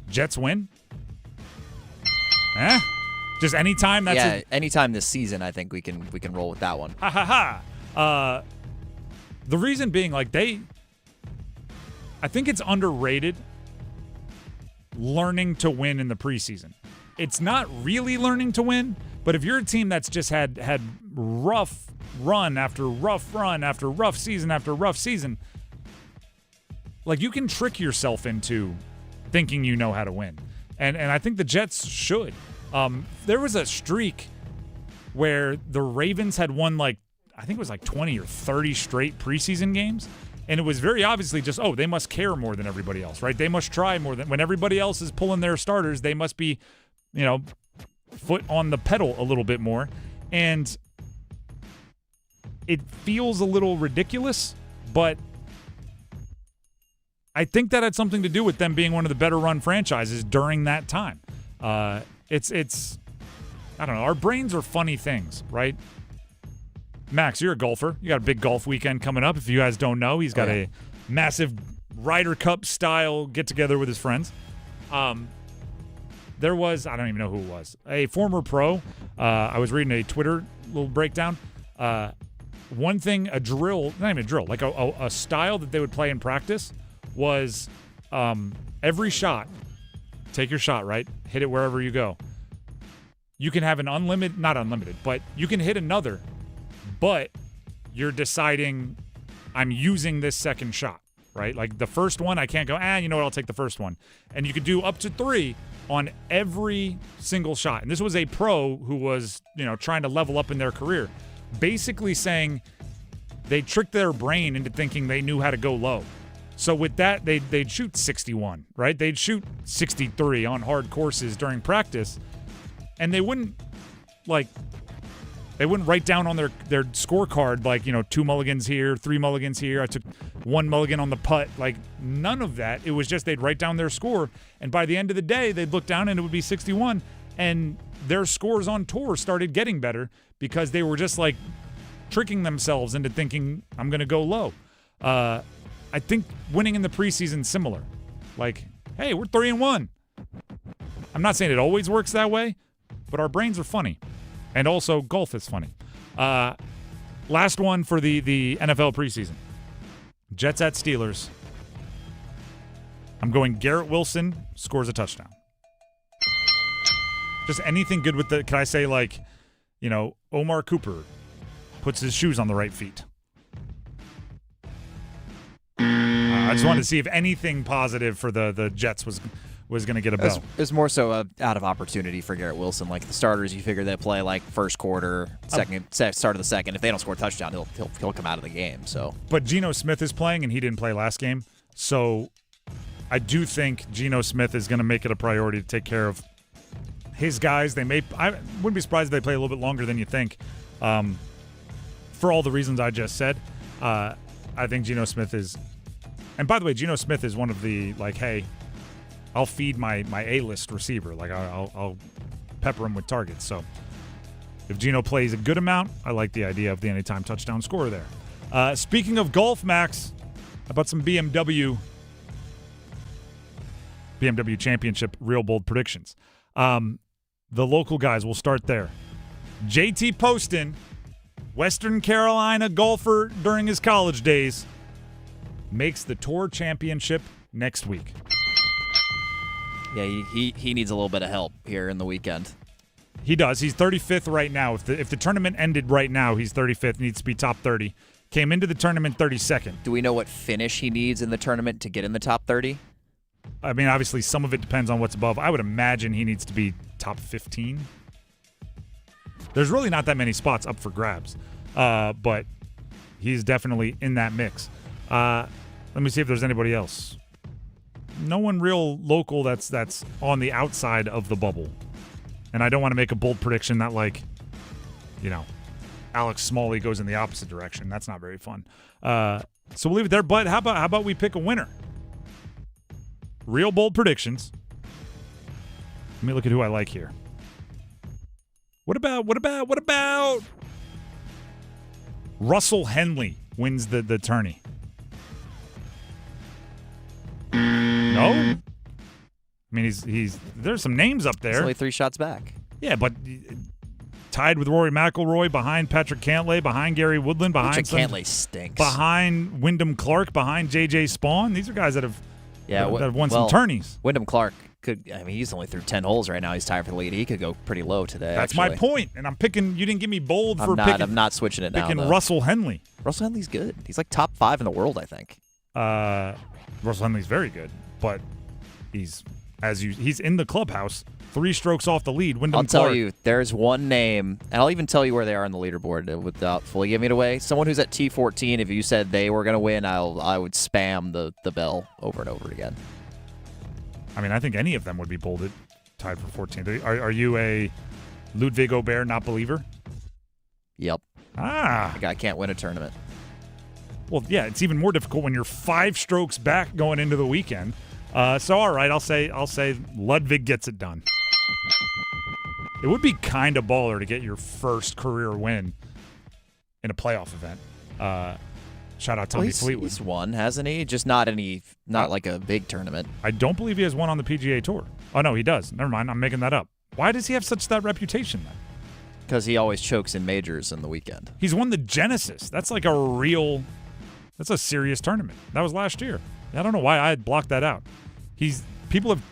Jets win? Just anytime. Anytime this season, I think we can roll with that one. Ha ha ha. The reason being, I think it's underrated learning to win in the preseason. It's not really learning to win, but if you're a team that's just had rough run after rough run after rough season after rough season, you can trick yourself into thinking you know how to win. And I think the Jets should. There was a streak where the Ravens had won I think it was 20 or 30 straight preseason games. And it was very obviously just, they must care more than everybody else, right? They must try more than when everybody else is pulling their starters. They must be, foot on the pedal a little bit more. And it feels a little ridiculous, but I think that had something to do with them being one of the better run franchises during that time. It's I don't know. Our brains are funny things, right? Max, you're a golfer. You got a big golf weekend coming up. If you guys don't know, he's got a massive Ryder Cup style get together with his friends. There was, I don't even know who it was, a former pro. I was reading a Twitter little breakdown. one thing, a drill, not even a drill, like a style that they would play in practice was every shot, take your shot, right? Hit it wherever you go. You can have an not unlimited, but you can hit another, but you're deciding I'm using this second shot, right? Like the first one, I can't go, you know what, I'll take the first one. And you could do up to 3 on every single shot. And this was a pro who was, trying to level up in their career, basically saying they tricked their brain into thinking they knew how to go low. So with that, they'd shoot 61, right? They'd shoot 63 on hard courses during practice, and they wouldn't write down on their scorecard like, 2 mulligans here, 3 mulligans here. I took 1 mulligan on the putt. Like, none of that. It was just they'd write down their score, and by the end of the day, they'd look down and it would be 61, and their scores on tour started getting better because they were just like tricking themselves into thinking, I'm going to go low. I think winning in the preseason is similar. Like, hey, we're 3-1. I'm not saying it always works that way, but our brains are funny. And also, golf is funny. Last one for the NFL preseason. Jets at Steelers. I'm going Garrett Wilson scores a touchdown. Just anything good with can I say Omar Cooper puts his shoes on the right feet. I just wanted to see if anything positive for the Jets was going to get a bell. It's more so out of opportunity for Garrett Wilson. Like the starters, you figure they play like first quarter, start of the second. If they don't score a touchdown, he'll come out of the game. So, but Geno Smith is playing, and he didn't play last game. So, I do think Geno Smith is going to make it a priority to take care of his guys. I wouldn't be surprised if they play a little bit longer than you think. For all the reasons I just said, I think Geno Smith is. And by the way, Geno Smith is one of the hey, I'll feed my A-list receiver. Like I'll pepper him with targets. So if Geno plays a good amount, I like the idea of the anytime touchdown scorer there. Speaking of golf, Max, how about some BMW Championship real bold predictions? The local guys, we'll start there. JT Poston, Western Carolina golfer during his college days, makes the Tour Championship next week. Yeah, he needs a little bit of help here in the weekend. He does. He's 35th right now. If the tournament ended right now, he's 35th. Needs to be top 30. Came into the tournament 32nd. Do we know what finish he needs in the tournament to get in the top 30? I mean, obviously, some of it depends on what's above. I would imagine he needs to be top 15. There's really not that many spots up for grabs, but he's definitely in that mix. Let me see if there's anybody else. No one real local that's on the outside of the bubble. And I don't want to make a bold prediction that, Alex Smalley goes in the opposite direction. That's not very fun. So we'll leave it there. But how about we pick a winner? Real bold predictions. Let me look at who I like here. What about Russell Henley wins the tourney? No? I mean, he's there's some names up there. He's only 3 shots back. Yeah, but tied with Rory McIlroy, behind Patrick Cantlay, behind Gary Woodland, behind Cantlay stinks. Behind Wyndham Clark, behind J.J. Spawn. These are guys that have won some tourneys. Wyndham Clark he's only through 10 holes right now. He's tied for the lead. He could go pretty low today. That's my point. And I'm picking. You didn't give me bold for picking. I'm not switching it now. Picking Russell Henley. Russell Henley's good. He's like top 5 in the world, I think. Russell Henley's very good, but he's in the clubhouse, 3 strokes off the lead. Wyndham Clark. I'll tell you, there's one name, and I'll even tell you where they are on the leaderboard without fully giving it away. Someone who's at T14. If you said they were going to win, I would spam the bell over and over again. I mean, I think any of them would be bolded, tied for 14th. Are you a Ludwig Aubert not believer? Yep. The guy can't win a tournament. Well, yeah, it's even more difficult when you're 5 strokes back going into the weekend. So, all right, I'll say Ludwig gets it done. It would be kind of baller to get your first career win in a playoff event. Shout out Tommy Fleetwood. He's won, hasn't he? Just not like a big tournament. I don't believe he has one on the PGA Tour. Oh, no, he does. Never mind. I'm making that up. Why does he have that reputation then? Because he always chokes in majors in the weekend. He's won the Genesis. That's like that's a serious tournament. That was last year. I don't know why I had blocked that out. People have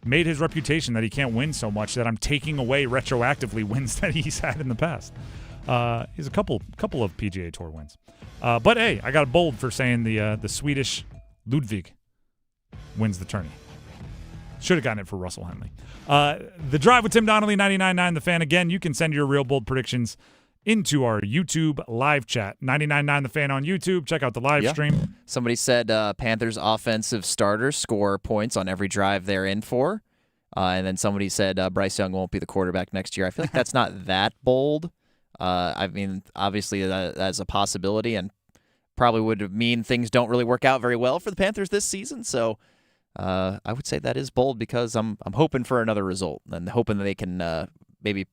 made his reputation that he can't win so much that I'm taking away retroactively wins that he's had in the past. He's a couple of PGA Tour wins. But hey, I got a bold for saying the Swedish Ludwig wins the tourney. Should have gotten it for Russell Henley. The Drive with Tim Donnelly, 99.9 The Fan. Again, you can send your real bold predictions into our YouTube live chat. 99.9 The Fan on YouTube. Check out the live stream. Somebody said Panthers offensive starters score points on every drive they're in for. And then somebody said Bryce Young won't be the quarterback next year. I feel like that's not that bold. I mean, obviously that's a possibility and probably would mean things don't really work out very well for the Panthers this season. So I would say that is bold because I'm hoping for another result and hoping that they can maybe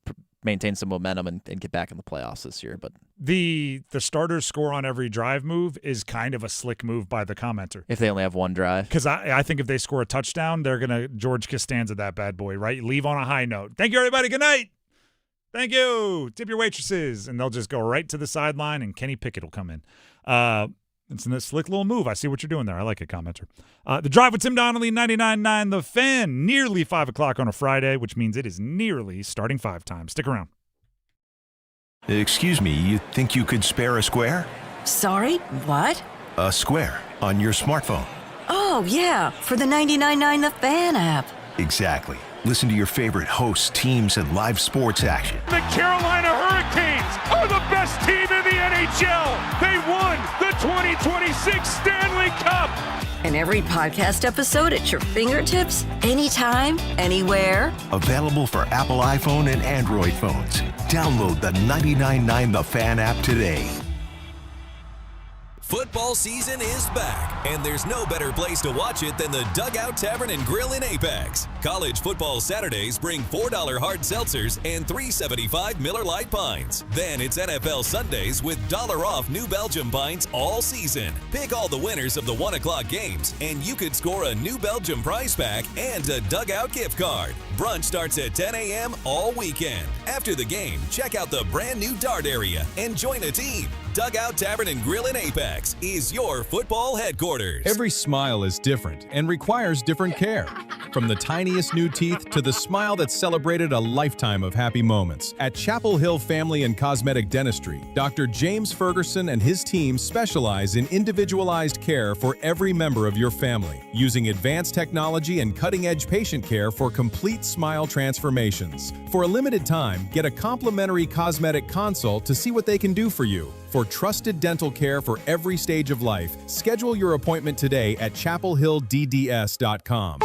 maintain some momentum and get back in the playoffs this year. But the starters score on every drive move is kind of a slick move by the commenter. If they only have one drive. Because I think if they score a touchdown, they're going to George Costanza that bad boy, right? Leave on a high note. Thank you, everybody. Good night. Thank you. Tip your waitresses. And they'll just go right to the sideline, and Kenny Pickett will come in. It's a slick little move. I see what you're doing there. I like it, commenter. The Drive with Tim Donnelly, 99.9 The Fan. Nearly 5 o'clock on a Friday, which means it is nearly starting 5 time. Stick around. Excuse me, you think you could spare a square? Sorry, what? A square on your smartphone. Oh, yeah, for the 99.9 The Fan app. Exactly. Listen to your favorite hosts, teams, and live sports action. The Carolina Hurricanes are the best team in the NHL. They won the 2026 Stanley Cup. And every podcast episode at your fingertips, anytime, anywhere. Available for Apple iPhone and Android phones. Download the 99.9 The Fan app today. Football season is back, and there's no better place to watch it than the Dugout Tavern and Grill in Apex. College football Saturdays bring $4 hard seltzers and $3.75 Miller Lite pints. Then it's NFL Sundays with $1 off New Belgium pints all season. Pick all the winners of the 1 o'clock games, and you could score a New Belgium prize pack and a Dugout gift card. Brunch starts at 10 a.m. all weekend. After the game, check out the brand new dart area and join a team. Dugout Tavern and Grill in Apex is your football headquarters. Every smile is different and requires different care. From the tiniest new teeth to the smile that celebrated a lifetime of happy moments. At Chapel Hill Family and Cosmetic Dentistry, Dr. James Ferguson and his team specialize in individualized care for every member of your family, using advanced technology and cutting-edge patient care for complete smile transformations. For a limited time, get a complimentary cosmetic consult to see what they can do for you. For trusted dental care for every stage of life, schedule your appointment today at chapelhilldds.com.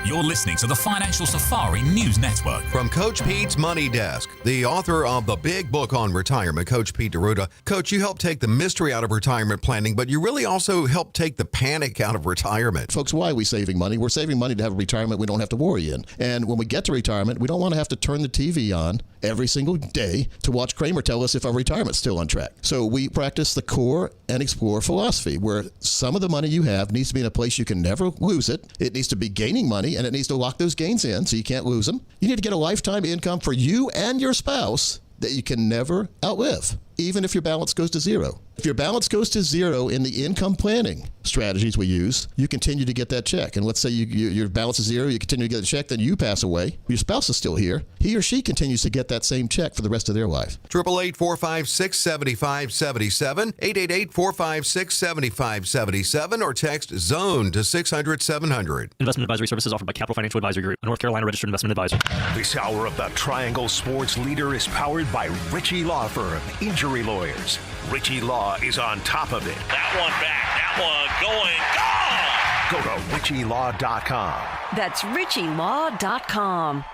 You're listening to the Financial Safari News Network. From Coach Pete's Money Desk, the author of the big book on retirement, Coach Pete DeRuta. Coach, you help take the mystery out of retirement planning, but you really also help take the panic out of retirement. Folks, why are we saving money? We're saving money to have a retirement we don't have to worry in. And when we get to retirement, we don't want to have to turn the TV on every single day to watch Kramer tell us if our retirement's still on track. So we practice the core and explore philosophy, where some of the money you have needs to be in a place you can never lose it. It needs to be gaining money, and it needs to lock those gains in so you can't lose them. You need to get a lifetime income for you and your spouse that you can never outlive, even if your balance goes to zero. If your balance goes to zero in the income planning strategies we use, you continue to get that check. And let's say your balance is zero, you continue to get a check, then you pass away. Your spouse is still here. He or she continues to get that same check for the rest of their life. 888-456-7577, 888-456-7577, or text ZONE to 600-700. Investment advisory services offered by Capital Financial Advisory Group, a North Carolina registered investment advisor. This hour of the Triangle Sports Leader is powered by Ritchie Law Firm, Injury Lawyers. Ritchie Law is on top of it. That one back, that one going, gone! Go to RitchieLaw.com. That's RitchieLaw.com.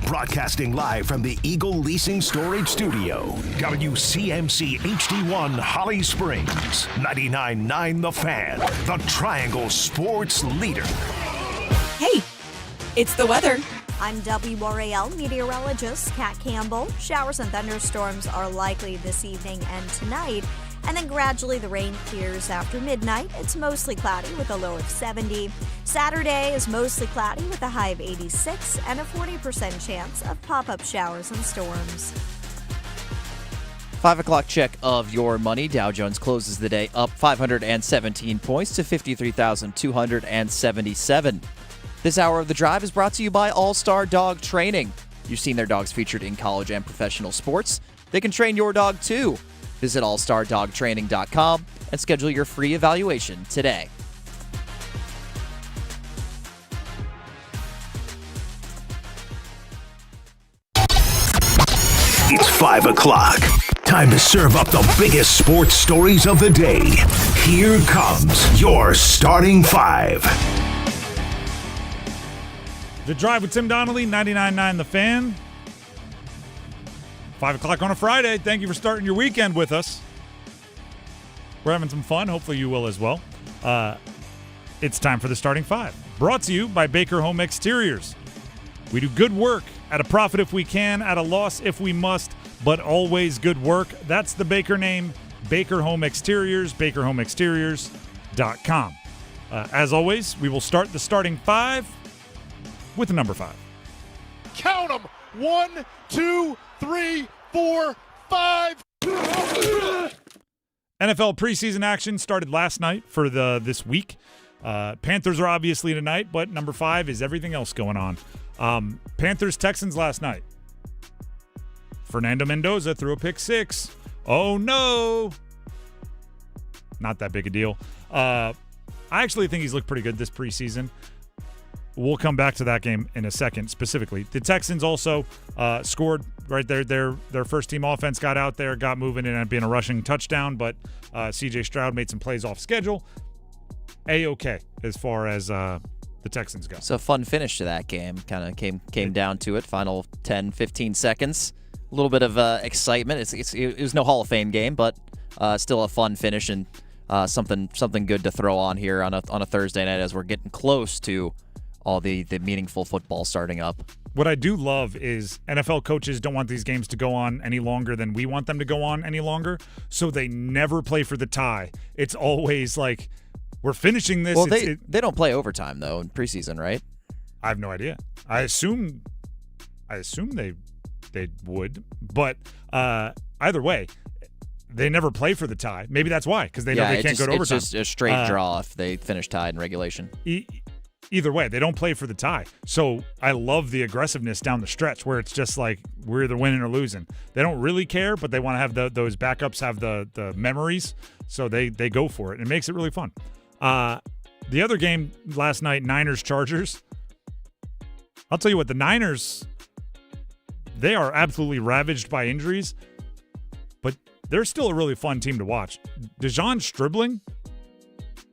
Broadcasting live from the Eagle Leasing Storage Studio. WCMC HD1 Holly Springs. 99.9 The Fan. The Triangle Sports Leader. Hey, it's the weather. I'm WRAL meteorologist Kat Campbell. Showers and thunderstorms are likely this evening and tonight And then gradually the rain clears after midnight. It's mostly cloudy with a low of 70. Saturday is mostly cloudy with a high of 86 and a 40% chance of pop-up showers and storms. 5 o'clock check of your money. Dow Jones closes the day up 517 points to 53,277. This hour of The Drive is brought to you by All-Star Dog Training. You've seen their dogs featured in college and professional sports. They can train your dog too. Visit allstardogtraining.com and schedule your free evaluation today. It's 5 o'clock. Time to serve up the biggest sports stories of the day. Here comes your starting five. The Drive with Tim Donnelly, 99.9 The Fan. 5 o'clock on a Friday. Thank you for starting your weekend with us. We're having some fun. Hopefully you will as well. It's time for the starting five. Brought to you by Baker Home Exteriors. We do good work at a profit if we can, at a loss if we must, but always good work. That's the Baker name, Baker Home Exteriors, bakerhomeexteriors.com. As always, we will start the starting five with the number 5. Count them. 1, 2, 3, 4, 5. NFL preseason action started last night for this week. Panthers are obviously tonight, but number 5 is everything else going on. Panthers-Texans last night. Fernando Mendoza threw a pick 6. Oh, no. Not that big a deal. I actually think he's looked pretty good this preseason. We'll come back to that game in a second specifically. The Texans also scored right there. Their first-team offense got out there, got moving, and ended up being a rushing touchdown, but C.J. Stroud made some plays off schedule. A-okay as far as the Texans go. So a fun finish to that game. Kind of came down to it. Final 10, 15 seconds. A little bit of excitement. It was no Hall of Fame game, but still a fun finish and something good to throw on here on a Thursday night as we're getting close to all the meaningful football starting up. What I do love is NFL coaches don't want these games to go on any longer than we want them to go on any longer, so they never play for the tie. It's always like, we're finishing this. Well, they don't play overtime, though, in preseason, right? I have no idea. I assume they would, but either way, they never play for the tie. Maybe that's why, because they know they can't go to overtime. It's just a straight draw if they finish tied in regulation. Either way, they don't play for the tie. So I love the aggressiveness down the stretch where it's just like we're either winning or losing. They don't really care, but they want to have those backups have the memories, so they go for it. It makes it really fun. The other game last night, Niners-Chargers. I'll tell you what, the Niners, they are absolutely ravaged by injuries, but they're still a really fun team to watch. Dejon Stribling,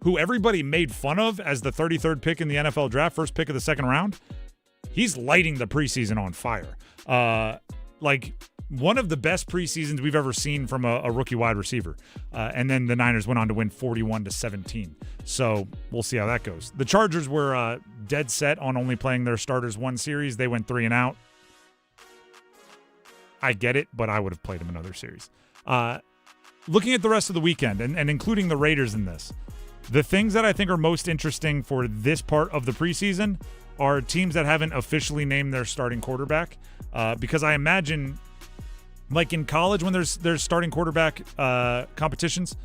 who everybody made fun of as the 33rd pick in the NFL draft, first pick of the second round, he's lighting the preseason on fire. Like one of the best preseasons we've ever seen from a rookie wide receiver. And then the Niners went on to win 41-17. So we'll see how that goes. The Chargers were dead set on only playing their starters one series. They went 3 and out. I get it, but I would have played them another series. Looking at the rest of the weekend and including the Raiders in this, the things that I think are most interesting for this part of the preseason are teams that haven't officially named their starting quarterback. Because I imagine, like in college when there's starting quarterback competitions,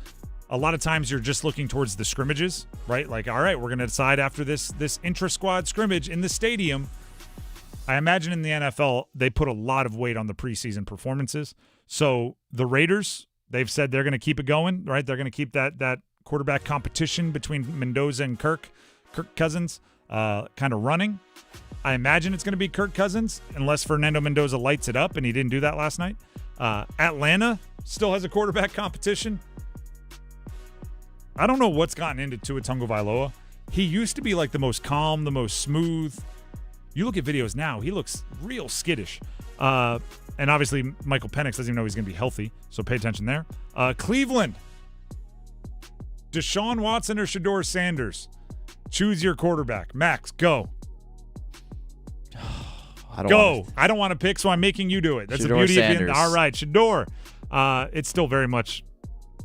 a lot of times you're just looking towards the scrimmages, right? Like, all right, we're going to decide after this intra-squad scrimmage in the stadium. I imagine in the NFL, they put a lot of weight on the preseason performances. So the Raiders, they've said they're going to keep it going, right? They're going to keep that quarterback competition between Mendoza and Kirk Cousins kind of running. I imagine it's going to be Kirk Cousins unless Fernando Mendoza lights it up, and he didn't do that last night. Atlanta still has a quarterback competition. I don't know what's gotten into Tua Tagovailoa. He used to be like the most calm, the most smooth. You look at videos now, he looks real skittish. And obviously, Michael Penix doesn't even know he's going to be healthy, so pay attention there. Cleveland. Deshaun Watson or Shedeur Sanders? Choose your quarterback. Max, go. I don't want to pick, so I'm making you do it. That's the beauty of being. All right, Shedeur. It's still very much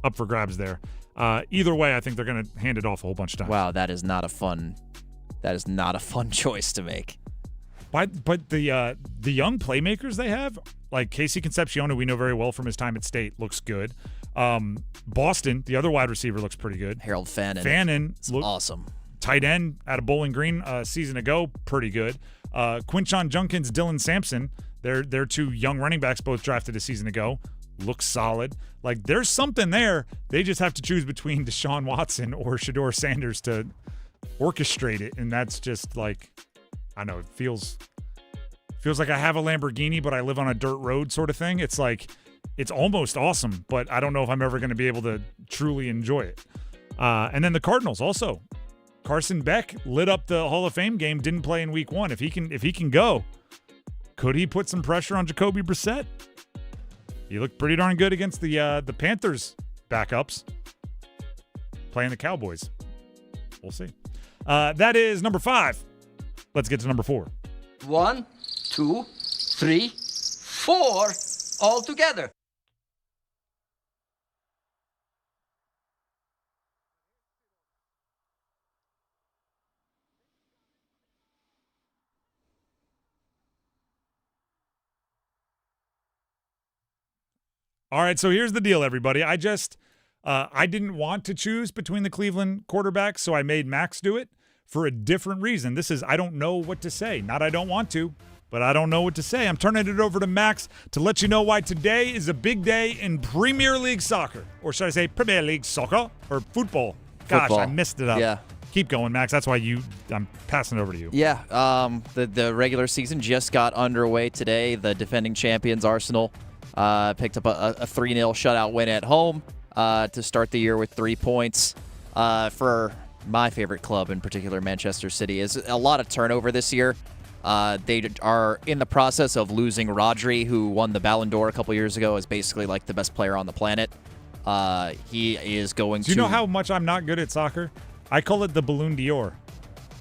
up for grabs there. Either way, I think they're going to hand it off a whole bunch of times. Wow, that is not a fun choice to make. But the young playmakers they have, like Casey Concepcion, who we know very well from his time at State, looks good. Boston, the other wide receiver, looks pretty good. Harold Fannin. Fannin's awesome. Tight end out of Bowling Green a season ago, pretty good. Quinshon Junkins, Dylan Sampson, they're two young running backs, both drafted a season ago. Looks solid. Like, there's something there. They just have to choose between Deshaun Watson or Shedeur Sanders to orchestrate it, and that's just like, I know, it feels like I have a Lamborghini, but I live on a dirt road sort of thing. It's like, it's almost awesome, but I don't know if I'm ever going to be able to truly enjoy it. And then the Cardinals also. Carson Beck lit up the Hall of Fame game, didn't play in week 1. If he can go, could he put some pressure on Jacoby Brissett? He looked pretty darn good against the Panthers backups playing the Cowboys. We'll see. That is number 5. Let's get to number 4. 1, 2, 3, 4 all together. All right, so here's the deal, everybody. I didn't want to choose between the Cleveland quarterbacks, so I made Max do it for a different reason. This is, I don't know what to say. Not I don't want to, but I don't know what to say. I'm turning it over to Max to let you know why today is a big day in Premier League soccer. Or should I say Premier League soccer or football? Gosh, I messed it up. Yeah. Keep going, Max. That's why I'm passing it over to you. Yeah, the regular season just got underway today. The defending champions, Arsenal, picked up a 3-0 shutout win at home to start the year with 3 points. For my favorite club in particular, Manchester City, is a lot of turnover this year. They are in the process of losing Rodri, who won the Ballon d'Or a couple years ago, as basically like the best player on the planet. He is going to... Do you know how much I'm not good at soccer? I call it the Ballon d'Or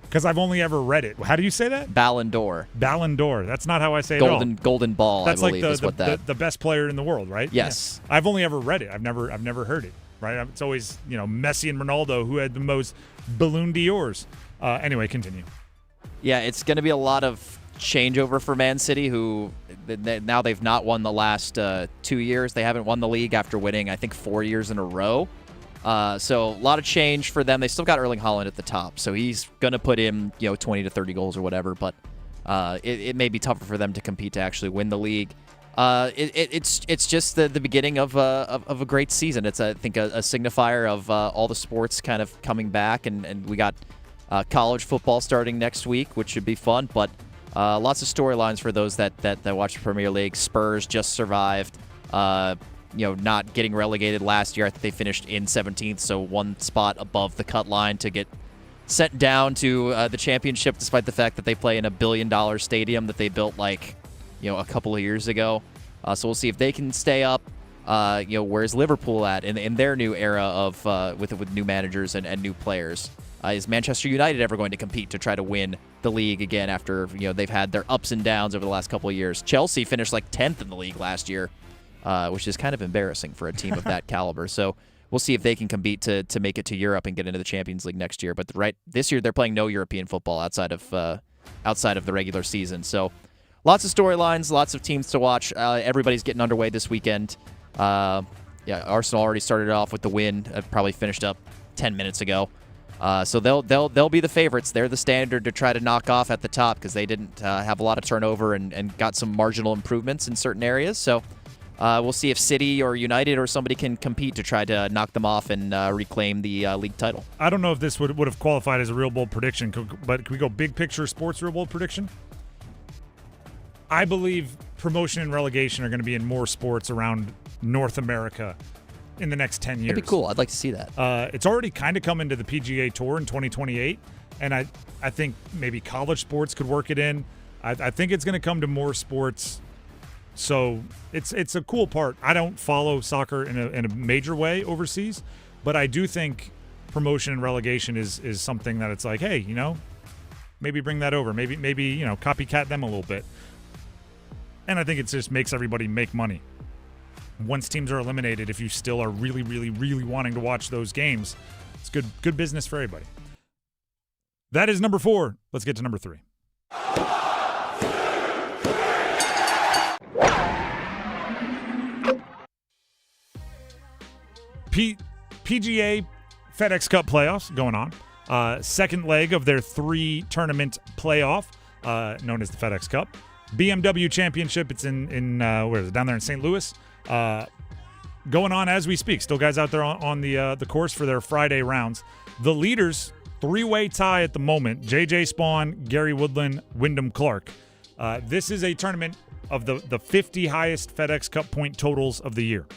because I've only ever read it. How do you say that? Ballon d'Or. Ballon d'Or. That's not how I say it at all. Golden ball, That's I believe, like is what that... the best player in the world, right? Yes. Yeah. I've only ever read it. I've never heard it, right? It's always, Messi and Ronaldo who had the most Ballon d'Ors. Anyway, continue. Yeah, it's going to be a lot of changeover for Man City, who now they've not won the last 2 years. They haven't won the league after winning, I think, 4 years in a row. So a lot of change for them. They still got Erling Haaland at the top, so he's going to put in 20 to 30 goals or whatever, but it may be tougher for them to compete to actually win the league. It's just the beginning of a great season. It's, I think, a signifier of all the sports kind of coming back, and we got college football starting next week, which should be fun, but lots of storylines for those that watch the Premier League. Spurs just survived, not getting relegated last year. I think they finished in 17th, so one spot above the cut line to get sent down to the championship, despite the fact that they play in a $1 billion stadium that they built a couple of years ago. So we'll see if they can stay up. Where's Liverpool at in their new era of with new managers and new players? Is Manchester United ever going to compete to try to win the league again after they've had their ups and downs over the last couple of years? Chelsea finished 10th in the league last year, which is kind of embarrassing for a team of that caliber. So we'll see if they can compete to make it to Europe and get into the Champions League next year. But this year they're playing no European football outside of the regular season. So lots of storylines, lots of teams to watch. Everybody's getting underway this weekend. Arsenal already started off with the win. Probably finished up 10 minutes ago. So they'll be the favorites. They're the standard to try to knock off at the top because they didn't have a lot of turnover and got some marginal improvements in certain areas. So we'll see if City or United or somebody can compete to try to knock them off and reclaim the league title. I don't know if this would have qualified as a real bold prediction, but can we go big picture sports real bold prediction? I believe promotion and relegation are going to be in more sports around North America in the next 10 years. That'd be cool. I'd like to see that. It's already kind of come into the PGA Tour in 2028, and I think maybe college sports could work it in. I think it's going to come to more sports, so it's a cool part. I don't follow soccer in a major way overseas, but I do think promotion and relegation is something that it's like, hey, maybe bring that over. Maybe copycat them a little bit. And I think it just makes everybody make money. once teams are eliminated, if you still are really, really, really wanting to watch those games, it's good business for everybody. That is number 4. Let's get to number 3. PGA FedEx Cup playoffs going on. Second leg of their 3-tournament playoff, known as the FedEx Cup. BMW Championship, it's in where is it? Down there in St. Louis. Going on as we speak. Still guys out there on the course for their Friday rounds. The leaders, 3-way tie at the moment. J.J. Spawn, Gary Woodland, Wyndham Clark. This is a tournament of the 50 highest FedEx Cup point totals of the year.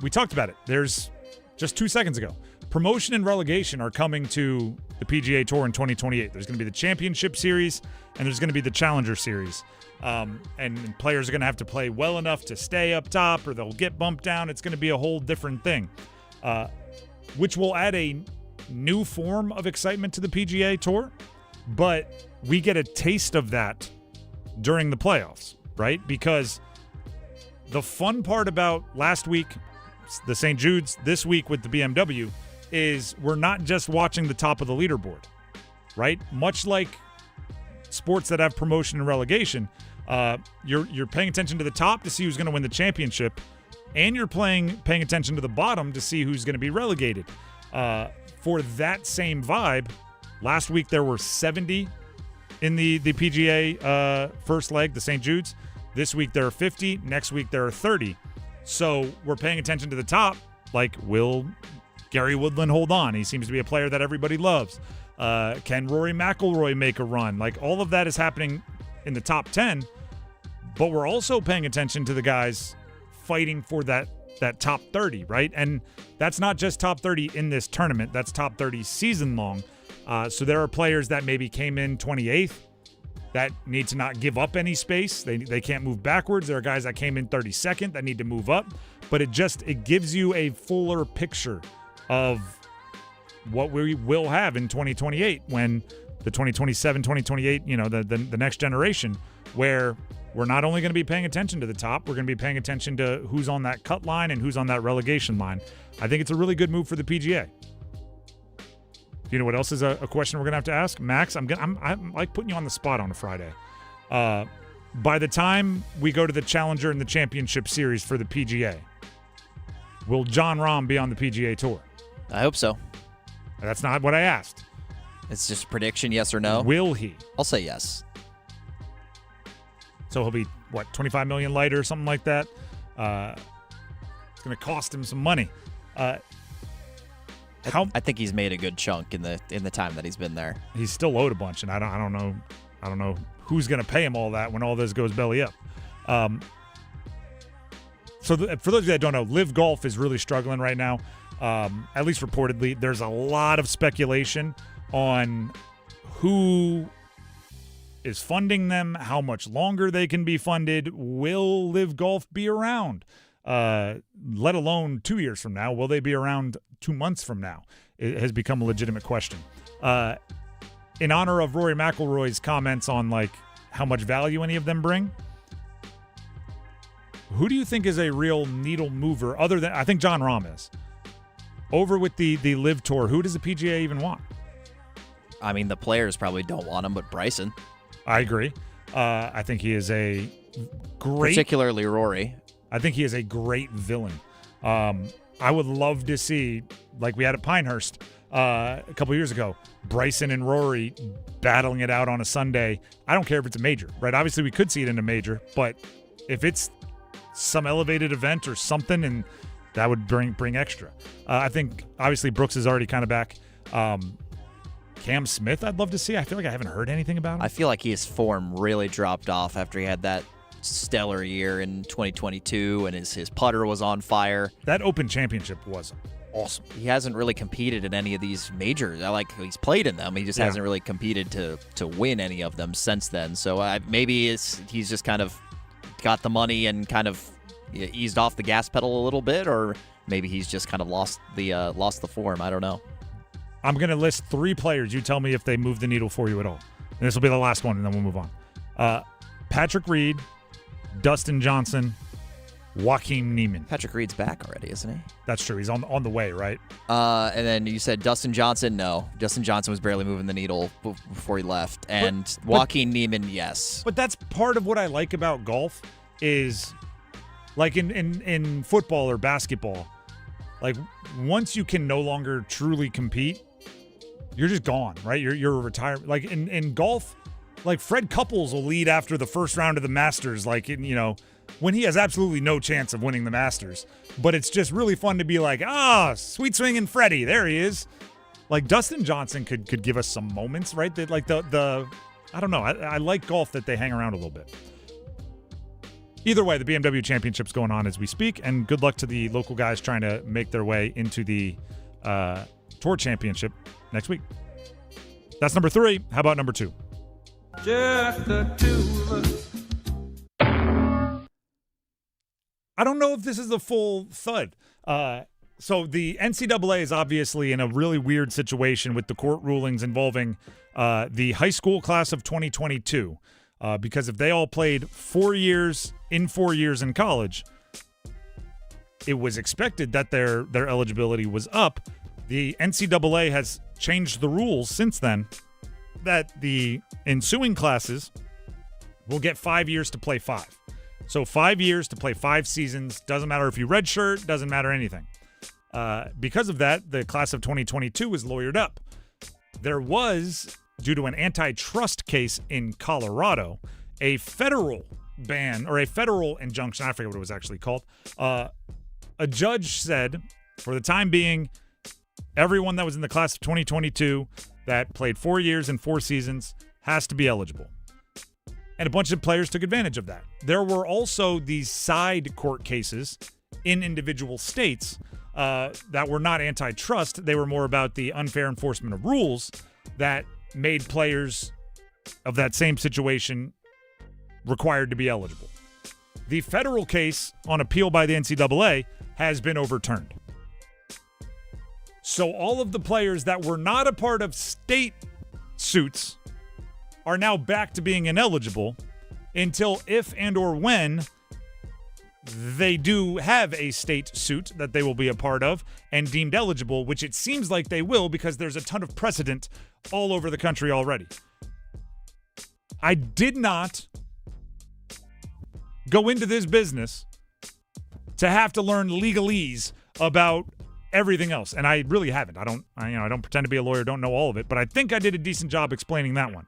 We talked about it. There's just 2 seconds ago. Promotion and relegation are coming to the PGA Tour in 2028. There's going to be the Championship Series and there's going to be the Challenger Series. And players are going to have to play well enough to stay up top or they'll get bumped down. It's going to be a whole different thing, which will add a new form of excitement to the PGA Tour. But we get a taste of that during the playoffs, right? Because the fun part about last week, the St. Jude's, this week with the BMW, is we're not just watching the top of the leaderboard, right? Much like sports that have promotion and relegation, you're paying attention to the top to see who's going to win the championship, and you're paying attention to the bottom to see who's going to be relegated. For that same vibe, last week there were 70 in the PGA first leg, the St. Jude's. This week there are 50. Next week there are 30. So we're paying attention to the top. Like, will Gary Woodland hold on? He seems to be a player that everybody loves. Can Rory McIlroy make a run? Like, all of that is happening in the top 10. But we're also paying attention to the guys fighting for that top 30, right? And that's not just top 30 in this tournament. That's top 30 season long. So there are players that maybe came in 28th that need to not give up any space. They can't move backwards. There are guys that came in 32nd that need to move up. But it gives you a fuller picture of what we will have in 2028 when the 2027, 2028, the next generation, where we're not only going to be paying attention to the top, we're going to be paying attention to who's on that cut line and who's on that relegation line. I think it's a really good move for the PGA. Do you know what else is a question we're going to have to ask? Max, I'm like putting you on the spot on a Friday. By the time we go to the Challenger and the Championship Series for the PGA, will Jon Rahm be on the PGA Tour? I hope so. That's not what I asked. It's just a prediction, yes or no? Will he? I'll say yes. So he'll be, what, 25 million lighter or something like that? It's going to cost him some money. I think he's made a good chunk in the time that he's been there. He's still owed a bunch, and I don't know who's going to pay him all that when all this goes belly up. For those of you that don't know, Live Golf is really struggling right now. At least reportedly, there's a lot of speculation on who is funding them, how much longer they can be funded. Will Live Golf be around? Let alone 2 years from now. Will they be around 2 months from now? It has become a legitimate question. In honor of Rory McIlroy's comments on like how much value any of them bring, who do you think is a real needle mover other than, I think Jon Rahm is. Over with the Live Tour, who does the PGA even want? I mean, the players probably don't want him, but Bryson. I agree. I think he is a great... Particularly Rory. I think he is a great villain. I would love to see, like we had at Pinehurst a couple years ago, Bryson and Rory battling it out on a Sunday. I don't care if it's a major, right? Obviously, we could see it in a major, but if it's some elevated event or something, and that would bring extra. I think, obviously, Brooks is already kind of back. Cam Smith, I'd love to see. I feel like I haven't heard anything about him. I feel like his form really dropped off after he had that stellar year in 2022 and his putter was on fire. That Open Championship was awesome. He hasn't really competed in any of these majors. He's played in them. He just hasn't really competed to win any of them since then. So maybe he's just kind of got the money and kind of eased off the gas pedal a little bit, or maybe he's just kind of lost the form. I don't know. I'm going to list 3 players. You tell me if they move the needle for you at all. And this will be the last one, and then we'll move on. Patrick Reed, Dustin Johnson, Joaquin Niemann. Patrick Reed's back already, isn't he? That's true. He's on the way, right? And then you said Dustin Johnson. No, Dustin Johnson was barely moving the needle before he left. And Joaquin Niemann, yes. But that's part of what I like about golf is, like in football or basketball, like once you can no longer truly compete, you're just gone, right? You're a retirement. Like in golf, like Fred Couples will lead after the first round of the Masters, like when he has absolutely no chance of winning the Masters. But it's just really fun to be like, sweet swinging Freddie, there he is. Like Dustin Johnson could give us some moments, right? That like the I don't know. I like golf that they hang around a little bit. Either way, the BMW Championship's going on as we speak, and good luck to the local guys trying to make their way into the Tour Championship next week. That's number 3. How about number 2? Just the two of us. I don't know if this is a full thud. So the NCAA is obviously in a really weird situation with the court rulings involving the high school class of 2022. Because if they all played 4 years in 4 years in college, it was expected that their eligibility was up. The NCAA has changed the rules since then that the ensuing classes will get 5 years to play 5. So 5 years to play 5 seasons. Doesn't matter if you redshirt, doesn't matter anything. Because of that, the class of 2022 is lawyered up. There was, due to an antitrust case in Colorado, a federal ban or a federal injunction. I forget what it was actually called. A judge said, for the time being, everyone that was in the class of 2022 that played 4 years and 4 seasons has to be eligible. And a bunch of players took advantage of that. There were also these side court cases in individual states that were not antitrust. They were more about the unfair enforcement of rules that made players of that same situation required to be eligible. The federal case on appeal by the NCAA has been overturned. So all of the players that were not a part of state suits are now back to being ineligible until if and or when they do have a state suit that they will be a part of and deemed eligible, which it seems like they will because there's a ton of precedent all over the country already. I did not go into this business to have to learn legalese about everything else, and I really haven't. I don't pretend to be a lawyer, don't know all of it, but I think I did a decent job explaining that one.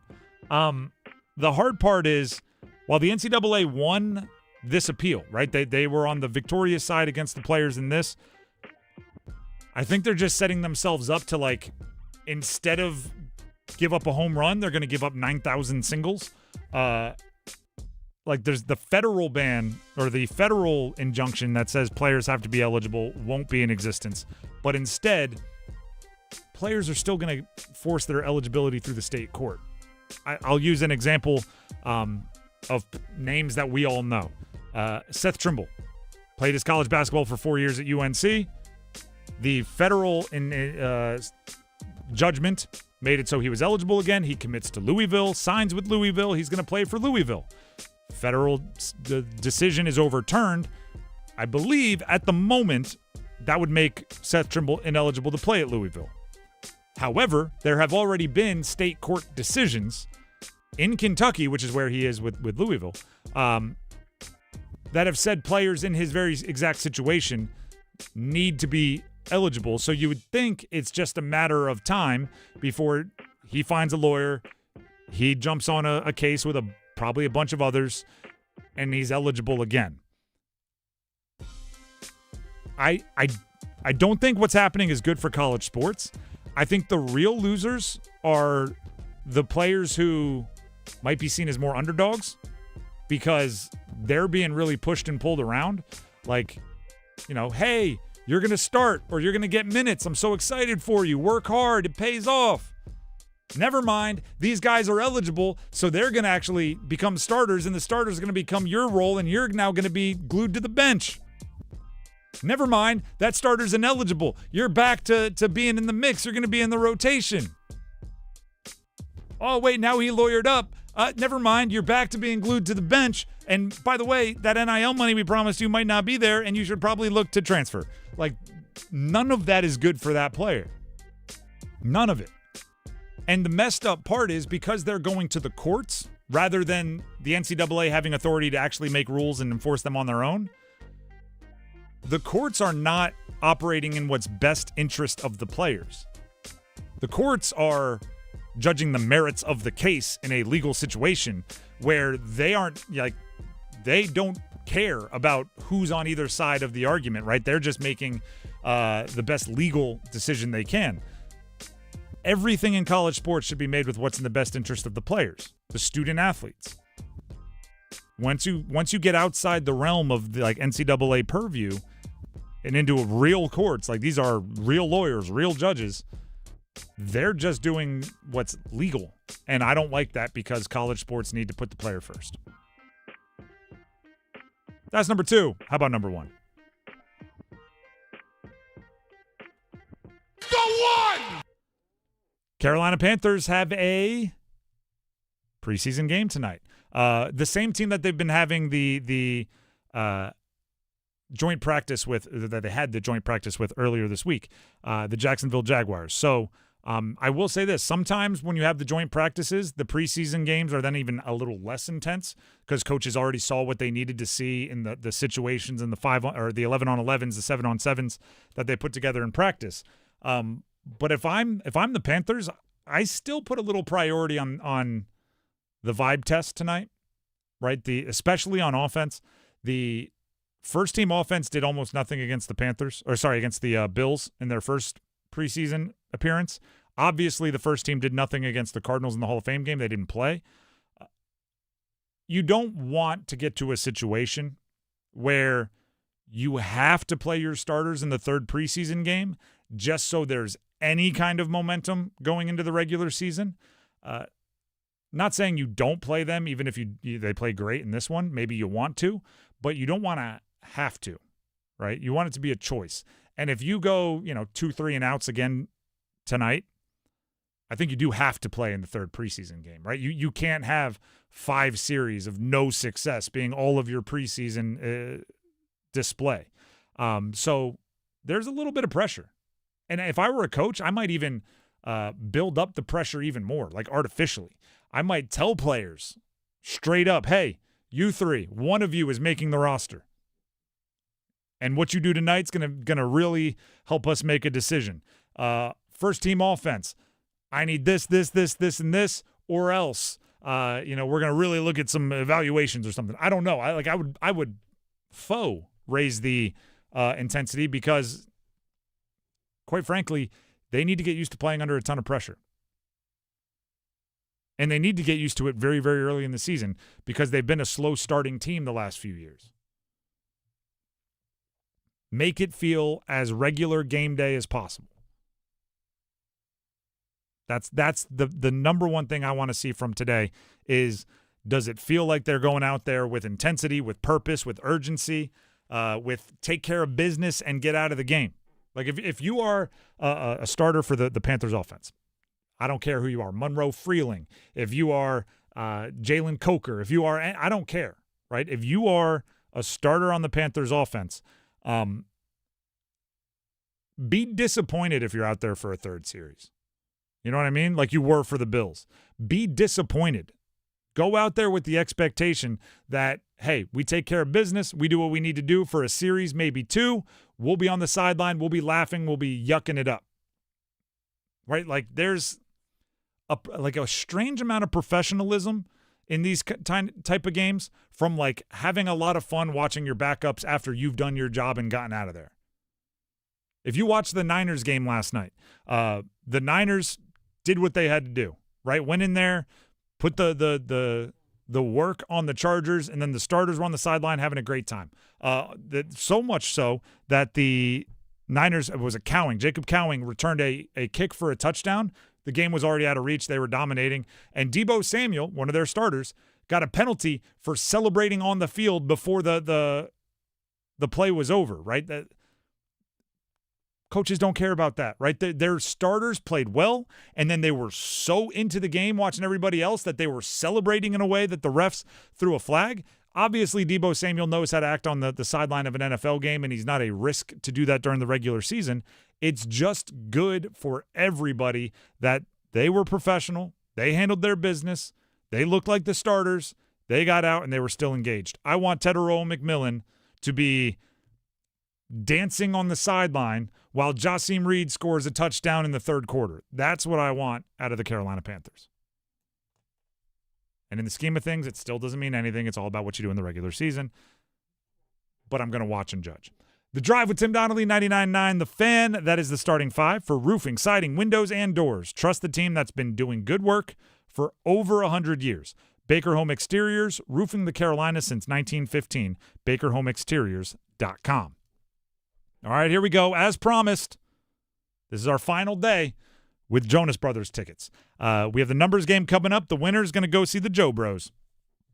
The hard part is, while the NCAA won this appeal, right? They were on the victorious side against the players in this. I think they're just setting themselves up to, like, instead of give up a home run, they're going to give up 9,000 singles. Like, there's the federal ban or the federal injunction that says players have to be eligible won't be in existence. But instead, players are still going to force their eligibility through the state court. I'll use an example of names that we all know. Seth Trimble played his college basketball for 4 years at UNC. The federal judgment made it so he was eligible again. He commits to Louisville, signs with Louisville. He's going to play for Louisville. Federal decision is overturned. I believe at the moment that would make Seth Trimble ineligible to play at Louisville. However, there have already been state court decisions in Kentucky, which is where he is with Louisville, that have said players in his very exact situation need to be eligible. So you would think it's just a matter of time before he finds a lawyer, he jumps on a case with probably a bunch of others, and he's eligible again. I don't think what's happening is good for college sports. I think the real losers are the players who might be seen as more underdogs because they're being really pushed and pulled around. Like, hey, you're going to start or you're going to get minutes. I'm so excited for you. Work hard. It pays off. Never mind. These guys are eligible, so they're going to actually become starters, and the starters are going to become your role, and you're now going to be glued to the bench. Never mind. That starter's ineligible. You're back to being in the mix. You're going to be in the rotation. Oh, wait, now he lawyered up. Never mind, you're back to being glued to the bench. And by the way, that NIL money we promised you might not be there, and you should probably look to transfer. Like, none of that is good for that player. None of it. And the messed up part is because they're going to the courts rather than the NCAA having authority to actually make rules and enforce them on their own, the courts are not operating in what's best interest of the players. The courts are judging the merits of the case in a legal situation where they don't care about who's on either side of the argument, right? They're just making the best legal decision they can. Everything in college sports should be made with what's in the best interest of the players, the student athletes. Once you get outside the realm of the, like, NCAA purview and into real courts, like these are real lawyers, real judges, they're just doing what's legal. And I don't like that because college sports need to put the player first. That's number 2. How about number 1? The one! Carolina Panthers have a preseason game tonight. The same team that they've been having the joint practice with, that they had the joint practice with earlier this week, the Jacksonville Jaguars. So I will say this. Sometimes when you have the joint practices, the preseason games are then even a little less intense because coaches already saw what they needed to see in the situations and the 11-on-11s, the 7-on-7s that they put together in practice. But if I'm the Panthers, I still put a little priority on the vibe test tonight, right? Especially on offense. The first team offense did almost nothing against the Bills in their first preseason appearance. Obviously, the first team did nothing against the Cardinals in the Hall of Fame game. They didn't play. You don't want to get to a situation where you have to play your starters in the third preseason game just so there's any kind of momentum going into the regular season. Not saying you don't play them, even if they play great in this one. Maybe you want to, but you don't want to have to, right? You want it to be a choice. And if you go, 2, 3 and outs again tonight, I think you do have to play in the third preseason game, right? You can't have 5 series of no success being all of your preseason display. So there's a little bit of pressure. And if I were a coach, I might even build up the pressure even more, like artificially. I might tell players straight up, hey, you 3, one of you is making the roster. And what you do tonight's gonna really help us make a decision. First team offense, I need this, and this, or else, we're gonna really look at some evaluations or something. I don't know. I would raise the intensity because, quite frankly, they need to get used to playing under a ton of pressure. And they need to get used to it very, very early in the season because they've been a slow starting team the last few years. Make it feel as regular game day as possible. That's the number one thing I want to see from today is, does it feel like they're going out there with intensity, with purpose, with urgency, with take care of business and get out of the game? Like if you are a starter for the Panthers offense, I don't care who you are, Monroe Freeling, if you are Jalen Coker, if you are, I don't care, right? If you are a starter on the Panthers offense, be disappointed if you're out there for a third series. You know what I mean? Like you were for the Bills. Be disappointed. Go out there with the expectation that, hey, we take care of business. We do what we need to do for a series, maybe 2. We'll be on the sideline. We'll be laughing. We'll be yucking it up. Right? Like there's a strange amount of professionalism in these type of games from like having a lot of fun watching your backups after you've done your job and gotten out of there. If you watched the Niners game last night, the Niners did what they had to do, right? Went in there, put the work on the Chargers, and then the starters were on the sideline having a great time. So much so that the Niners, it was Jacob Cowing returned a kick for a touchdown. The game was already out of reach. They were dominating. And Deebo Samuel, one of their starters, got a penalty for celebrating on the field before the play was over, right? Coaches don't care about that, right? Their starters played well, and then they were so into the game watching everybody else that they were celebrating in a way that the refs threw a flag. Obviously, Deebo Samuel knows how to act on the sideline of an NFL game, and he's not a risk to do that during the regular season. It's just good for everybody that they were professional, they handled their business, they looked like the starters, they got out, and they were still engaged. I want Tetairoa McMillan to be dancing on the sideline while Jasim Reed scores a touchdown in the third quarter. That's what I want out of the Carolina Panthers. And in the scheme of things, it still doesn't mean anything. It's all about what you do in the regular season. But I'm going to watch and judge. The Drive with Tim Donnelly, 99.9 The Fan. That is the starting five for roofing, siding, windows, and doors. Trust the team that's been doing good work for over 100 years. Baker Home Exteriors, roofing the Carolinas since 1915. BakerHomeExteriors.com. All right, here we go. As promised, this is our final day with Jonas Brothers tickets. We have the numbers game coming up. The winner's going to go see the Joe Bros.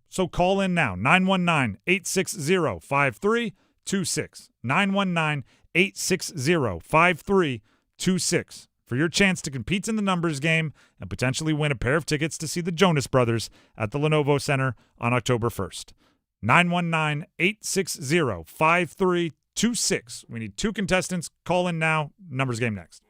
So call in now, 919-860-5326. 919-860-5326 for your chance to compete in the numbers game and potentially win a pair of tickets to see the Jonas Brothers at the Lenovo Center on October 1st. 919-860-5326. We need 2 contestants. Call in now. Numbers game next.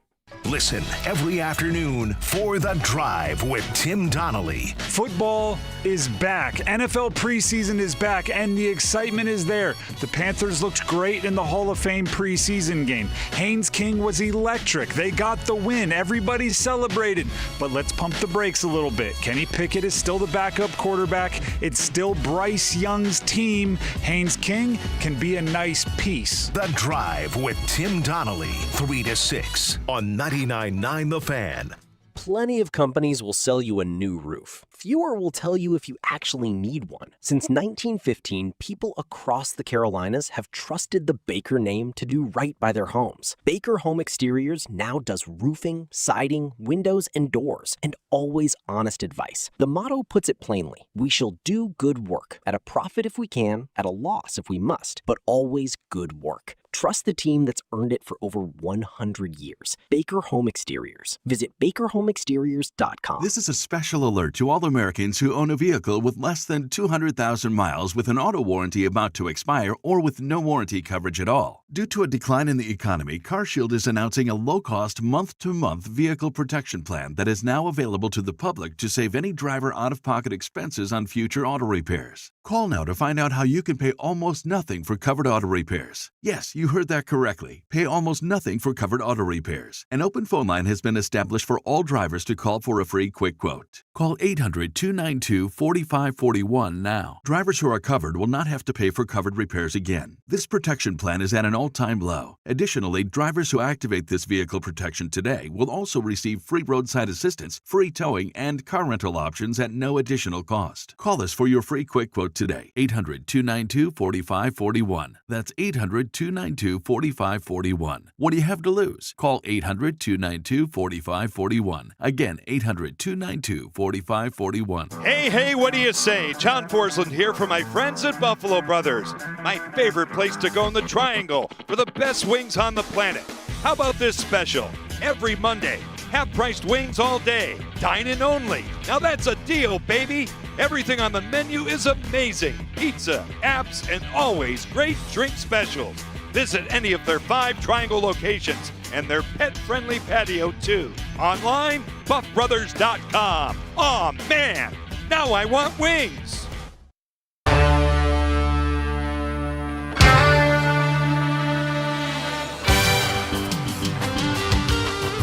Listen every afternoon for The Drive with Tim Donnelly. Football is back. NFL preseason is back, and the excitement is there. The Panthers looked great in the Hall of Fame preseason game. Haynes King was electric. They got the win. Everybody celebrated. But let's pump the brakes a little bit. Kenny Pickett is still the backup quarterback. It's still Bryce Young's team. Haynes King can be a nice piece. The Drive with Tim Donnelly, 3 to 6 on 99.9 The Fan. Plenty of companies will sell you a new roof. Fewer will tell you if you actually need one. Since 1915, people across the Carolinas have trusted the Baker name to do right by their homes. Baker Home Exteriors now does roofing, siding, windows, and doors, and always honest advice. The motto puts it plainly: we shall do good work, at a profit if we can, at a loss if we must, but always good work. Trust the team that's earned it for over 100 years. Baker Home Exteriors. Visit BakerHomeExteriors.com. This is a special alert to all Americans who own a vehicle with less than 200,000 miles with an auto warranty about to expire or with no warranty coverage at all. Due to a decline in the economy, CarShield is announcing a low-cost, month-to-month vehicle protection plan that is now available to the public to save any driver out-of-pocket expenses on future auto repairs. Call now to find out how you can pay almost nothing for covered auto repairs. Yes, you heard that correctly. Pay almost nothing for covered auto repairs. An open phone line has been established for all drivers to call for a free quick quote. Call 800-292-4541 now. Drivers who are covered will not have to pay for covered repairs again. This protection plan is at an all-time low. Additionally, drivers who activate this vehicle protection today will also receive free roadside assistance, free towing, and car rental options at no additional cost. Call us for your free quick quote today. 800-292-4541. That's 800-292-4541. What do you have to lose? Call 800-292-4541. Again, 800-292-4541. Hey, what do you say? John Forsland here for my friends at Buffalo Brothers. My favorite place to go in the Triangle for the best wings on the planet. How about this special? Every Monday, half-priced wings all day. Dine-in only. Now that's a deal, baby. Everything on the menu is amazing. Pizza, apps, and always great drink specials. Visit any of their 5 Triangle locations and their pet-friendly patio, too. Online, buffbrothers.com. Aw, man, now I want wings.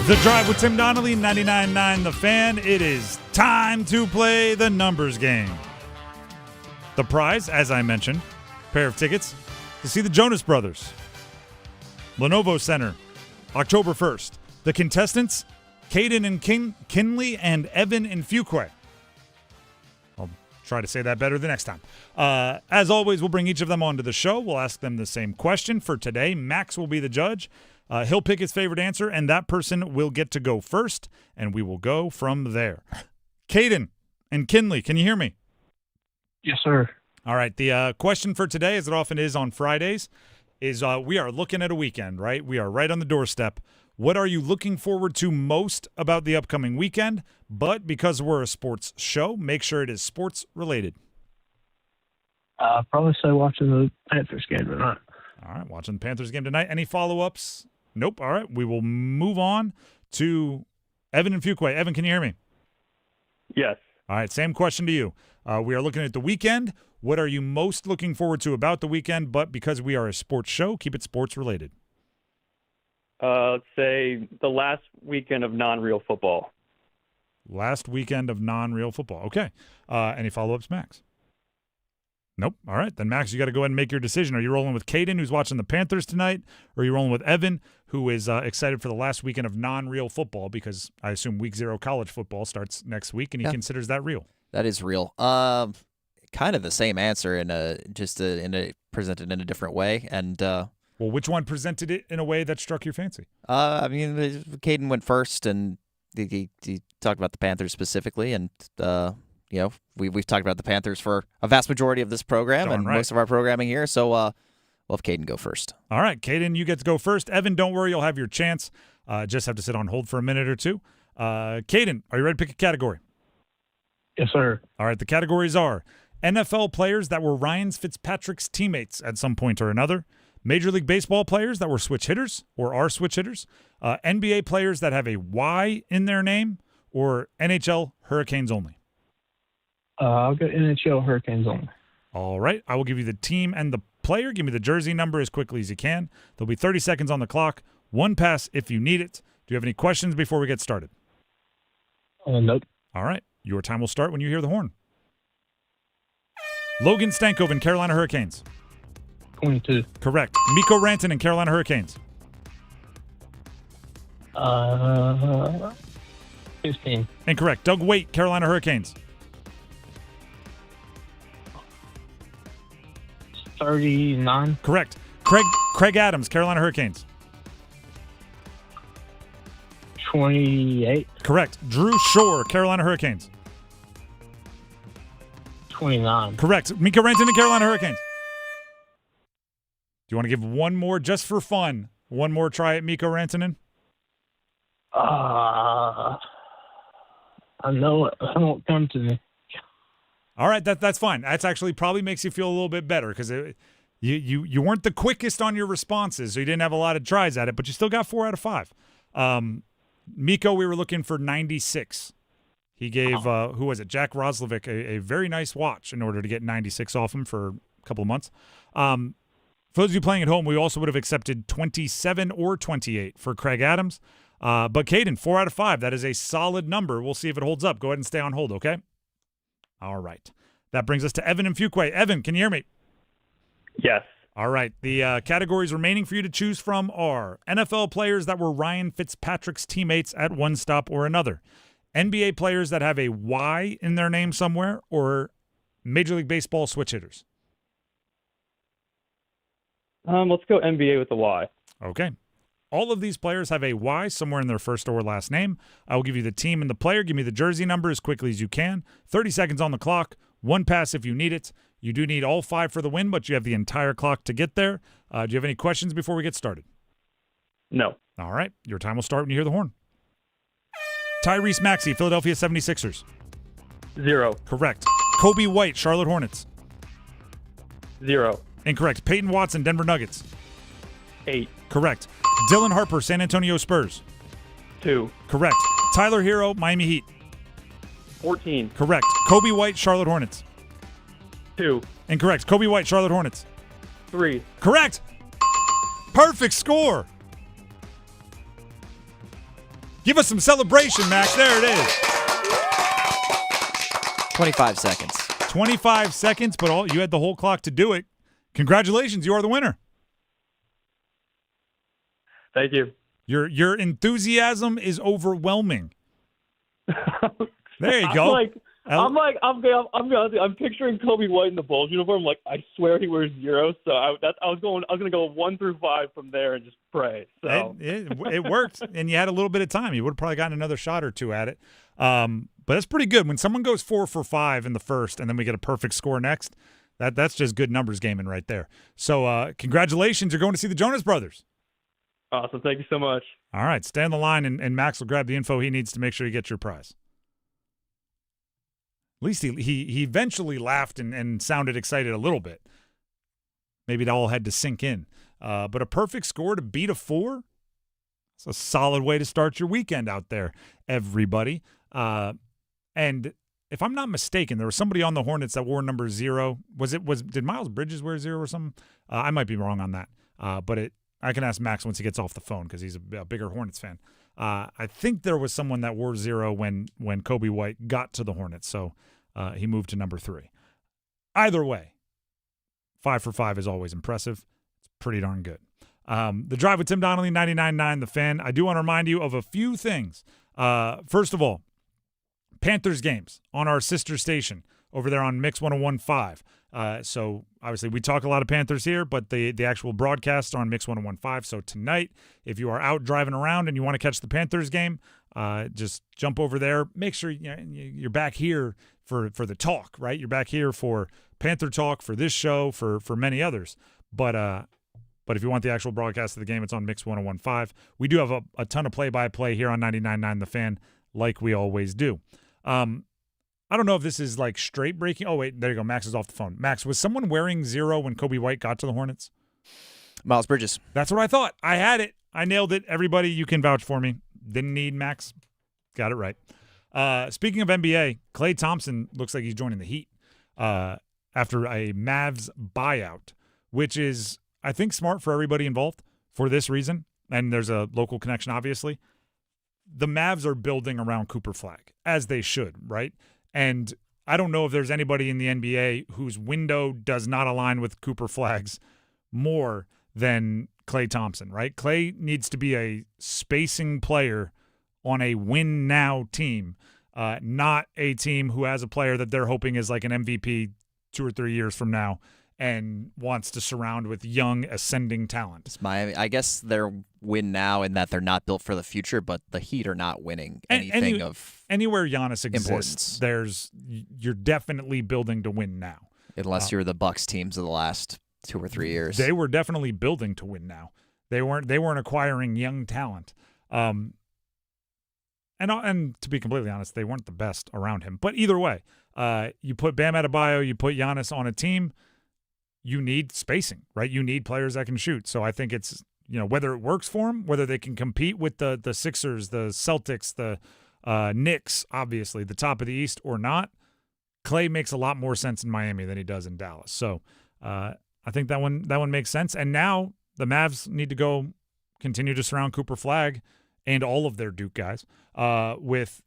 The Drive with Tim Donnelly, 99.9 The Fan. It is time to play the numbers game. The prize, as I mentioned, pair of tickets to see the Jonas Brothers. Lenovo Center, October 1st. The contestants, Caden and Kinley and Evan and Fuqua. I'll try to say that better the next time. As always, we'll bring each of them onto the show. We'll ask them the same question. For today, Max will be the judge. He'll pick his favorite answer, and that person will get to go first, and we will go from there. Caden and Kinley, can you hear me? Yes, sir. All right. The question for today, as it often is on Fridays, is we are looking at a weekend, right? We are right on the doorstep. What are you looking forward to most about the upcoming weekend? But because we're a sports show, make sure it is sports related. Probably say watching the Panthers game tonight. All right, watching the Panthers game tonight. Any follow-ups? Nope. All right, we will move on to Evan and Fuquay. Evan, can you hear me? Yes. All right, same question to you. We are looking at the weekend. What are you most looking forward to about the weekend? But because we are a sports show, keep it sports related. Let's say the last weekend of non-real football. Last weekend of non-real football. Okay. Any follow-ups, Max? Nope. All right. Then, Max, you got to go ahead and make your decision. Are you rolling with Caden, who's watching the Panthers tonight, or are you rolling with Evan, who is excited for the last weekend of non-real football because I assume week 0 college football starts next week, and he considers that real? That is real. Kind of the same answer presented in a different way. And well, which one presented it in a way that struck your fancy? I mean, Caden went first, and he talked about the Panthers specifically, and we've talked about the Panthers for a vast majority of this program and most of our programming here. So we'll have Caden go first. All right, Caden, you get to go first. Evan, don't worry, you'll have your chance. Just have to sit on hold for a minute or two. Caden, are you ready to pick a category? Yes, sir. All right, the categories are NFL players that were Ryan Fitzpatrick's teammates at some point or another, Major League Baseball players that were switch hitters or are switch hitters, NBA players that have a Y in their name, or NHL Hurricanes only. I'll go NHL Hurricanes only. All right. I will give you the team and the player. Give me the jersey number as quickly as you can. There'll be 30 seconds on the clock. One pass if you need it. Do you have any questions before we get started? Nope. All right. Your time will start when you hear the horn. Logan Stankoven, Carolina Hurricanes. 22. Correct. Mikko Rantanen, Carolina Hurricanes. 15. Incorrect. Doug Waite, Carolina Hurricanes. 39. Correct. Craig Adams, Carolina Hurricanes. 28. Correct. Drew Shore, Carolina Hurricanes. 29. Correct. Mikko Rantanen, Carolina Hurricanes. Do you want to give one more just for fun? One more try at Mikko Rantanen? I know it won't come to me. All right, that's fine. That's actually probably makes you feel a little bit better because you weren't the quickest on your responses, so you didn't have a lot of tries at it, but you still got 4 out of 5. Mikko, we were looking for 96. He gave, who was it, Jack Roslovic, a very nice watch in order to get 96 off him for a couple of months. For those of you playing at home, we also would have accepted 27 or 28 for Craig Adams. But Caden, 4 out of 5. That is a solid number. We'll see if it holds up. Go ahead and stay on hold, okay? All right. That brings us to Evan and Fuquay. Evan, can you hear me? Yes. All right. The categories remaining for you to choose from are NFL players that were Ryan Fitzpatrick's teammates at one stop or another, NBA players that have a Y in their name somewhere, or Major League Baseball switch hitters. Let's go NBA with the Y. Okay. All of these players have a Y somewhere in their first or last name. I will give you the team and the player. Give me the jersey number as quickly as you can. 30 seconds on the clock. One pass if you need it. You do need all 5 for the win, but you have the entire clock to get there. Do you have any questions before we get started? No. All right. Your time will start when you hear the horn. Tyrese Maxey, Philadelphia 76ers. 0. Correct. Kobe White, Charlotte Hornets. 0. Incorrect. Peyton Watson, Denver Nuggets. 8. Correct. Dylan Harper, San Antonio Spurs. 2. Correct. Tyler Hero, Miami Heat. 14. Correct. Kobe White, Charlotte Hornets. 2. Incorrect. Kobe White, Charlotte Hornets. 3. Correct. Perfect score. Give us some celebration, Max. There it is. 25 seconds. 25 seconds, but you had the whole clock to do it. Congratulations, you are the winner. Thank you. Your enthusiasm is overwhelming. There you go. I'm picturing Kobe White in the Bulls uniform. Like, I swear he wears 0. So I was going to go 1 through 5 from there and just pray. So it worked, and you had a little bit of time. You would have probably gotten another shot or two at it. But that's pretty good. When someone goes 4 for 5 in the first, and then we get a perfect score next, That's just good numbers gaming right there. So congratulations. You're going to see the Jonas Brothers. Awesome. Thank you so much. All right. Stay on the line, and Max will grab the info he needs to make sure you get your prize. At least he eventually laughed and sounded excited a little bit. Maybe it all had to sink in. But a perfect score to beat a 4, it's a solid way to start your weekend out there, everybody. And if I'm not mistaken, there was somebody on the Hornets that wore number 0. Did Miles Bridges wear 0 or something? I might be wrong on that. But I can ask Max once he gets off the phone because he's a bigger Hornets fan. I think there was someone that wore 0 when Kobe White got to the Hornets, so he moved to number 3. Either way, 5 for 5 is always impressive. It's pretty darn good. The Drive with Tim Donnelly, 99.9 The Fan. I do want to remind you of a few things. First of all, Panthers games on our sister station over there on Mix 101.5. So obviously we talk a lot of Panthers here, but the actual broadcasts are on Mix 101.5. So tonight, if you are out driving around and you want to catch the Panthers game, just jump over there. Make sure you're back here for the talk, right? You're back here for Panther talk, for this show, for many others. But if you want the actual broadcast of the game, it's on Mix 101.5. We do have a ton of play-by-play here on 99.9 The Fan, like we always do. I don't know if this is like straight breaking. Oh, wait, there you go. Max is off the phone. Max, was someone wearing 0 when Kobe White got to the Hornets? Miles Bridges. That's what I thought. I had it. I nailed it. Everybody, you can vouch for me. Didn't need Max. Got it right. Speaking of NBA, Klay Thompson looks like he's joining the Heat after a Mavs buyout, which is, I think, smart for everybody involved for this reason. And there's a local connection, obviously. The Mavs are building around Cooper Flagg, as they should, right? And I don't know if there's anybody in the NBA whose window does not align with Cooper Flagg's more than Klay Thompson, right? Klay needs to be a spacing player on a win-now team, not a team who has a player that they're hoping is like an MVP 2 or 3 years from now and wants to surround with young, ascending talent. It's Miami. I guess they're win now in that they're not built for the future, but the Heat are not winning anything of anywhere Giannis importance. exists. You're definitely building to win now, unless you're the Bucks teams of the last 2 or 3 years. They were definitely building to win now. They weren't acquiring young talent. And to be completely honest, they weren't the best around him. But either way, you put Bam Adebayo, you put Giannis on a team, you need spacing, right? You need players that can shoot. So I think it's, whether it works for them, whether they can compete with the Sixers, the Celtics, the Knicks, obviously, the top of the East or not, Klay makes a lot more sense in Miami than he does in Dallas. So I think that one makes sense. And now the Mavs need to go continue to surround Cooper Flagg and all of their Duke guys with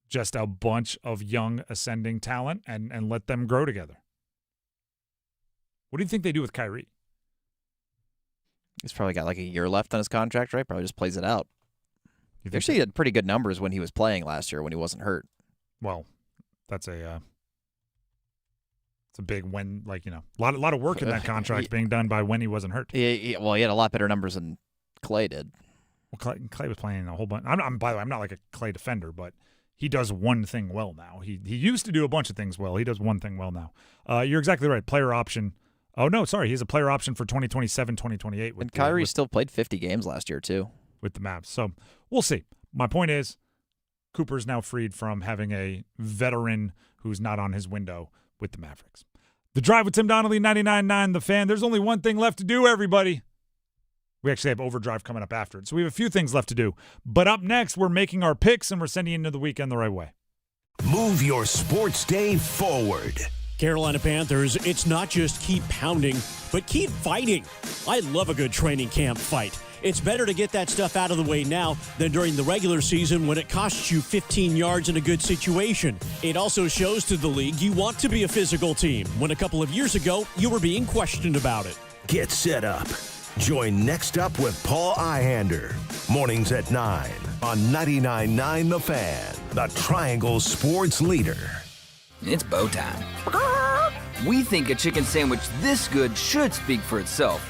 just a bunch of young ascending talent and let them grow together. What do you think they do with Kyrie? He's probably got like a year left on his contract, right? Probably just plays it out. He actually had pretty good numbers when he was playing last year when he wasn't hurt. Well, that's a big when, a lot of work in that contract being done by when he wasn't hurt. He had a lot better numbers than Klay did. Well, Klay was playing a whole bunch. By the way, I'm not like a Klay defender, but he does one thing well now. He used to do a bunch of things well. He does one thing well now. You're exactly right. Player option. Oh, no, sorry. He has a player option for 2027, 2028. And Kyrie still played 50 games last year, too. With the Mavs. So we'll see. My point is, Cooper's now freed from having a veteran who's not on his window with the Mavericks. The Drive with Tim Donnelly, 99.9 The Fan. There's only one thing left to do, everybody. We actually have Overdrive coming up after it. So we have a few things left to do. But up next, we're making our picks, and we're sending you into the weekend the right way. Move your sports day forward. Carolina Panthers, it's not just keep pounding, but keep fighting. I love a good training camp fight. It's better to get that stuff out of the way now than during the regular season when it costs you 15 yards in a good situation. It also shows to the league you want to be a physical team, when a couple of years ago you were being questioned about it. Get set up. Join Next Up with Paul Ihander. Mornings at 9 on 99.9 The Fan, the Triangle Sports Leader. It's bow time. We think a chicken sandwich this good should speak for itself.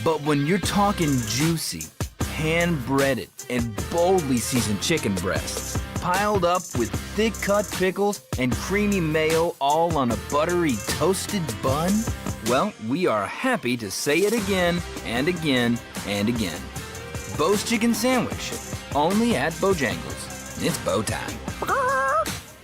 But when you're talking juicy, hand-breaded, and boldly seasoned chicken breasts, piled up with thick-cut pickles and creamy mayo all on a buttery toasted bun? Well, we are happy to say it again and again and again. Bo's Chicken Sandwich, only at Bojangles. It's Bo time.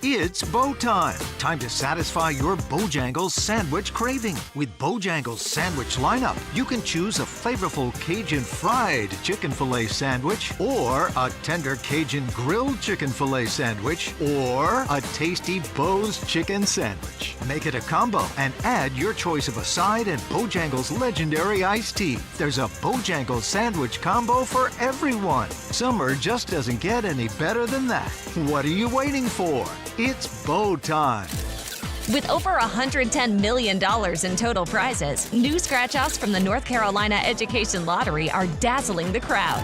It's Bo time. Time to satisfy your Bojangles sandwich craving. With Bojangles sandwich lineup, you can choose a flavorful Cajun fried chicken filet sandwich, or a tender Cajun grilled chicken filet sandwich, or a tasty Bo's chicken sandwich. Make it a combo and add your choice of a side and Bojangles legendary iced tea. There's a Bojangles sandwich combo for everyone. Summer just doesn't get any better than that. What are you waiting for? It's Bo time. With over $110 million in total prizes, new scratch-offs from the North Carolina Education Lottery are dazzling the crowd.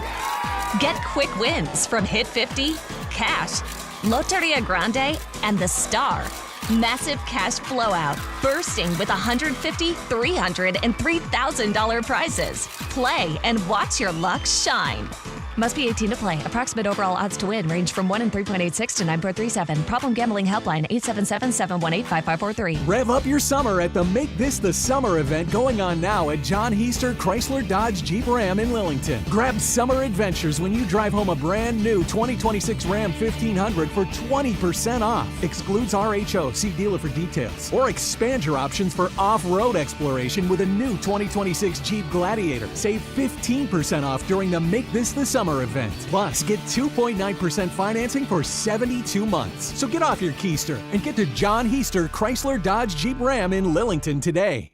Get quick wins from Hit 50, Cash, Loteria Grande, and The Star. Massive cash blowout, bursting with $150, $300, and $3,000 prizes. Play and watch your luck shine. Must be 18 to play. Approximate overall odds to win range from 1 in 3.86 to 9.37. Problem gambling helpline 877-718-5543. Rev up your summer at the Make This the Summer event going on now at John Heister Chrysler Dodge Jeep Ram in Lillington. Grab summer adventures when you drive home a brand new 2026 Ram 1500 for 20% off. Excludes RHO. See dealer for details. Or expand your options for off-road exploration with a new 2026 Jeep Gladiator. Save 15% off during the Make This the Summer event. Plus, get 2.9% financing for 72 months. So get off your keister and get to John Heister Chrysler Dodge Jeep Ram in Lillington today.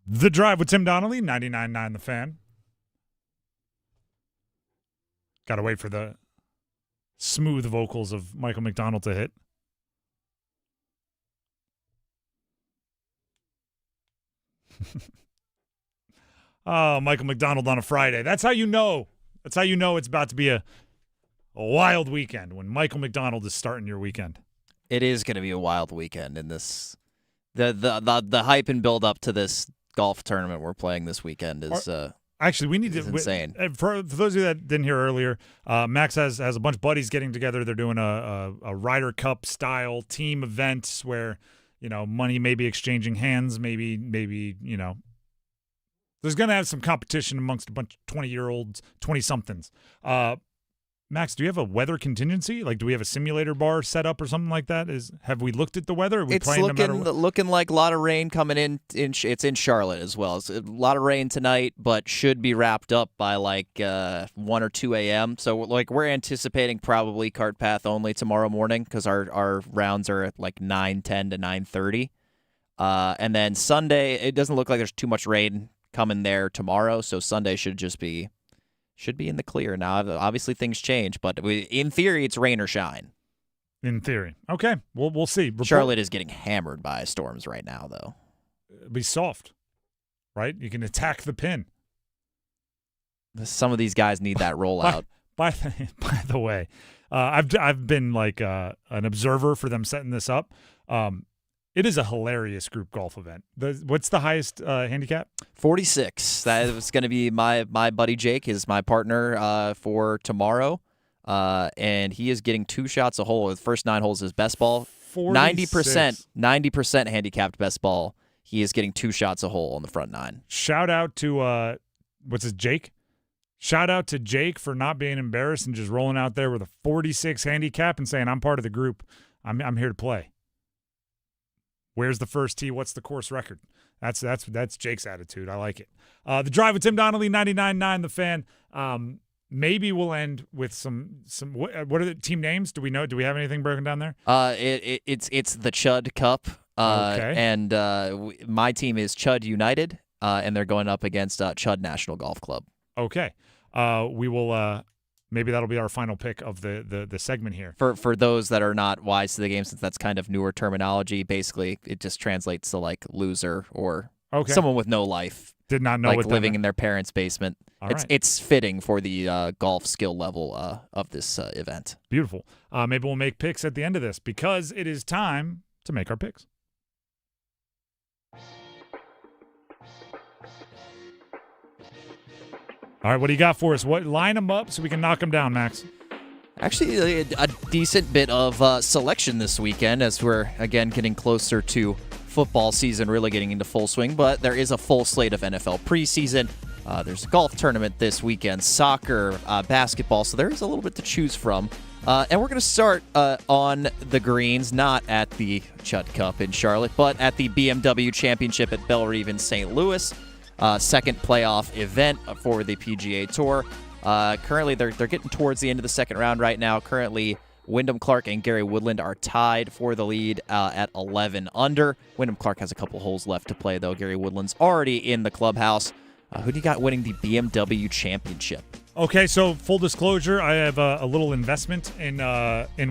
The Drive with Tim Donnelly, 99.9 The Fan. Got to wait for the smooth vocals of Michael McDonald to hit. Oh, Michael McDonald on a Friday. That's how you know. That's how you know it's about to be a wild weekend, when Michael McDonald is starting your weekend. It is going to be a wild weekend in this. The hype and build up to this golf tournament we're playing this weekend is actually, we need to insane. For those of you that didn't hear earlier, Max has a bunch of buddies getting together. They're doing a Ryder Cup style team event where, you know, money may be exchanging hands, maybe you know, there's going to have some competition amongst a bunch of 20-year-olds, 20-somethings. Max, do you have a weather contingency? Like, do we have a simulator bar set up or something like that? Have we looked at the weather? Are we it's playing looking, no matter what? looking like a lot of rain coming in. It's in Charlotte as well. It's a lot of rain tonight, but should be wrapped up by like 1 or 2 a.m. So like we're anticipating probably cart path only tomorrow morning because our rounds are at like 9:10 to 9:30. And then Sunday, it doesn't look like there's too much rain coming there tomorrow, so Sunday should be in the clear. Now, obviously things change, but in theory, it's rain or shine. In theory. Okay, we'll see. Charlotte is getting hammered by storms right now, though. It'll be soft, right? You can attack the pin. Some of these guys need that rollout. By the way, I've been like an observer for them setting this up. It is a hilarious group golf event. What's the highest handicap? 46. That is going to be my buddy Jake, is my partner for tomorrow. And he is getting 2 shots a hole. The first 9 holes is best ball. 90% handicapped best ball. He is getting 2 shots a hole on the front 9. Shout out to what's his Jake? Shout out to Jake for not being embarrassed and just rolling out there with a 46 handicap and saying, I'm part of the group. I'm here to play. Where's the first tee? What's the course record? That's Jake's attitude. I like it. The Drive with Tim Donnelly, 99.9 The Fan. Maybe we'll end with some. What are the team names? Do we know? Do we have anything broken down there? It's the Chud Cup. Okay. And my team is Chud United, and they're going up against Chud National Golf Club. Okay. We will. Maybe that'll be our final pick of the segment here. For those that are not wise to the game, since that's kind of newer terminology, basically it just translates to like loser or someone with no life. Did not know like what living in their parents' basement. It's fitting for the golf skill level of this event. Beautiful. Maybe we'll make picks at the end of this because it is time to make our picks. All right, what do you got for us? Line them up so we can knock them down, Max. Actually, a decent bit of selection this weekend as we're, again, getting closer to football season, really getting into full swing. But there is a full slate of NFL preseason. There's a golf tournament this weekend, soccer, basketball, so there is a little bit to choose from. And we're going to start on the greens, not at the Chut Cup in Charlotte, but at the BMW Championship at Bellerive in St. Louis. Second playoff event for the PGA Tour. Currently, they're getting towards the end of the second round right now. Currently, Wyndham Clark and Gary Woodland are tied for the lead at 11 under. Wyndham Clark has a couple holes left to play, though. Gary Woodland's already in the clubhouse. Who do you got winning the BMW Championship? Okay, so full disclosure, I have a little investment in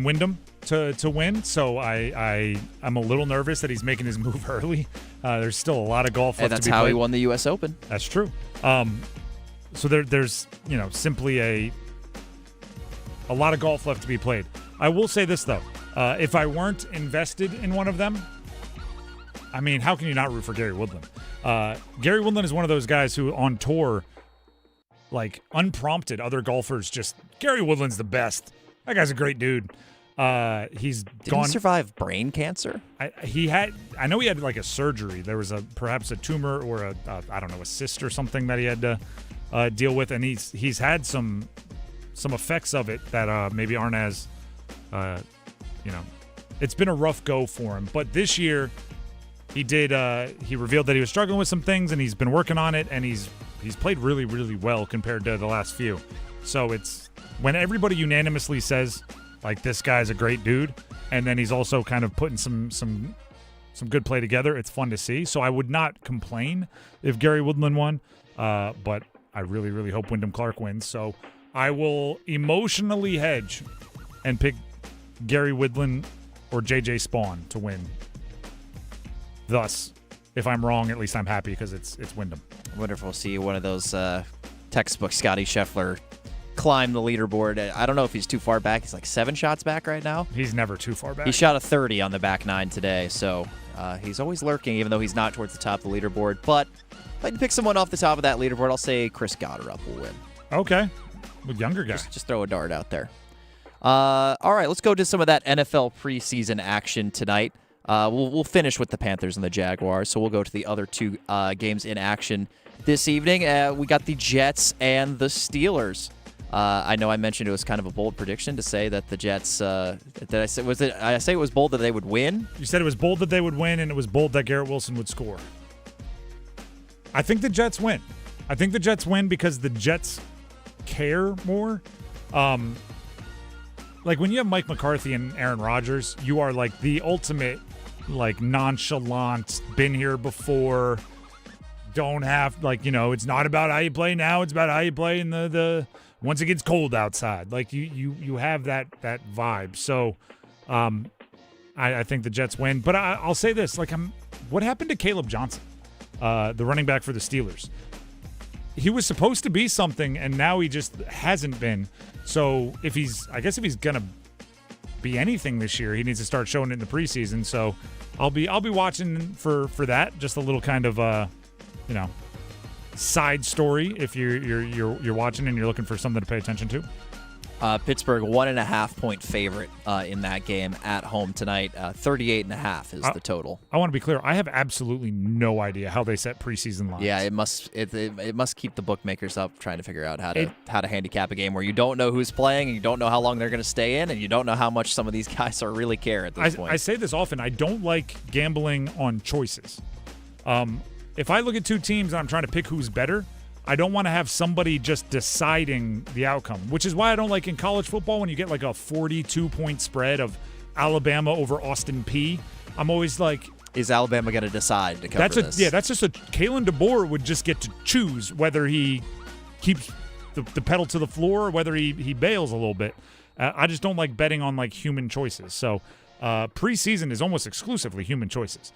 Wyndham to win, so I'm a little nervous that he's making his move early. There's still a lot of golf left to be played. That's how he won the U.S. Open. That's true. So there's simply a lot of golf left to be played. I will say this, though. If I weren't invested in one of them, I mean, how can you not root for Gary Woodland? Gary Woodland is one of those guys who, on tour, like, unprompted, other golfers just, Gary Woodland's the best. That guy's a great dude. Did he survive brain cancer? I know he had, like, a surgery. There was perhaps a tumor or a cyst or something that he had to deal with, and he's had some effects of it that maybe aren't as, it's been a rough go for him. But this year, he revealed that he was struggling with some things, and he's been working on it, and he's played really, really well compared to the last few. So it's when everybody unanimously says, like, this guy's a great dude, and then he's also kind of putting some good play together, it's fun to see. So I would not complain if Gary Woodland won, but I really, really hope Wyndham Clark wins. So I will emotionally hedge and pick Gary Woodland or J.J. Spawn to win. Thus, if I'm wrong, at least I'm happy because it's Wyndham. I wonder if we'll see one of those textbook Scotty Scheffler climb the leaderboard. I don't know if he's too far back. He's like 7 shots back right now. He's never too far back. He shot a 30 on the back 9 today, so he's always lurking, even though he's not towards the top of the leaderboard. But if I can pick someone off the top of that leaderboard, I'll say Chris Gotterup will win. Okay. A younger guy. Just throw a dart out there. All right, let's go to some of that NFL preseason action tonight. We'll finish with the Panthers and the Jaguars, so we'll go to the other two games in action this evening. We got the Jets and the Steelers. I know I mentioned it was kind of a bold prediction to say that the Jets. I say it was bold that they would win? You said it was bold that they would win, and it was bold that Garrett Wilson would score. I think the Jets win. I think the Jets win because the Jets care more. Like when you have Mike McCarthy and Aaron Rodgers, you are like the ultimate, like, nonchalant, been here before, don't have, it's not about how you play now, it's about how you play in the once it gets cold outside. Like you have that vibe. So I think the Jets win. But I'll say this, what happened to Caleb Johnson, the running back for the Steelers? He was supposed to be something, and now he just hasn't been. So if he's going to be anything this year, he needs to start showing it in the preseason. So I'll be watching for that. Just a little kind of side story if you're watching and you're looking for something to pay attention to. Pittsburgh 1.5-point favorite in that game at home tonight. 38.5 is the total. I want to be clear. I have absolutely no idea how they set preseason lines. Yeah, it must keep the bookmakers up trying to figure out how to handicap a game where you don't know who's playing and you don't know how long they're going to stay in and you don't know how much some of these guys are really care at this point. I say this often. I don't like gambling on choices. If I look at two teams and I'm trying to pick who's better, I don't want to have somebody just deciding the outcome, which is why I don't like in college football when you get like a 42-point spread of Alabama over Austin Peay. I'm always like, is Alabama going to decide to cover this? Yeah, that's just Kalen DeBoer would just get to choose whether he keeps the pedal to the floor or whether he bails a little bit. I just don't like betting on like human choices. So preseason is almost exclusively human choices.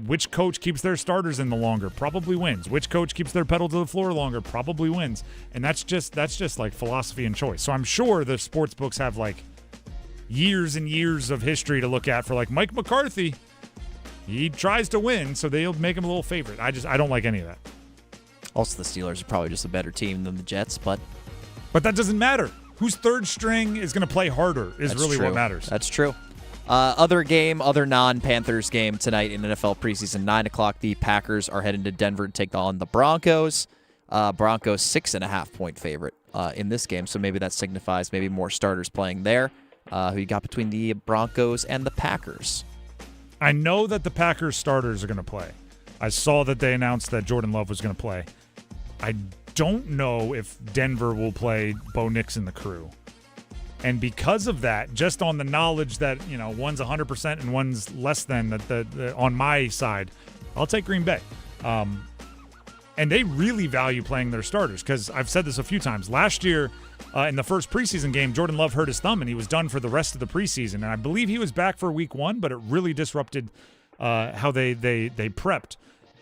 Which coach keeps their starters in the longer probably wins. Which coach keeps their pedal to the floor longer probably wins. And that's just like philosophy and choice. So I'm sure the sports books have like years and years of history to look at for like Mike McCarthy. He tries to win, so they'll make him a little favorite. I don't like any of that. Also, the Steelers are probably just a better team than the Jets, but that doesn't matter. Whose third string is going to play harder is That's really true. what matters. That's true. Other non-Panthers game tonight in NFL preseason, 9 o'clock. The Packers are heading to Denver to take on the Broncos. Broncos 6.5-point favorite in this game, so maybe that signifies maybe more starters playing there. Who you got between the Broncos and the Packers? I know that the Packers starters are going to play. I saw that they announced that Jordan Love was going to play. I don't know if Denver will play Bo Nix and the crew. And because of that, just on the knowledge that, one's 100% and one's less than on my side, I'll take Green Bay. And they really value playing their starters because I've said this a few times. Last year, in the first preseason game, Jordan Love hurt his thumb and he was done for the rest of the preseason. And I believe he was back for week 1, but it really disrupted how they prepped.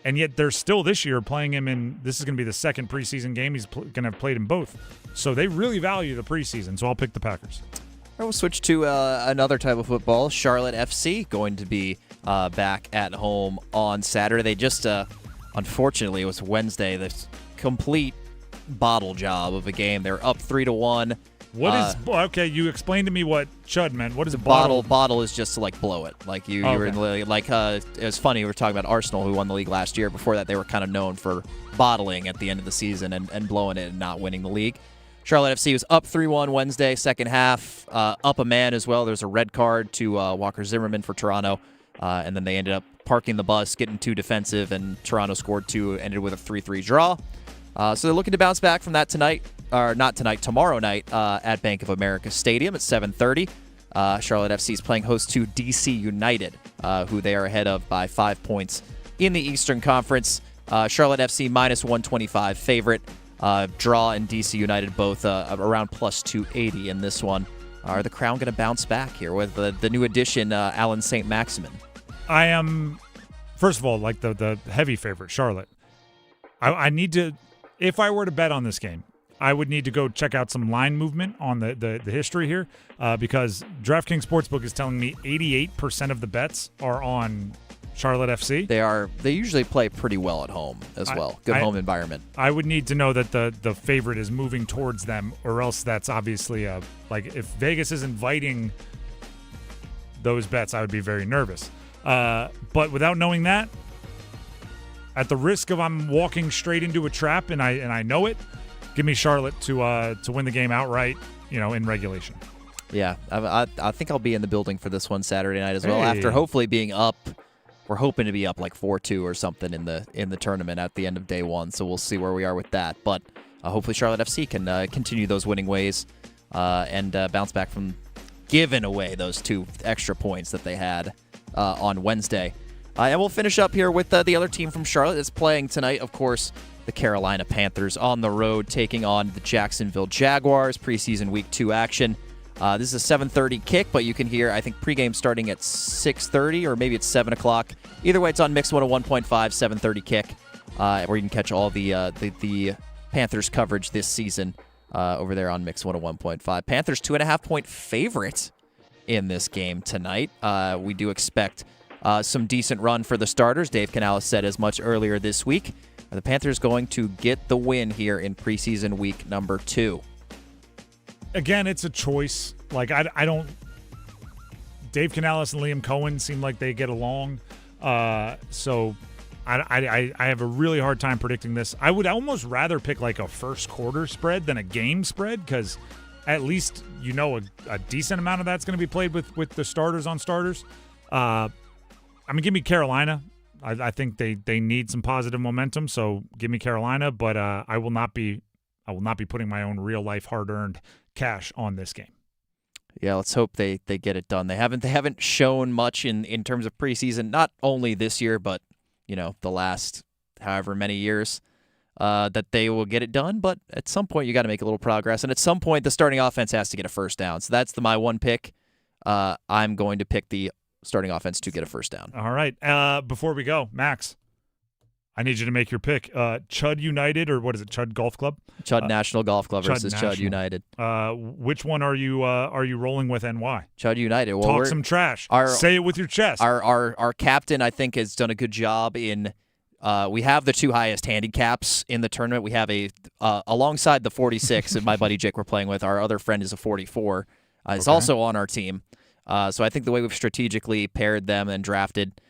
And yet they're still this year playing him in – this is going to be the second preseason game. He's going to have played in both. So they really value the preseason, so I'll pick the Packers. We'll switch to another type of football. Charlotte FC going to be back at home on Saturday. They just, unfortunately, it was Wednesday, this complete bottle job of a game. They're up 3-1. What is okay? You explained to me what chud meant. What is a bottle? Bottle is just to like blow it. Like you were in the like. It was funny. We were talking about Arsenal, who won the league last year. Before that, they were kind of known for bottling at the end of the season and blowing it and not winning the league. Charlotte FC was up 3-1 Wednesday, second half. Up a man as well. There's a red card to Walker Zimmerman for Toronto, and then they ended up parking the bus, getting too defensive, and Toronto scored 2, ended with a 3-3 draw. So they're looking to bounce back from that tonight. Or not tonight, tomorrow night at Bank of America Stadium at 7:30. Charlotte FC is playing host to DC United, who they are ahead of by 5 points in the Eastern Conference. Charlotte FC -125 favorite. Draw and DC United both around +280 in this one. Are the Crown going to bounce back here with the new addition, Alan St. Maximin? I am, first of all, like the heavy favorite, Charlotte. I need to, if I were to bet on this game, I would need to go check out some line movement on the history here because DraftKings Sportsbook is telling me 88% of the bets are on Charlotte FC. They usually play pretty well at home as well. Good home environment. I would need to know that the favorite is moving towards them, or else that's obviously like if Vegas is inviting those bets, I would be very nervous. But without knowing that, at the risk of I'm walking straight into a trap and I know it, give me Charlotte to win the game outright, in regulation. Yeah, I think I'll be in the building for this one Saturday night as well. After hopefully being up, we're hoping to be up like 4-2 or something in the tournament at the end of day one. So we'll see where we are with that. But hopefully Charlotte FC can continue those winning ways and bounce back from giving away those 2 extra points that they had on Wednesday. And we'll finish up here with the other team from Charlotte that's playing tonight, of course. The Carolina Panthers on the road taking on the Jacksonville Jaguars, preseason Week 2 action. This is a 7:30 kick, but you can hear, I think, pregame starting at 6:30 or maybe it's 7 o'clock. Either way, it's on Mix 101.5, 7:30 kick, where you can catch all the Panthers coverage this season over there on Mix 101.5. Panthers 2.5-point favorite in this game tonight. We do expect some decent run for the starters. Dave Canales said as much earlier this week. Are the Panthers going to get the win here in preseason week number 2? Again, it's a choice. Like, I don't... Dave Canales and Liam Cohen seem like they get along. So I have a really hard time predicting this. I would almost rather pick like a first quarter spread than a game spread because at least a decent amount of that's going to be played with the starters on starters. Give me Carolina. I think they need some positive momentum, so give me Carolina. But I will not be putting my own real life hard earned cash on this game. Yeah, let's hope they get it done. They haven't shown much in terms of preseason, not only this year, but the last however many years that they will get it done. But at some point, you got to make a little progress, and at some point, the starting offense has to get a first down. So that's my one pick. I'm going to pick the starting offense to get a first down. All right. Before we go, Max, I need you to make your pick. Chud United, or what is it? Chud Golf Club? Chud National Golf Club versus Chud United. Which one are you rolling with and why? Chud United. Well, Talk some trash. Say it with your chest. Our captain, I think, has done a good job in we have the 2 highest handicaps in the tournament. We have alongside the 46 that my buddy Jake we're playing with, our other friend is a 44. Is also on our team. So I think the way we've strategically paired them and drafted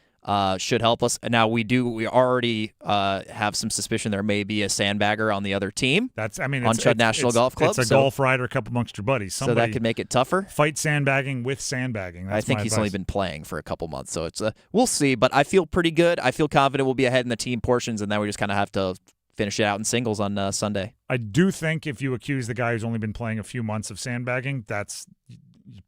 should help us. Now we already have some suspicion there may be a sandbagger on the other team. On Chud National Golf Club. It's a golf ride or a couple amongst your buddies. So that could make it tougher. Fight sandbagging with sandbagging. That's I think he's only been playing for a couple months, so it's we'll see. But I feel pretty good. I feel confident we'll be ahead in the team portions, and then we just kind of have to finish it out in singles on Sunday. I do think if you accuse the guy who's only been playing a few months of sandbagging, that's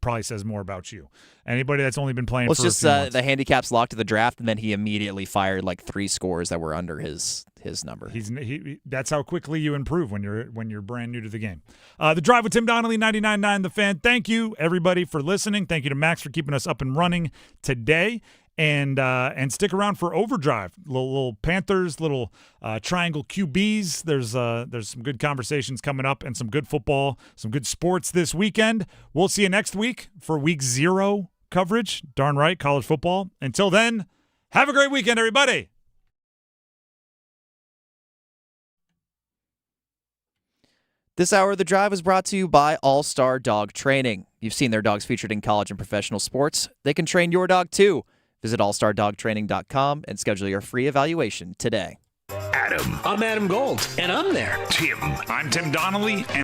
probably says more about you. Anybody that's only been playing for a few months. The handicaps locked to the draft, and then he immediately fired like 3 scores that were under his number. That's how quickly you improve when you're brand new to the game. The Drive with Tim Donnelly, 99.9 The Fan. Thank you, everybody, for listening. Thank you to Max for keeping us up and running today. And stick around for Overdrive, little Panthers, little Triangle QBs. There's some good conversations coming up and some good football, some good sports this weekend. We'll see you next week for Week 0 coverage. Darn right, college football. Until then, have a great weekend, everybody. This hour of The Drive is brought to you by All-Star Dog Training. You've seen their dogs featured in college and professional sports. They can train your dog, too. Visit allstardogtraining.com and schedule your free evaluation today. Adam. I'm Adam Gold, and I'm there. Tim. I'm Tim Donnelly. And